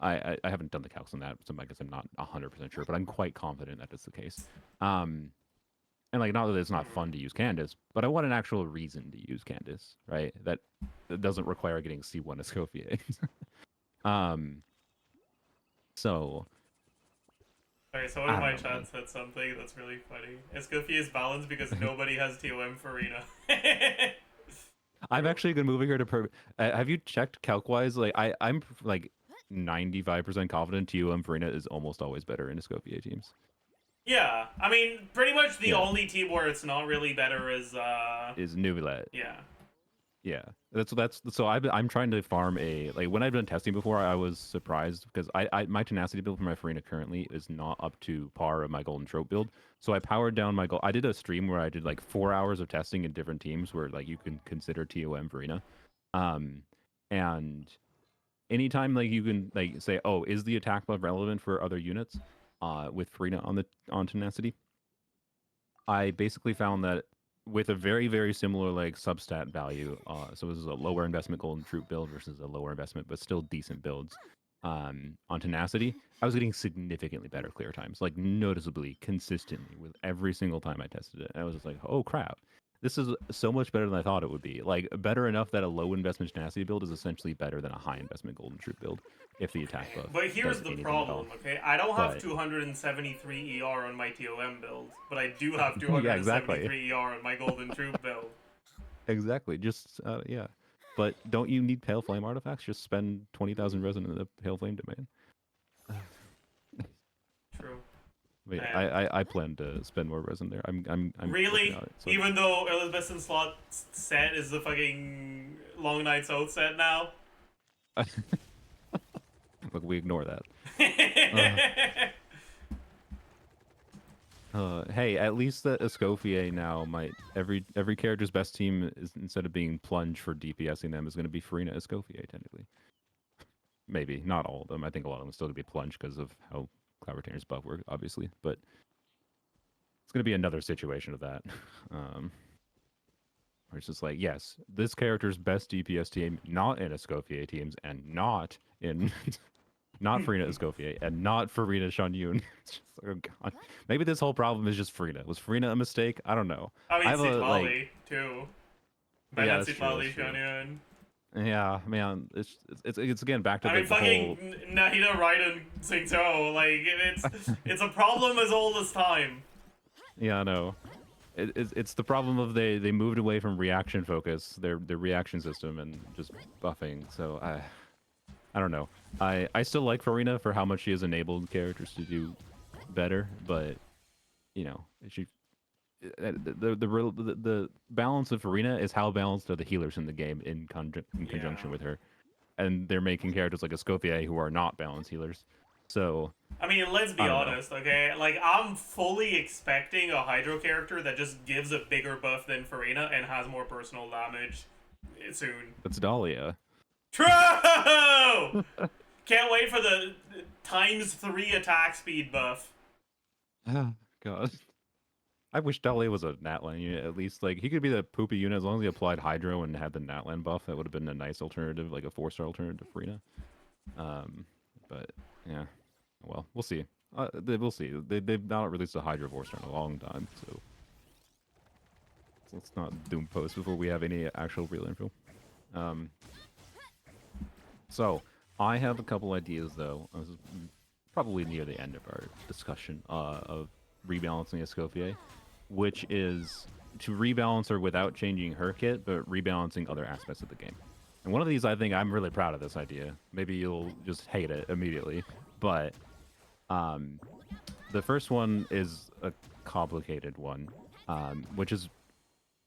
I haven't done the calcs on that, so I guess I'm not 100% sure, but I'm quite confident that it's the case. And like, not that it's not fun to use Candace, but I want an actual reason to use Candace, right? That doesn't require getting C1 Escoffier. So Sorry, someone I in my don't know, man. chat said something that's really funny. Escoffier is balanced because nobody has TOM Farina. I'm actually gonna moving her to have you checked calc-wise? Like I'm like 95% confident TUM Farina is almost always better in Escoffier teams. Yeah, I mean, pretty much the Yeah. only team where it's not really better is Is Neuvillette. yeah. Yeah, that's so I'm trying to farm when I've done testing before, I was surprised because my tenacity build for my Farina currently is not up to par of my golden trope build. So I powered down my I did a stream where I did like 4 hours of testing in different teams where like you can consider TOM Farina, and anytime like you can like say, oh, is the attack buff relevant for other units, with Farina on tenacity, I basically found that with a very, very similar like substat value, so this is a lower investment golden troop build versus a lower investment but still decent builds, on tenacity, I was getting significantly better clear times, like noticeably, consistently with every single time I tested it. And I was just like, oh crap. this is so much better than I thought it would be. Like better enough that a low investment tenacity build is essentially better than a high investment golden troop build if the attack buff But here's does the anything at all. problem, okay? I don't have But 273 ER on my TOM build, but I do have yeah, exactly. 273 ER on my golden troop build. Exactly. Just yeah. But don't you need pale flame artifacts? Just spend 20,000 resin in the pale flame domain. True. But yeah, And I plan to spend more resin there. I'm really? working on it, so- Even though Elizabeth's slot set is the fucking Long Night's Oath set now? Look, we ignore that. Hey, at least the Escoffier now might every character's best team is instead of being plunge for DPSing them is going to be Farina Escoffier technically. Maybe not all of them. I think a lot of them still going to be plunge because of how Cloud Retainer's buff works, obviously. But it's going to be another situation of that. Where it's just like, yes, this character's best DPS team, not in Escoffier teams, and not in not Farina Escoffier, and not Farina Shanyun. It's just like, oh god. Maybe this whole problem is just Farina. Was Farina a mistake? I don't know. I mean, have a, Citlali, too. But Yeah, not that's true, Citlali, that's true. Shunyan. Yeah, man, it's again back to I like, mean, the fucking whole. Nahida Raiden Singto, like, it's a problem as old as time. Yeah, I know. It's the problem of they moved away from reaction focus, their reaction system, and just buffing. So I don't know. I still like Farina for how much she has enabled characters to do better, but you know she the balance of Farina is how balanced are the healers in the game in conjunction Yeah. with her, and they're making characters like Escoffier who are not balanced healers. So I mean, let's be I don't know. honest, okay? Like, I'm fully expecting a Hydro character that just gives a bigger buff than Farina and has more personal damage soon. That's Dahlia. True! Can't wait for the ×3 attack speed buff. Oh, God. I wish Dahlia was a Natlan unit at least. Like he could be the poopy unit as long as he applied Hydro and had the Natlan buff. That would have been a nice alternative, like a 4-star alternative to Farina. But yeah, well, we'll see. We'll see. They've not released a Hydro 4-star in a long time, so let's not doom post before we have any actual real info. So I have a couple ideas though. This is probably near the end of our discussion of rebalancing Escoffier, which is to rebalance her without changing her kit, but rebalancing other aspects of the game. And one of these, I think I'm really proud of this idea. Maybe you'll just hate it immediately, but the first one is a complicated one, which is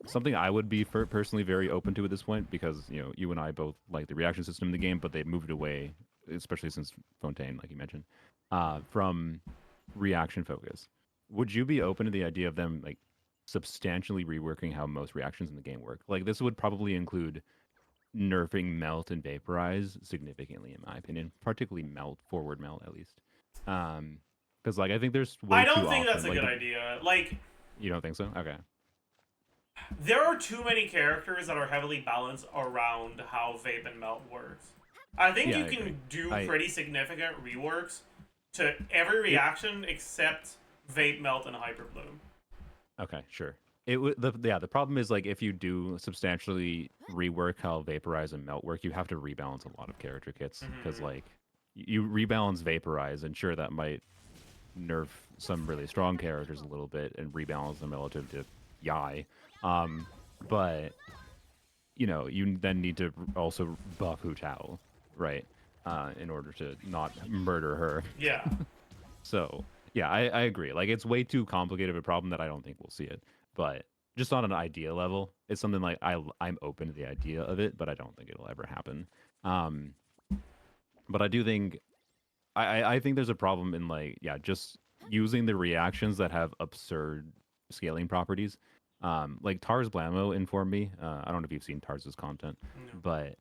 something I would be personally very open to at this point because you and I both like the reaction system in the game, but they moved away, especially since Fontaine, like you mentioned, from reaction focus. Would you be open to the idea of them like substantially reworking how most reactions in the game work? Like this would probably include nerfing melt and vaporize significantly, in my opinion, particularly melt, forward melt at least. Because like I think there's way I don't too think often, that's a like, good idea. Like, you don't think so? Okay. there are too many characters that are heavily balanced around how vape and melt works. I think Yeah, you I can agree. do pretty significant reworks to every reaction except vape, melt, and hyper bloom. Okay, sure. The problem is like if you do substantially rework how vaporize and melt work, you have to rebalance a lot of character kits because like you rebalance vaporize, and sure that might nerf some really strong characters a little bit and rebalance them relative to Yai, but you then need to also buff Hu Tao, right, in order to not murder her. Yeah. So yeah, I agree. Like it's way too complicated of a problem that I don't think we'll see it. But just on an idea level, it's something like I'm open to the idea of it, but I don't think it'll ever happen. But I do think I think there's a problem in like just using the reactions that have absurd scaling properties. Like Tars Blamo informed me. I don't know if you've seen Tars's content, No. but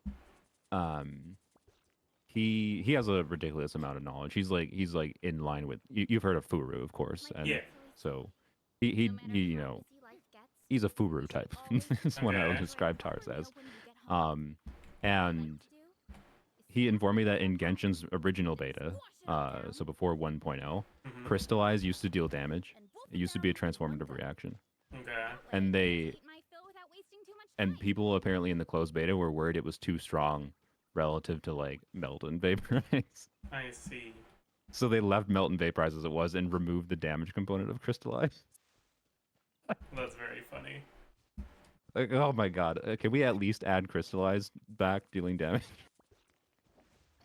he has a ridiculous amount of knowledge. He's like in line with you've heard of Furu, of course, and Yeah. so he he's a Furu type. That's what I would Okay. describe Tars as. And he informed me that in Genshin's original beta, so before 1.0, Crystallize used to deal damage. It used to be a transformative reaction, Okay. and and people apparently in the closed beta were worried it was too strong relative to like melt and vaporize. I see. So they left melt and vaporize as it was and removed the damage component of crystallize. That's very funny. Like, oh my god, can we at least add crystallize back dealing damage,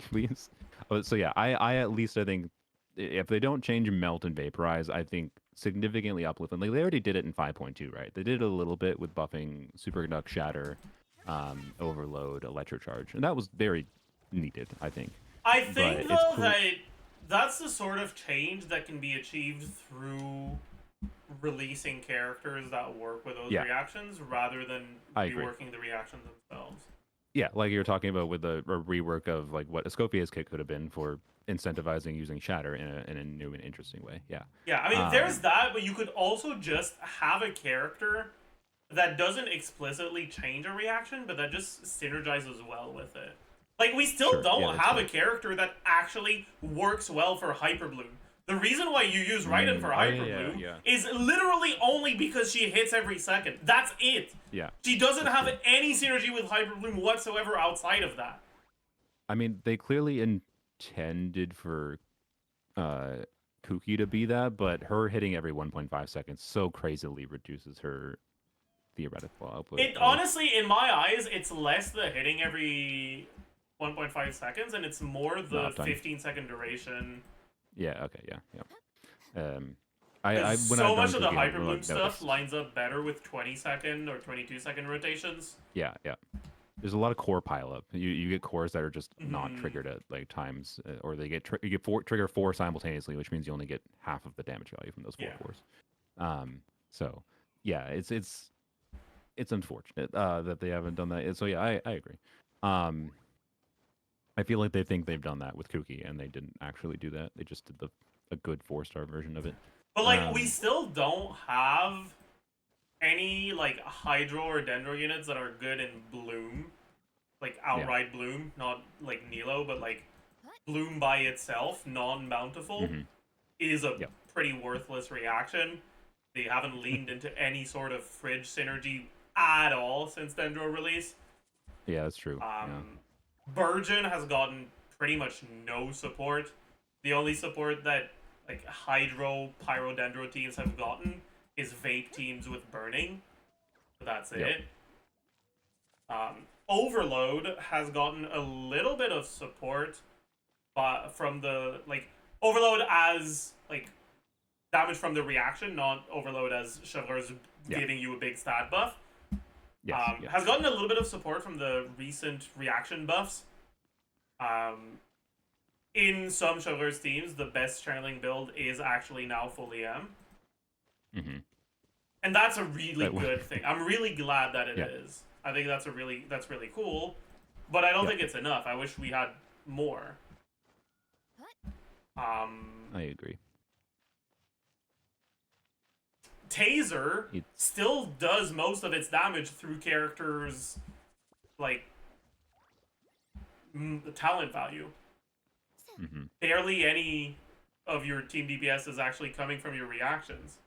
please? Oh, so yeah, I at least I think if they don't change melt and vaporize, I think significantly uplift them. Like they already did it in 5.2, right? They did it a little bit with buffing superconduct shatter, overload, electrocharge, and that was very needed, I think. I But think it's though cool. that that's the sort of change that can be achieved through releasing characters that work with those Yeah. reactions rather than I agree. reworking the reactions themselves. Yeah, like you were talking about with a rework of like what Escopia's kit could have been for incentivizing using shatter in a new and interesting way. Yeah. Yeah, I mean, there's that, but you could also just have a character that doesn't explicitly change a reaction, but that just synergizes well with it. Like, we still Sure, don't yeah, that's have fair. a character that actually works well for Hyperbloom. The reason why you use Raiden for Hyperbloom is literally only because she hits every second. That's it. Yeah. She doesn't that's have true. any synergy with Hyperbloom whatsoever outside of that. I mean, they clearly intended for Kuki to be that, but her hitting every 1.5 seconds so crazily reduces her theoretical output. It honestly, in my eyes, it's less the hitting every 1.5 seconds, and it's more the uptime. 15-second duration. Yeah. Okay. Yeah. Yeah. So much of the Hyperbloom stuff lines up better with 20-second or 22-second rotations. Yeah. Yeah. There's a lot of core pileup. You get cores that are just not triggered at like times, or they get you get trigger 4 simultaneously, which means you only get half of the damage value from those 4 cores. So yeah, it's unfortunate that they haven't done that. So yeah, I agree. I feel like they think they've done that with Kuki, and they didn't actually do that. They just did a good 4-star version of it. But like, we still don't have any like Hydro or Dendro units that are good in Bloom, like outright Bloom, not like Nilo, but like Bloom by itself, non-bountiful, is a pretty worthless reaction. They haven't leaned into any sort of fridge synergy at all since Dendro release. Yeah, that's true. Burgeon has gotten pretty much no support. The only support that like Hydro, Pyro, Dendro teams have gotten is vape teams with burning. But that's it. Overload has gotten a little bit of support, but from the like Overload as like damage from the reaction, not Overload as Shovelers giving you a big stat buff. Has gotten a little bit of support from the recent reaction buffs. In some Shovelers teams, the best channeling build is actually now full EM. And that's a really good thing. I'm really glad that it is. I think that's really cool. But I don't think it's enough. I wish we had more. I agree. Taser still does most of its damage through characters like talent value. Barely any of your team DPS is actually coming from your reactions.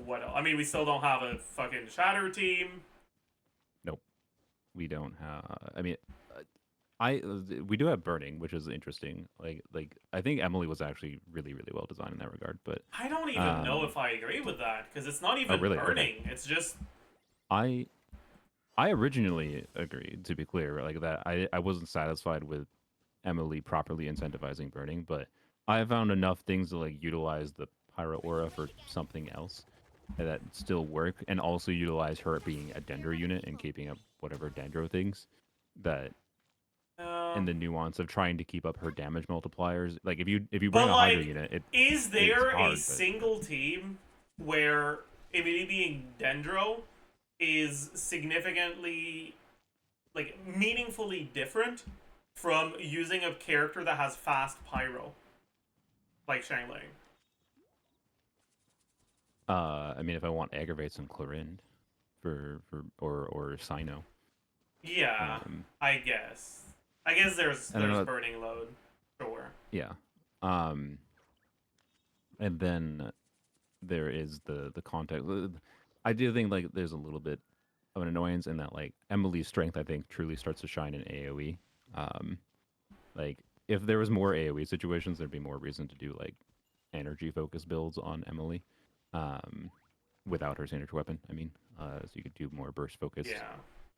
What else? I mean, we still don't have a fucking Shatter team. Nope, we don't have. I mean, we do have burning, which is interesting. Like I think Emily was actually really well designed in that regard. But I don't even know if I agree with that because it's not even really? burning. Okay. It's just I originally agreed, to be clear, like that I wasn't satisfied with Emily properly incentivizing burning, but I found enough things to like utilize the Pyro Aura for something else that still work, and also utilize her being a Dendro unit and keeping up whatever Dendro things that. And the nuance of trying to keep up her damage multipliers, like if you bring a Hydra unit, is there hard, a single team where it being Dendro is significantly, like, meaningfully different from using a character that has fast pyro, like Shangling? I mean, if I want aggravates and Clorind or Sino. Yeah, I guess. I guess there's burning load, sure. Yeah. And then there is the context. I do think like there's a little bit of an annoyance in that like Emily's strength I think truly starts to shine in AoE. Um, like if there was more AoE situations, there'd be more reason to do like energy focused builds on Emily, um, without her signature weapon. I mean, so you could do more burst focused Yeah.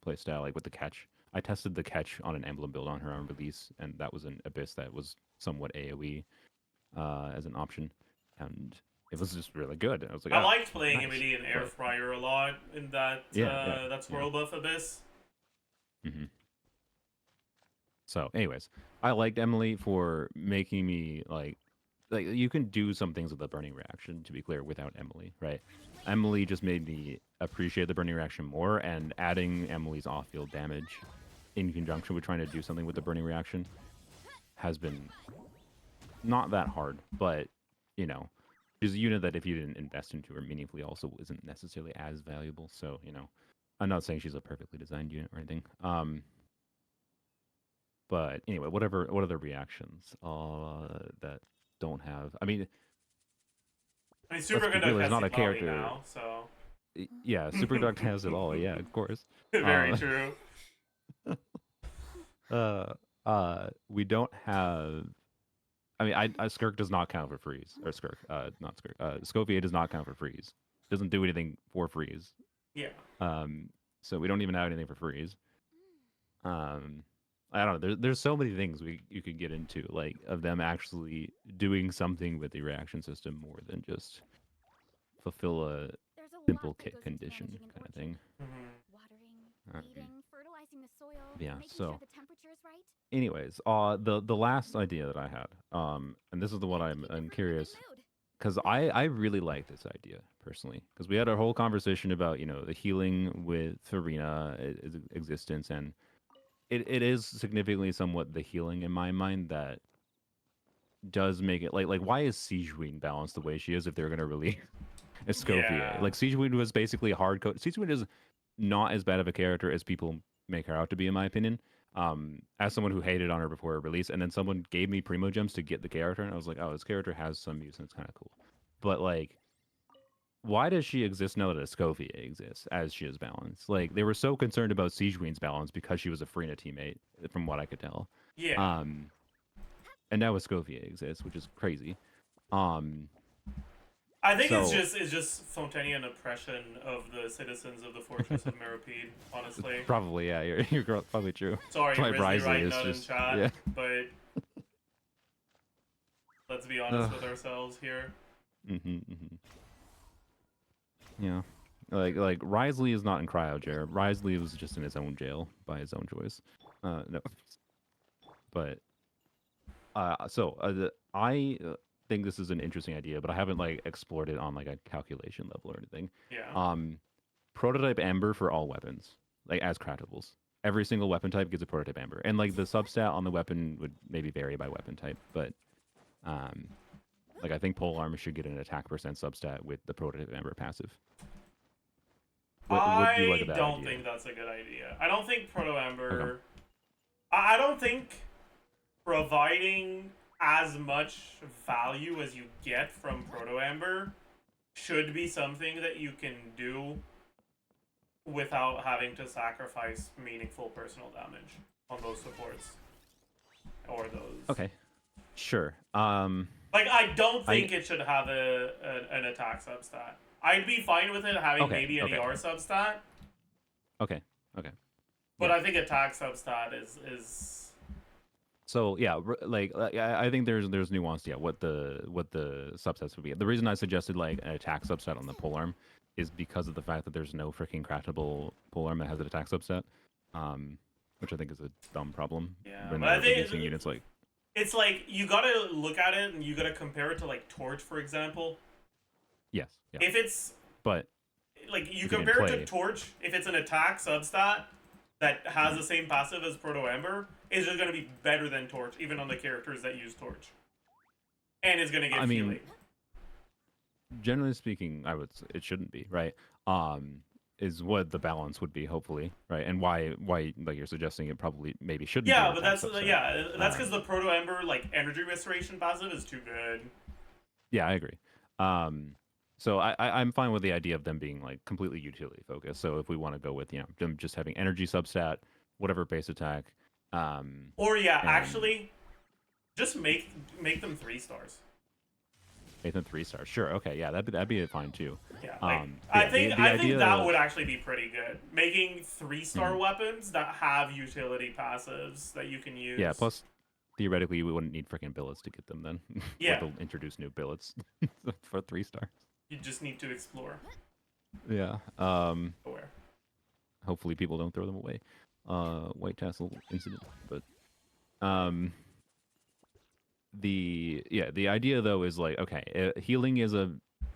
playstyle, like with the catch. I tested the catch on an emblem build on her on release, and that was an abyss that was somewhat AoE as an option, and it was just really good. I was like, I ah, liked playing nice. Emily in Air But Fryer a lot in that yeah, that yeah. swirl buff abyss. hmm So, anyways, I liked Emily for making me like you can do some things with the burning reaction. To be clear, without Emily, right? Emily just made me appreciate the burning reaction more, and adding Emily's off-field damage in conjunction with trying to do something with the burning reaction has been not that hard, but you know, she's a unit that if you didn't invest into her meaningfully, also isn't necessarily as valuable. So you know, I'm not saying she's a perfectly designed unit or anything. But anyway, whatever. What other reactions that don't have? I mean, I mean, let's be Superconduct clear. There's has not a Signali character. now, so Yeah, Superduct has it all. Yeah, of course. very true. Uh, we don't have. I mean, I Skirk does not count for freeze or Skirk. Not Skirk. Scovier does not count for freeze. Doesn't do anything for freeze. Yeah. So we don't even have anything for freeze. I don't know. There's so many things you could get into, like of them actually doing something with the reaction system more than just fulfill a There's a simple lot that kit goes into condition managing an kind of orchard. thing. Hmm. Watering, Um, weeding, fertilizing the soil, yeah. making sure So, the temperature is right. anyways, the last idea that I had, and this is the one And to keep I'm everyone in a good curious mood. because I really like this idea personally because we had a whole conversation about the healing with Farina existence, and it is significantly somewhat the healing in my mind that does make it like why is Siege Queen balanced the way she is if they're gonna release Escoffier? Yeah. Like Siege Queen was basically hard code. Siege Queen is not as bad of a character as people make her out to be, in my opinion. As someone who hated on her before her release, and then someone gave me Primo Gems to get the character, and I was like, oh, this character has some use and it's kind of cool. But like, why does she exist now that Escoffier exists as she is balanced? Like they were so concerned about Siege Queen's balance because she was a Frina teammate, from what I could tell. Yeah. Um, and now Escoffier exists, which is crazy. Um, I think so it's just Fontanian oppression of the citizens of the Fortress of Meropide, honestly. probably yeah, you're probably true. Sorry, That's why Grizzly Risley writing is out in just chat, yeah. but let's be honest with ourselves here. Yeah, like Risley is not in cryojail. Risley was just in his own jail by his own choice. No, but I think this is an interesting idea, but I haven't like explored it on like a calculation level or anything. Yeah. Prototype Amber for all weapons, like as craftables. Every single weapon type gets a prototype Amber, and like the substat on the weapon would maybe vary by weapon type, but like I think polearm should get an attack percent substat with the prototype Amber passive. What do you like I of that don't idea? think that's a good idea. I don't think Proto Ember. Okay. I don't think providing as much value as you get from Proto Ember should be something that you can do without having to sacrifice meaningful personal damage on those supports or those. Okay, sure. Like I don't think it should have an attack substat. I'd be fine with it having Okay, maybe an okay. ER substat, Okay. but Yeah. I think attack substat is So yeah, I think there's nuance. Yeah, what the subsets would be. The reason I suggested like an attack subset on the polearm is because of the fact that there's no freaking craftable polearm that has an attack subset, which I think is a dumb problem. Yeah, When but I they're think releasing units like it's like you gotta look at it and you gotta compare it to like Torch, for example. yes, yeah, If it's but like you if you compare it play- to Torch, if it's an attack substat that has the same passive as Proto Ember, it's just gonna be better than Torch, even on the characters that use Torch, and it's gonna get healing. Generally speaking, it shouldn't be right. Is what the balance would be, hopefully, right? And why like you're suggesting it probably maybe shouldn't. Yeah, be but attack that's subset. that's because the Proto Ember like energy restoration passive is too good. Yeah, I agree. So I'm fine with the idea of them being like completely utility focused. So if we want to go with them just having energy substat, whatever base attack, Or yeah, and actually, just make them 3-stars. make them 3-stars. Sure, okay, yeah, that'd be fine too. Yeah, like But I yeah, think the I think idea that of would actually be pretty good. Making 3-star Mhm. weapons that have utility passives that you can use. yeah, plus theoretically we wouldn't need freaking billets to get them then, or Yeah, they'll introduce new billets for 3-stars. you just need to explore. Yeah. Where? Hopefully people don't throw them away. White tassel incident, but um the idea though is like, okay, healing is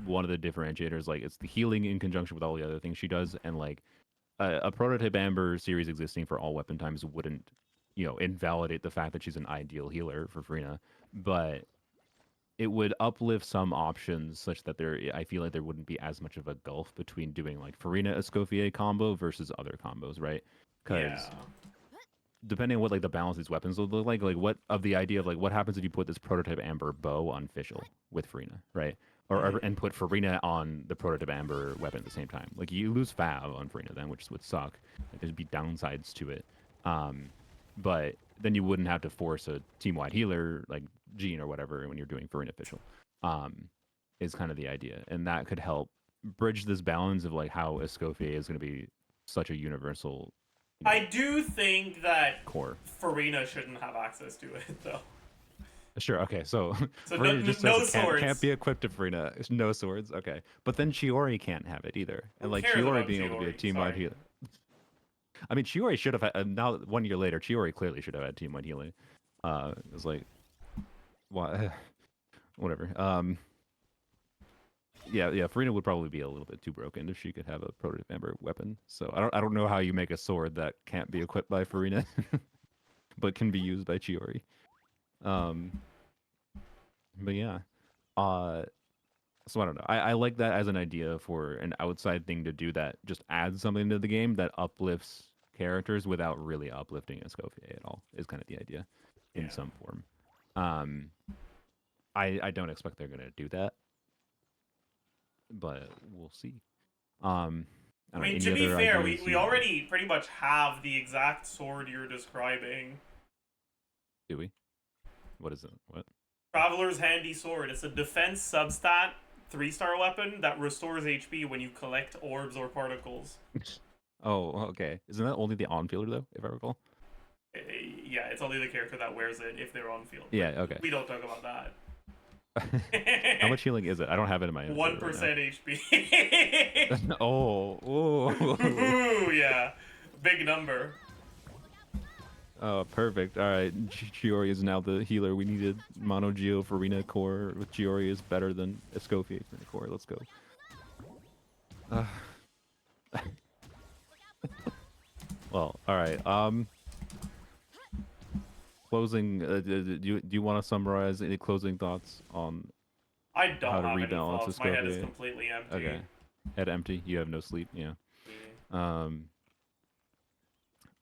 one of the differentiators. Like it's the healing in conjunction with all the other things she does, and like a prototype Amber series existing for all weapon times wouldn't invalidate the fact that she's an ideal healer for Frina, but it would uplift some options such that I feel like there wouldn't be as much of a gulf between doing like Farina Escoffier combo versus other combos, right? Yeah. Because depending on what like the balance of these weapons will look like what of the idea of like what happens if you put this prototype Amber bow on Fischl with Farina, right? And put Farina on the prototype Amber weapon at the same time. Like you lose Fav on Farina then, which would suck. Like, there'd be downsides to it. But then you wouldn't have to force a team-wide healer like Jean or whatever when you're doing Farina Fischl. Is kind of the idea, and that could help bridge this balance of like how Escoffier is going to be such a universal I do think that core. Farina shouldn't have access to it though. Sure. Okay. So, So Farina no, just no says it can't swords. be equipped to Farina. It's no swords. Okay. But then Chiori can't have it either. Who And like cares Chiori about being able to be a Chiori? team wide Sorry. healer. I mean, Chiori should have had. Now, 1 year later, Chiori clearly should have had team wide healing. It was like, why? Whatever. Yeah. Farina would probably be a little bit too broken if she could have a prototype Amber weapon. So I don't know how you make a sword that can't be equipped by Farina, but can be used by Chiori. But yeah. So I don't know. I like that as an idea for an outside thing to do that just adds something to the game that uplifts characters without really uplifting Escoffier at all, is kind of the idea in Yeah. some form. I don't expect they're gonna do that, but we'll see. I I don't know, mean, any to be other fair, ideas we you have? already pretty much have the exact sword you're describing. Do we? What is it? What? Traveler's Handy Sword. It's a defense substat 3-star weapon that restores HP when you collect orbs or particles. Oh, okay. Isn't that only the on-fielder though, if I recall? Yeah, it's only the character that wears it if they're on field. Yeah. Okay. We don't talk about that. How much healing is it? I don't have it in my inventory 1% HP. right now. Oh. Ooh, yeah. Big number. Oh, perfect. All right, Chiori is now the healer we needed. Mono Geo Farina core with Chiori is better than Escoffier Farina core. Let's go. Well, all right. Closing. Do you want to summarize any closing thoughts on I how don't to have any rebalance thoughts. My head is Escoffier? completely empty. Okay. Head empty. You have no sleep. Yeah.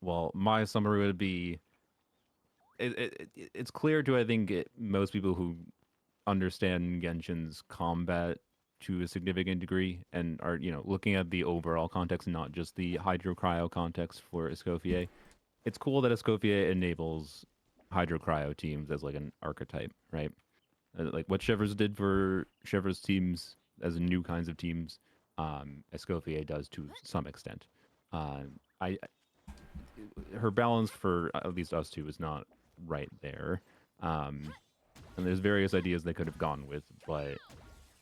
Well, my summary would be it's clear to I think most people who understand Genshin's combat to a significant degree and are looking at the overall context, not just the hydrocryo context for Escoffier. It's cool that Escoffier enables hydrocryo teams as like an archetype, right? Like what Chevers did for Chevers teams as new kinds of teams, Escoffier does to some extent. I her balance for at least us two is not right there. And there's various ideas they could have gone with, but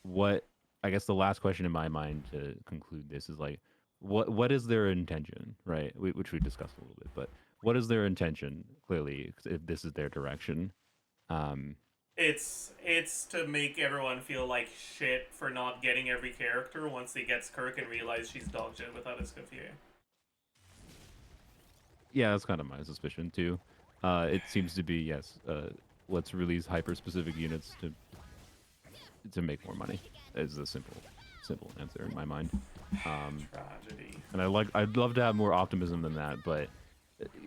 what I guess the last question in my mind to conclude this is like, what is their intention, right? Which we discussed a little bit, but what is their intention? Clearly, if this is their direction, It's to make everyone feel like shit for not getting every character once they get Skirk and realize she's dog shit without Escoffier. yeah, that's kind of my suspicion too. It seems to be yes. Let's release hyper-specific units to make more money. Is the simple answer in my mind. Tragedy. And I'd love to have more optimism than that, but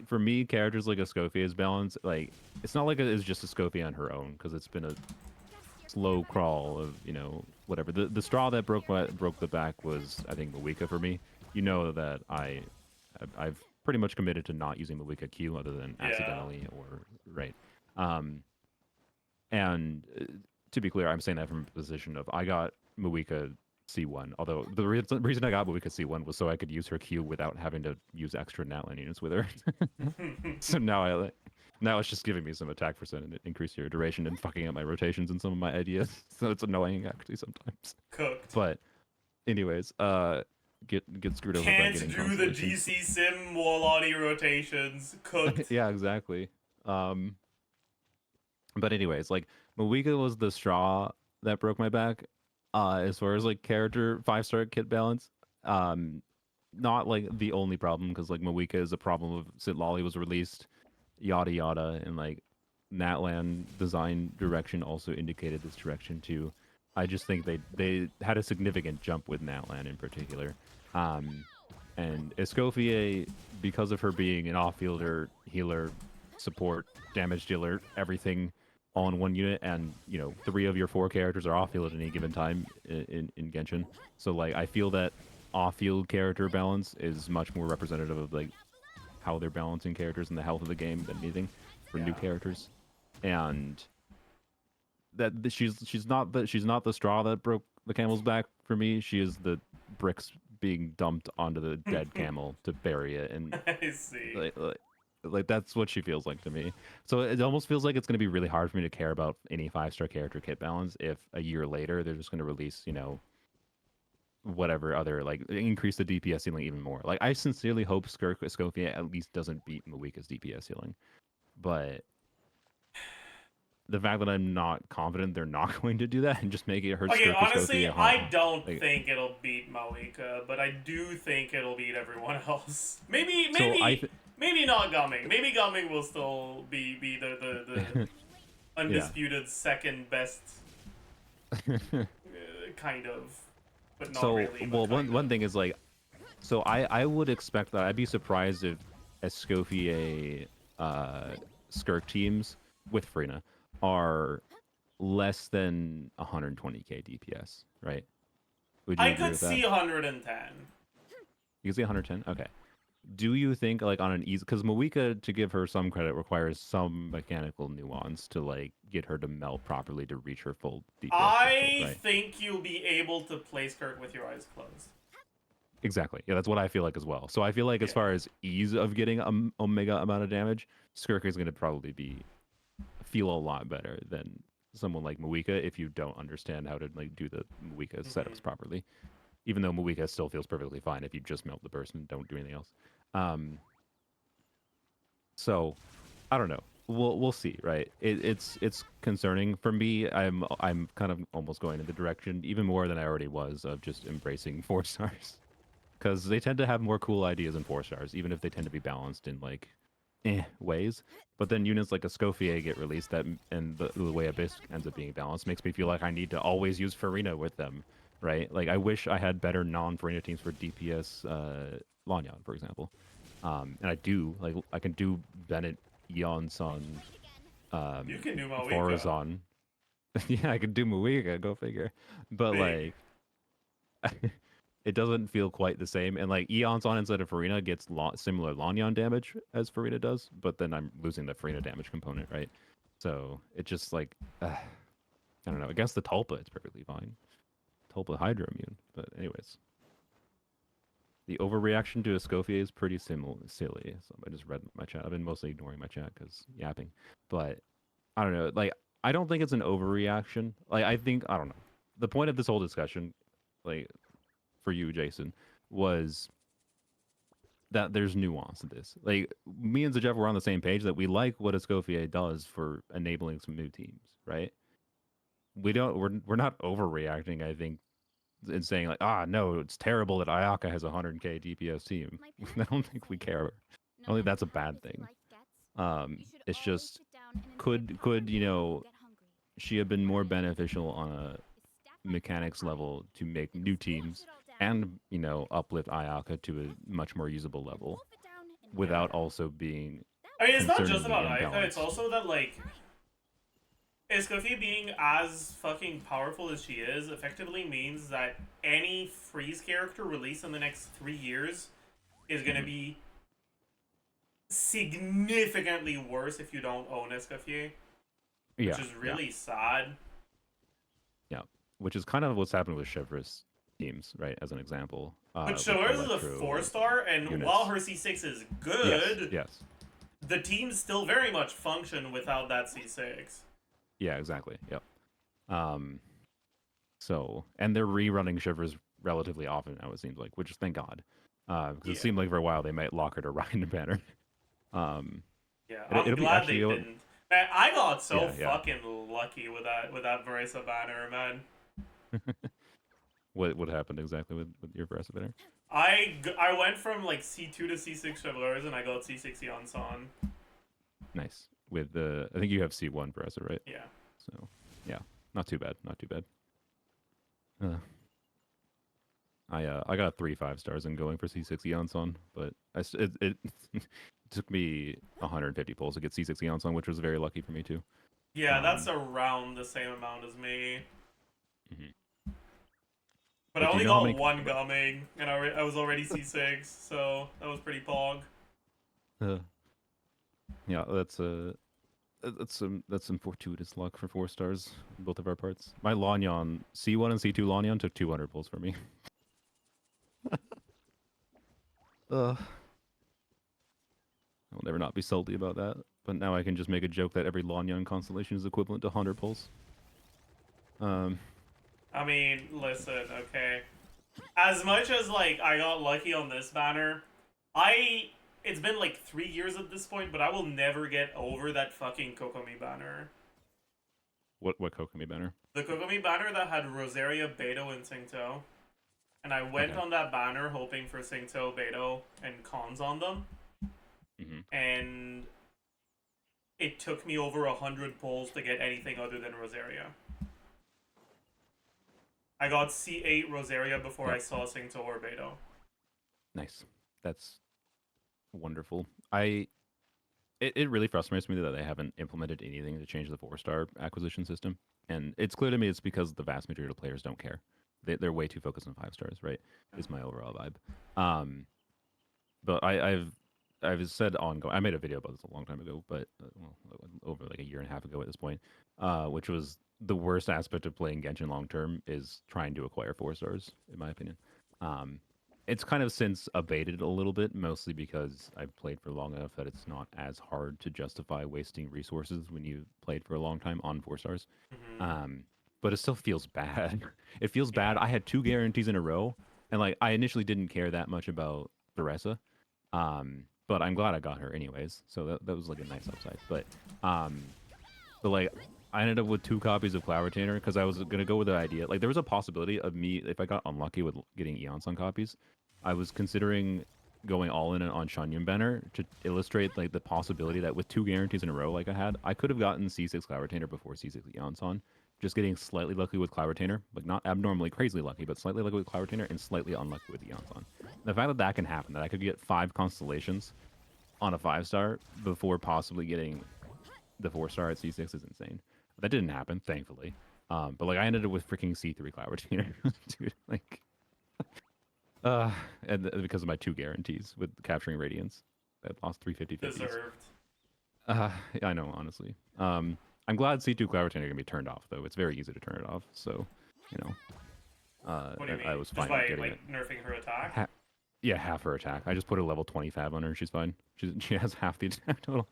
for me, characters like Escoffier's balance, like it's not like it's just Escoffia on her own because it's been a slow crawl of whatever. The straw that broke the back was, I think, Mawika for me. You know that I've pretty much committed to not using Mawika Q other than Yeah. accidentally or right. And to be clear, I'm saying that from a position of I got Mawika C1. Although the reason I got Mawika C1 was so I could use her Q without having to use extra Natlan units with her. So now it's just giving me some attack percent and increase your duration and fucking up my rotations and some of my ideas. So it's annoying actually sometimes. Cooked. But anyways, get screwed over by Can't getting do the constellations. GC Sim Wolani rotations. Cooked. Yeah, exactly. But anyways, like Mawika was the straw that broke my back. As far as like character 5-star kit balance, not like the only problem because like Mawika is a problem of Sitlali was released, yada yada, and like Natlan design direction also indicated this direction too. I just think they had a significant jump with Natlan in particular. And Escoffier, because of her being an off-fielder, healer, support, damage dealer, everything all in one unit, and you know 3 of your 4 characters are off-field at any given time in Genshin. So like I feel that off-field character balance is much more representative of like how they're balancing characters and the health of the game than anything for new Yeah. characters. And that she's not the straw that broke the camel's back for me. She is the bricks being dumped onto the dead camel to bury it, and I see. like that's what she feels like to me. So it almost feels like it's going to be really hard for me to care about any 5-star character kit balance if a year later they're just going to release, you know, whatever other like increase the DPS ceiling even more. Like I sincerely hope Scofia at least doesn't beat Mawika's DPS ceiling, but the fact that I'm not confident they're not going to do that and just make it hurt Okay, honestly, Scofia. I don't like, think it'll beat Mawika, but I do think it'll beat everyone else. Maybe not Gumming. Maybe Gumming will still be the undisputed second best, kind of, but not so really. well, one thing is like, so I would expect that I'd be surprised if Escoffier Skirk teams with Frina are less than 120k DPS, right? Would you I agree could with that? see 110. You could see 110. Okay. Do you think like on an easy, because Mawika, to give her some credit, requires some mechanical nuance to like get her to melt properly to reach her full DPS I threshold, right? think you'll be able to play Skirt with your eyes closed. Exactly. Yeah, that's what I feel like as well. So I feel like as Yeah. far as ease of getting omega amount of damage, Skirk is going to probably feel a lot better than someone like Mawika if you don't understand how to like do the Mawika setups properly. Even though Mawika still feels perfectly fine if you just melt the burst and don't do anything else. So I don't know. We'll see, right? It's concerning for me. I'm kind of almost going in the direction even more than I already was of just embracing 4-stars because they tend to have more cool ideas in 4-stars, even if they tend to be balanced in like ways. But then units like a Scoffier get released that, and the way Abyss ends up being balanced makes me feel like I need to always use Farina with them, right? Like I wish I had better non-Farina teams for DPS Lanyan, for example. And I do, like I can do Bennett, Eon Sun, You can do Mawika. Forazon. Yeah, I can do Mawika, go figure. But Big. like it doesn't feel quite the same. And like Eon's on instead of Farina gets similar Lanyan damage as Farina does, but then I'm losing the Farina damage component, right? So it just like, I don't know. Against the Tulpa, it's perfectly fine. Tulpa Hydra immune. But anyways. The overreaction to Escoffier is pretty silly. So I just read my chat. I've been mostly ignoring my chat because yapping. But I don't know. Like, I don't think it's an overreaction. Like, I don't know. The point of this whole discussion, like, for you, Jason, was that there's nuance to this. Like, me and Zajef were on the same page that we like what Escoffier does for enabling some new teams, right? We're not overreacting, I think, and saying like, no, it's terrible that Ayaka has a 100k DPS team. I don't think we care. I don't think that's a bad thing. It's just could she have been more beneficial on a mechanics level to make new teams and uplift Ayaka to a much more usable level without also being I mean, it's not just concerningly about Ayaka. It's imbalanced. also that like Escoffier being as fucking powerful as she is effectively means that any freeze character released in the next 3 years is gonna Mhm. be significantly worse if you don't own Escoffier, which Yeah, is yeah, really sad. yeah. Which is kind of what's happened with Chevrolet's teams, right? As an example, But with Shivers is a Electro 4-star, and while units. her C6 is Yes, good, yes, the teams still very much function without that C6. yeah, exactly. Yep. Um, so and they're rerunning Shivers relatively often now. It seems like, which thank God, because it Yeah. seemed like for a while they might lock her to Ryan Banner. Um, Yeah, it, I'm it'll be glad they actually, didn't. Man, I got so yeah, yeah. fucking lucky with that Varesa banner, man. What happened exactly with your Versa Banner? I went from like C2 to C6 Chevalers and I got C6 Yansan. Nice. With the, I think you have C1 Versa, right? Yeah. So yeah, not too bad, not too bad. I got 3 5 stars in going for C6 Eonson, but it took me 150 pulls to get C6 Eonson, which was very lucky for me too. Yeah, that's Um, around the same amount as me. mhm. But I But do you only know how got many? one gumming, and I was already C6, so that was pretty pog. Uh, yeah, that's some fortuitous luck for 4 stars in both of our parts. My Lanyon C1 and C2 Lanyon took 200 pulls for me. I'll never not be salty about that. But now I can just make a joke that every Lanyon constellation is equivalent to 100 pulls. Um, I mean, listen, okay. As much as like I got lucky on this banner, I it's been like 3 years at this point, but I will never get over that fucking Kokomi banner. what Kokomi banner? The Kokomi banner that had Rosaria, Beto, and Singto. And I went Okay. on that banner hoping for Singto, Beto, and cons on them. Hmm. And it took me over 100 pulls to get anything other than Rosaria. I got C8 Rosaria before Yeah. I saw Singto or Beto. Nice. That's wonderful. It really frustrates me that they haven't implemented anything to change the 4 star acquisition system. And it's clear to me it's because the vast majority of players don't care. They're way too focused on 5 stars, right? Is my overall vibe. But I've said ongoing. I made a video about this a long time ago, but well, over like a year and a half ago at this point, which was the worst aspect of playing Genshin long term is trying to acquire 4 stars, in my opinion. Um, it's kind of since abated a little bit, mostly because I've played for long enough that it's not as hard to justify wasting resources when you played for a long time on 4 stars. Mm-hmm. But it still feels bad. It feels bad. Yeah. I had 2 guarantees in a row, and like I initially didn't care that much about Theresa. But I'm glad I got her anyways. So that was like a nice upside. Um, but like I ended up with 2 copies of Cloud Retainer because I was gonna go with the idea. Like there was a possibility of me if I got unlucky with getting Eon Sun copies, I was considering going all in on Shunyun Banner to illustrate like the possibility that with 2 guarantees in a row like I had, I could have gotten C6 Cloud Retainer before C6 Eon Sun. Just getting slightly lucky with Cloud Retainer, like not abnormally crazily lucky, but slightly lucky with Cloud Retainer and slightly unlucky with Eon Sun. The fact that that can happen, that I could get 5 constellations on a 5 star before possibly getting the 4 star at C6 is insane. That didn't happen, thankfully. But like I ended up with freaking C3 Cloud Retainer, dude. Like, and because of my 2 guarantees with capturing Radiance, I lost 350 50s. Deserved. I know, honestly. I'm glad C2 Cloud Retainer can be turned off though. It's very easy to turn it off. So, you know, What do you mean? I was Just fine by with getting like it. nerfing her attack? Yeah, half her attack. I just put a level 25 on her. She's fine. She has half the attack total.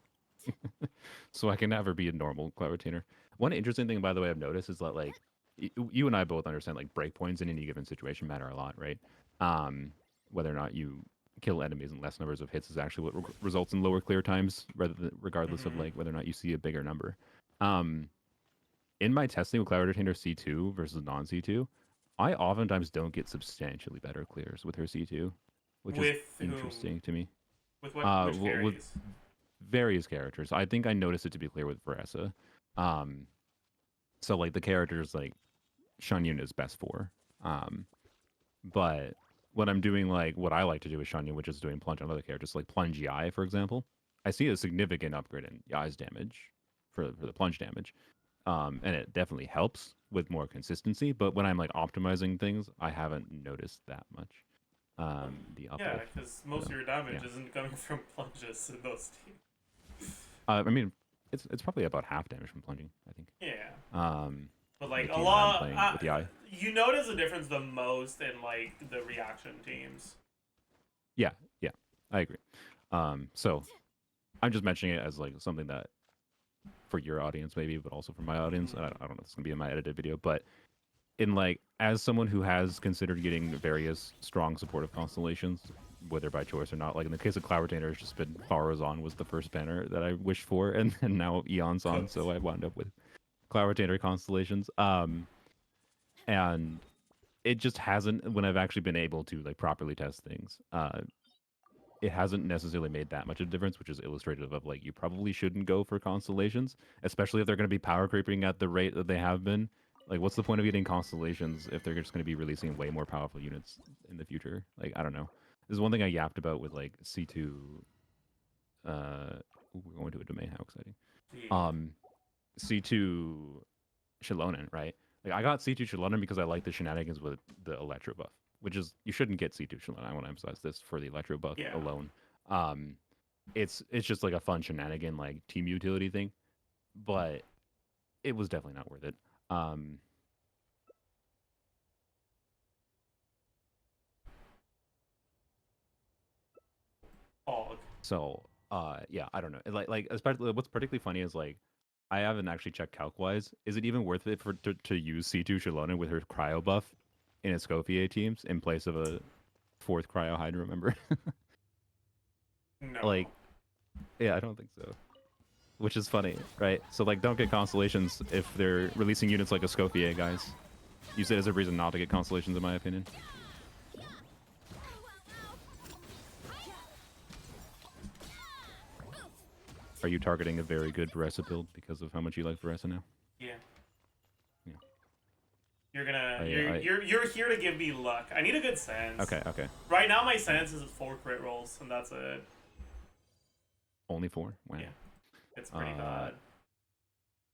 So I can never be a normal Cloud Retainer. One interesting thing, by the way, I've noticed is that like you and I both understand like breakpoints in any given situation matter a lot, right? Whether or not you kill enemies in less numbers of hits is actually what results in lower clear times, regardless of Mm-hmm. like whether or not you see a bigger number. Um, in my testing with Cloud Retainer C2 versus non C2, I oftentimes don't get substantially better clears with her C2, which is With whom? interesting to me. With what? Which With carries? various characters. I think I noticed it to be clear with Veresa. Um, so like the characters like Shunyun is best for. But when I'm doing like what I like to do with Shunyun, which is doing plunge on other characters, like plunge Yai, for example, I see a significant upgrade in Yai's damage for the plunge damage. And it definitely helps with more consistency. But when I'm like optimizing things, I haven't noticed that much. The Yeah, uplift. because most So, of your damage yeah. isn't coming from plunges in those teams. I mean, it's probably about half damage from plunging. I think. Yeah. Um, But the like a team that I'm lot, playing with the eye. you notice the difference the most in like the reaction teams. Yeah, yeah, I agree. So I'm just mentioning it as like something that for your audience maybe, but also for my audience. I don't know if it's gonna be in my edited video, but in like as someone who has considered getting various strong supportive constellations, whether by choice or not, like in the case of Cloud Retainer, it's just been Farazan was the first banner that I wished for, and then now Eon's on, Cooked. so I wound up with Cloud Retainer constellations. And it just hasn't when I've actually been able to like properly test things. It hasn't necessarily made that much of a difference, which is illustrative of like you probably shouldn't go for constellations, especially if they're going to be power creeping at the rate that they have been. Like, what's the point of getting constellations if they're just going to be releasing way more powerful units in the future? Like, I don't know. This is one thing I yapped about with like C2. We're going to a domain. How exciting! Yeah. Um, C2 Shilonen, right? Like, I got C2 Shilonen because I like the shenanigans with the Electro buff, which is you shouldn't get C2 Shilonen. I want to emphasize this for the Electro buff Yeah. alone. Um, it's just like a fun shenanigan like team utility thing, but it was definitely not worth it. Um, Hog. so yeah, I don't know. Like especially what's particularly funny is like I haven't actually checked calc-wise. Is it even worth it to use C2 Shilonen with her cryo buff in Escoffier teams in place of a fourth cryo Hydra member? No. Like, yeah, I don't think so. Which is funny, right? So like, don't get constellations if they're releasing units like Escoffier, guys. Use it as a reason not to get constellations, in my opinion. Are you targeting a very good Varesa build because of how much you like Varesa now? Yeah. Yeah. You're gonna I you're here to give me luck. I need a good sense. okay. Right now my sense is 4 crit rolls, and that's it. Only 4? Wow. Yeah. It's pretty Uh, bad.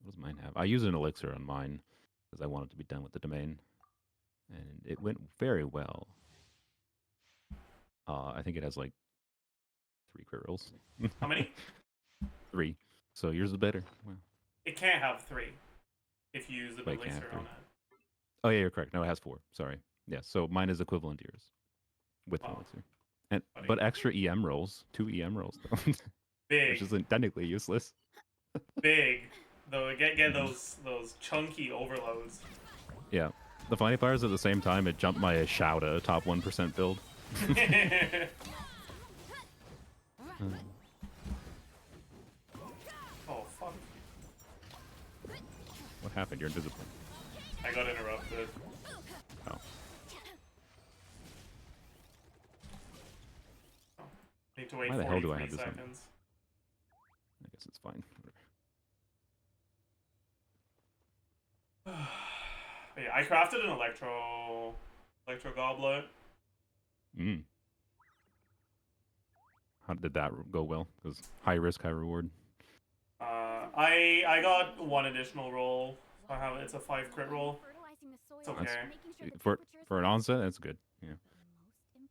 What does mine have? I use an elixir on mine because I want it to be done with the domain, and it went very well. I think it has like 3 crit rolls. How many? 3. So yours is better. Wow. It can't have 3 if you use the Wait, can't have elixir 3. on it. Oh yeah, you're correct. No, it has 4. Sorry. Yeah, so mine is equivalent to yours with an Wow. elixir, and Funny. but extra EM rolls, 2 EM rolls though, Big. which is technically useless. Big. Though get those chunky overloads. Yeah. The funny part is at the same time it jumped my Shao to top 1% build. Oh fuck. What happened? You're invisible. I got interrupted. Oh. Need to wait Why the hell do I 43 have this on? seconds. I guess it's fine. Yeah, I crafted an electro goblet. Mm. How did that go well? Because high risk, high reward. I got 1 additional roll. I have it's a 5 crit roll. Fertilizing the soil, It's okay. making sure the For temperature is an right. onset, that's good. Yeah. Most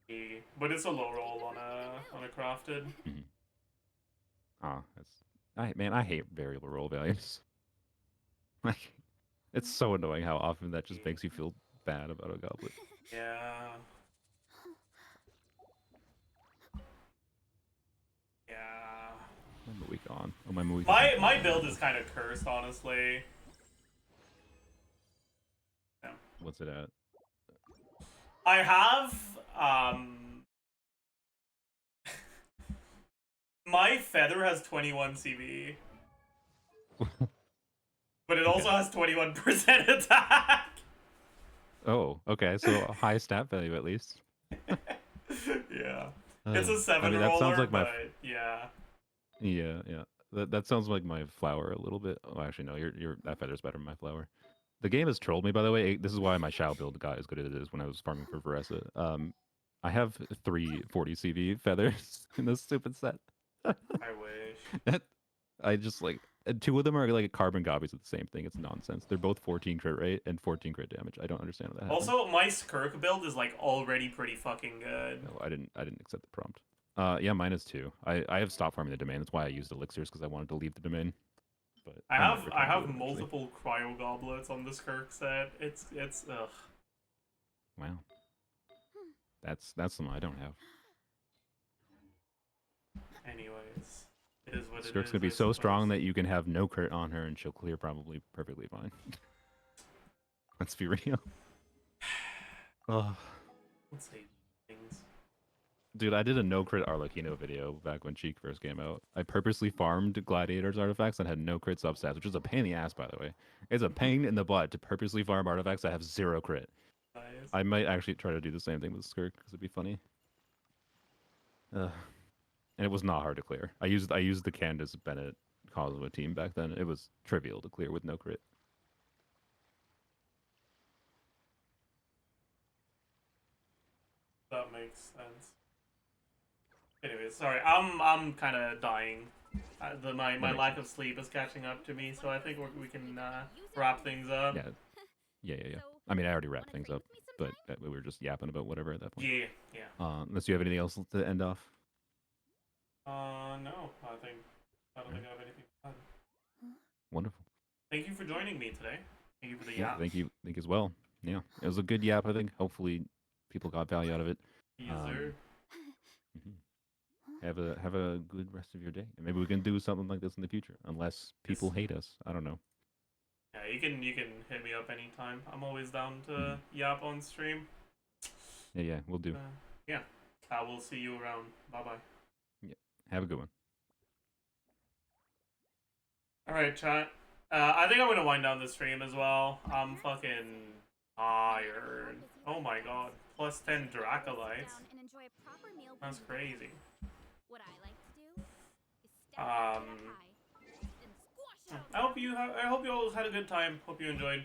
importantly, But it's a low roll on a crafted. Mm-hmm. I hate variable roll values. Like, it's so annoying how often that just makes you feel bad about a goblet. Yeah. Yeah. My week on. Oh, my week. My build is kind of cursed, honestly. Yeah. What's it at? I have my feather has 21 CV, but it also has 21% attack. Oh, okay. So a high stat value at least. Yeah. It's a 7 I mean, that roller, sounds like but yeah. Yeah. That sounds like my flower a little bit. Oh, actually, no. Your that feather's better than my flower. The game has trolled me, by the way. This is why my Shao build got as good as it is when I was farming for Varesa. I have 3 40 CV feathers in this stupid set. I wish. I just like two of them are like carbon copies of the same thing. It's nonsense. They're both 14 crit rate and 14 crit damage. I don't understand what that happened. Also, my Skirk build is like already pretty fucking good. No, I didn't accept the prompt. Yeah, mine is too. I have stopped farming the domain. That's why I used elixirs, because I wanted to leave the domain. But I might have return to it eventually. multiple cryo goblets on the Skirk set. It's ugh. Wow. That's something I don't have. Anyways, it is what it is. Skirk's gonna be so strong that you can have no crit on her and she'll clear probably perfectly fine. Let's be real. Oh. Let's see things. Dude, I did a no crit Arlecchino video back when Cheek first came out. I purposely farmed Gladiator's artifacts and had no crit substats, which is a pain in the ass, by the way. It's a pain in the butt to purposely farm artifacts that have 0 crit. Nice. I might actually try to do the same thing with Skirk because it'd be funny. And it was not hard to clear. I used the Candace Bennett Cosmo team back then. It was trivial to clear with no crit. That makes sense. Anyways, sorry, I'm kind of dying. My lack of sleep is catching up to me, so I think we can wrap things up. Yeah. I mean, I already wrapped things up, but we were just yapping about whatever at that point. Yeah. Unless you have anything else to end off. No, I don't think I have anything to add. Wonderful. Thank you for joining me today. Thank you for the Yeah, yap. thank you as well. Yeah, it was a good yap. I think. Hopefully, people got value out of it. Yes, sir. Have a good rest of your day, and maybe we can do something like this in the future. Unless people hate us, I don't know. Yeah, you can hit me up anytime. I'm always down to yap on stream. Yeah, we'll do. Yeah, I will see you around. Bye bye. Yeah, have a good one. All right, chat. I think I'm gonna wind down the stream as well. I'm fucking tired. Oh my god. Plus 10 Dracolites. That's crazy. What I like to do is step up to that high and squash out. I hope you all had a good time. Hope you enjoyed.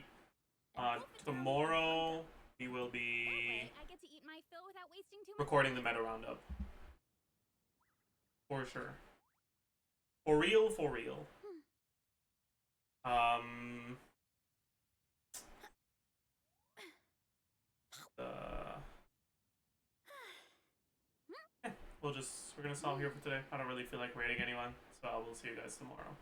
Tomorrow we will be Okay, I get to eat my fill without wasting too much recording the time. meta roundup. For sure. For real, for real. We're gonna stop here for today. I don't really feel like raiding anyone, so I will see you guys tomorrow.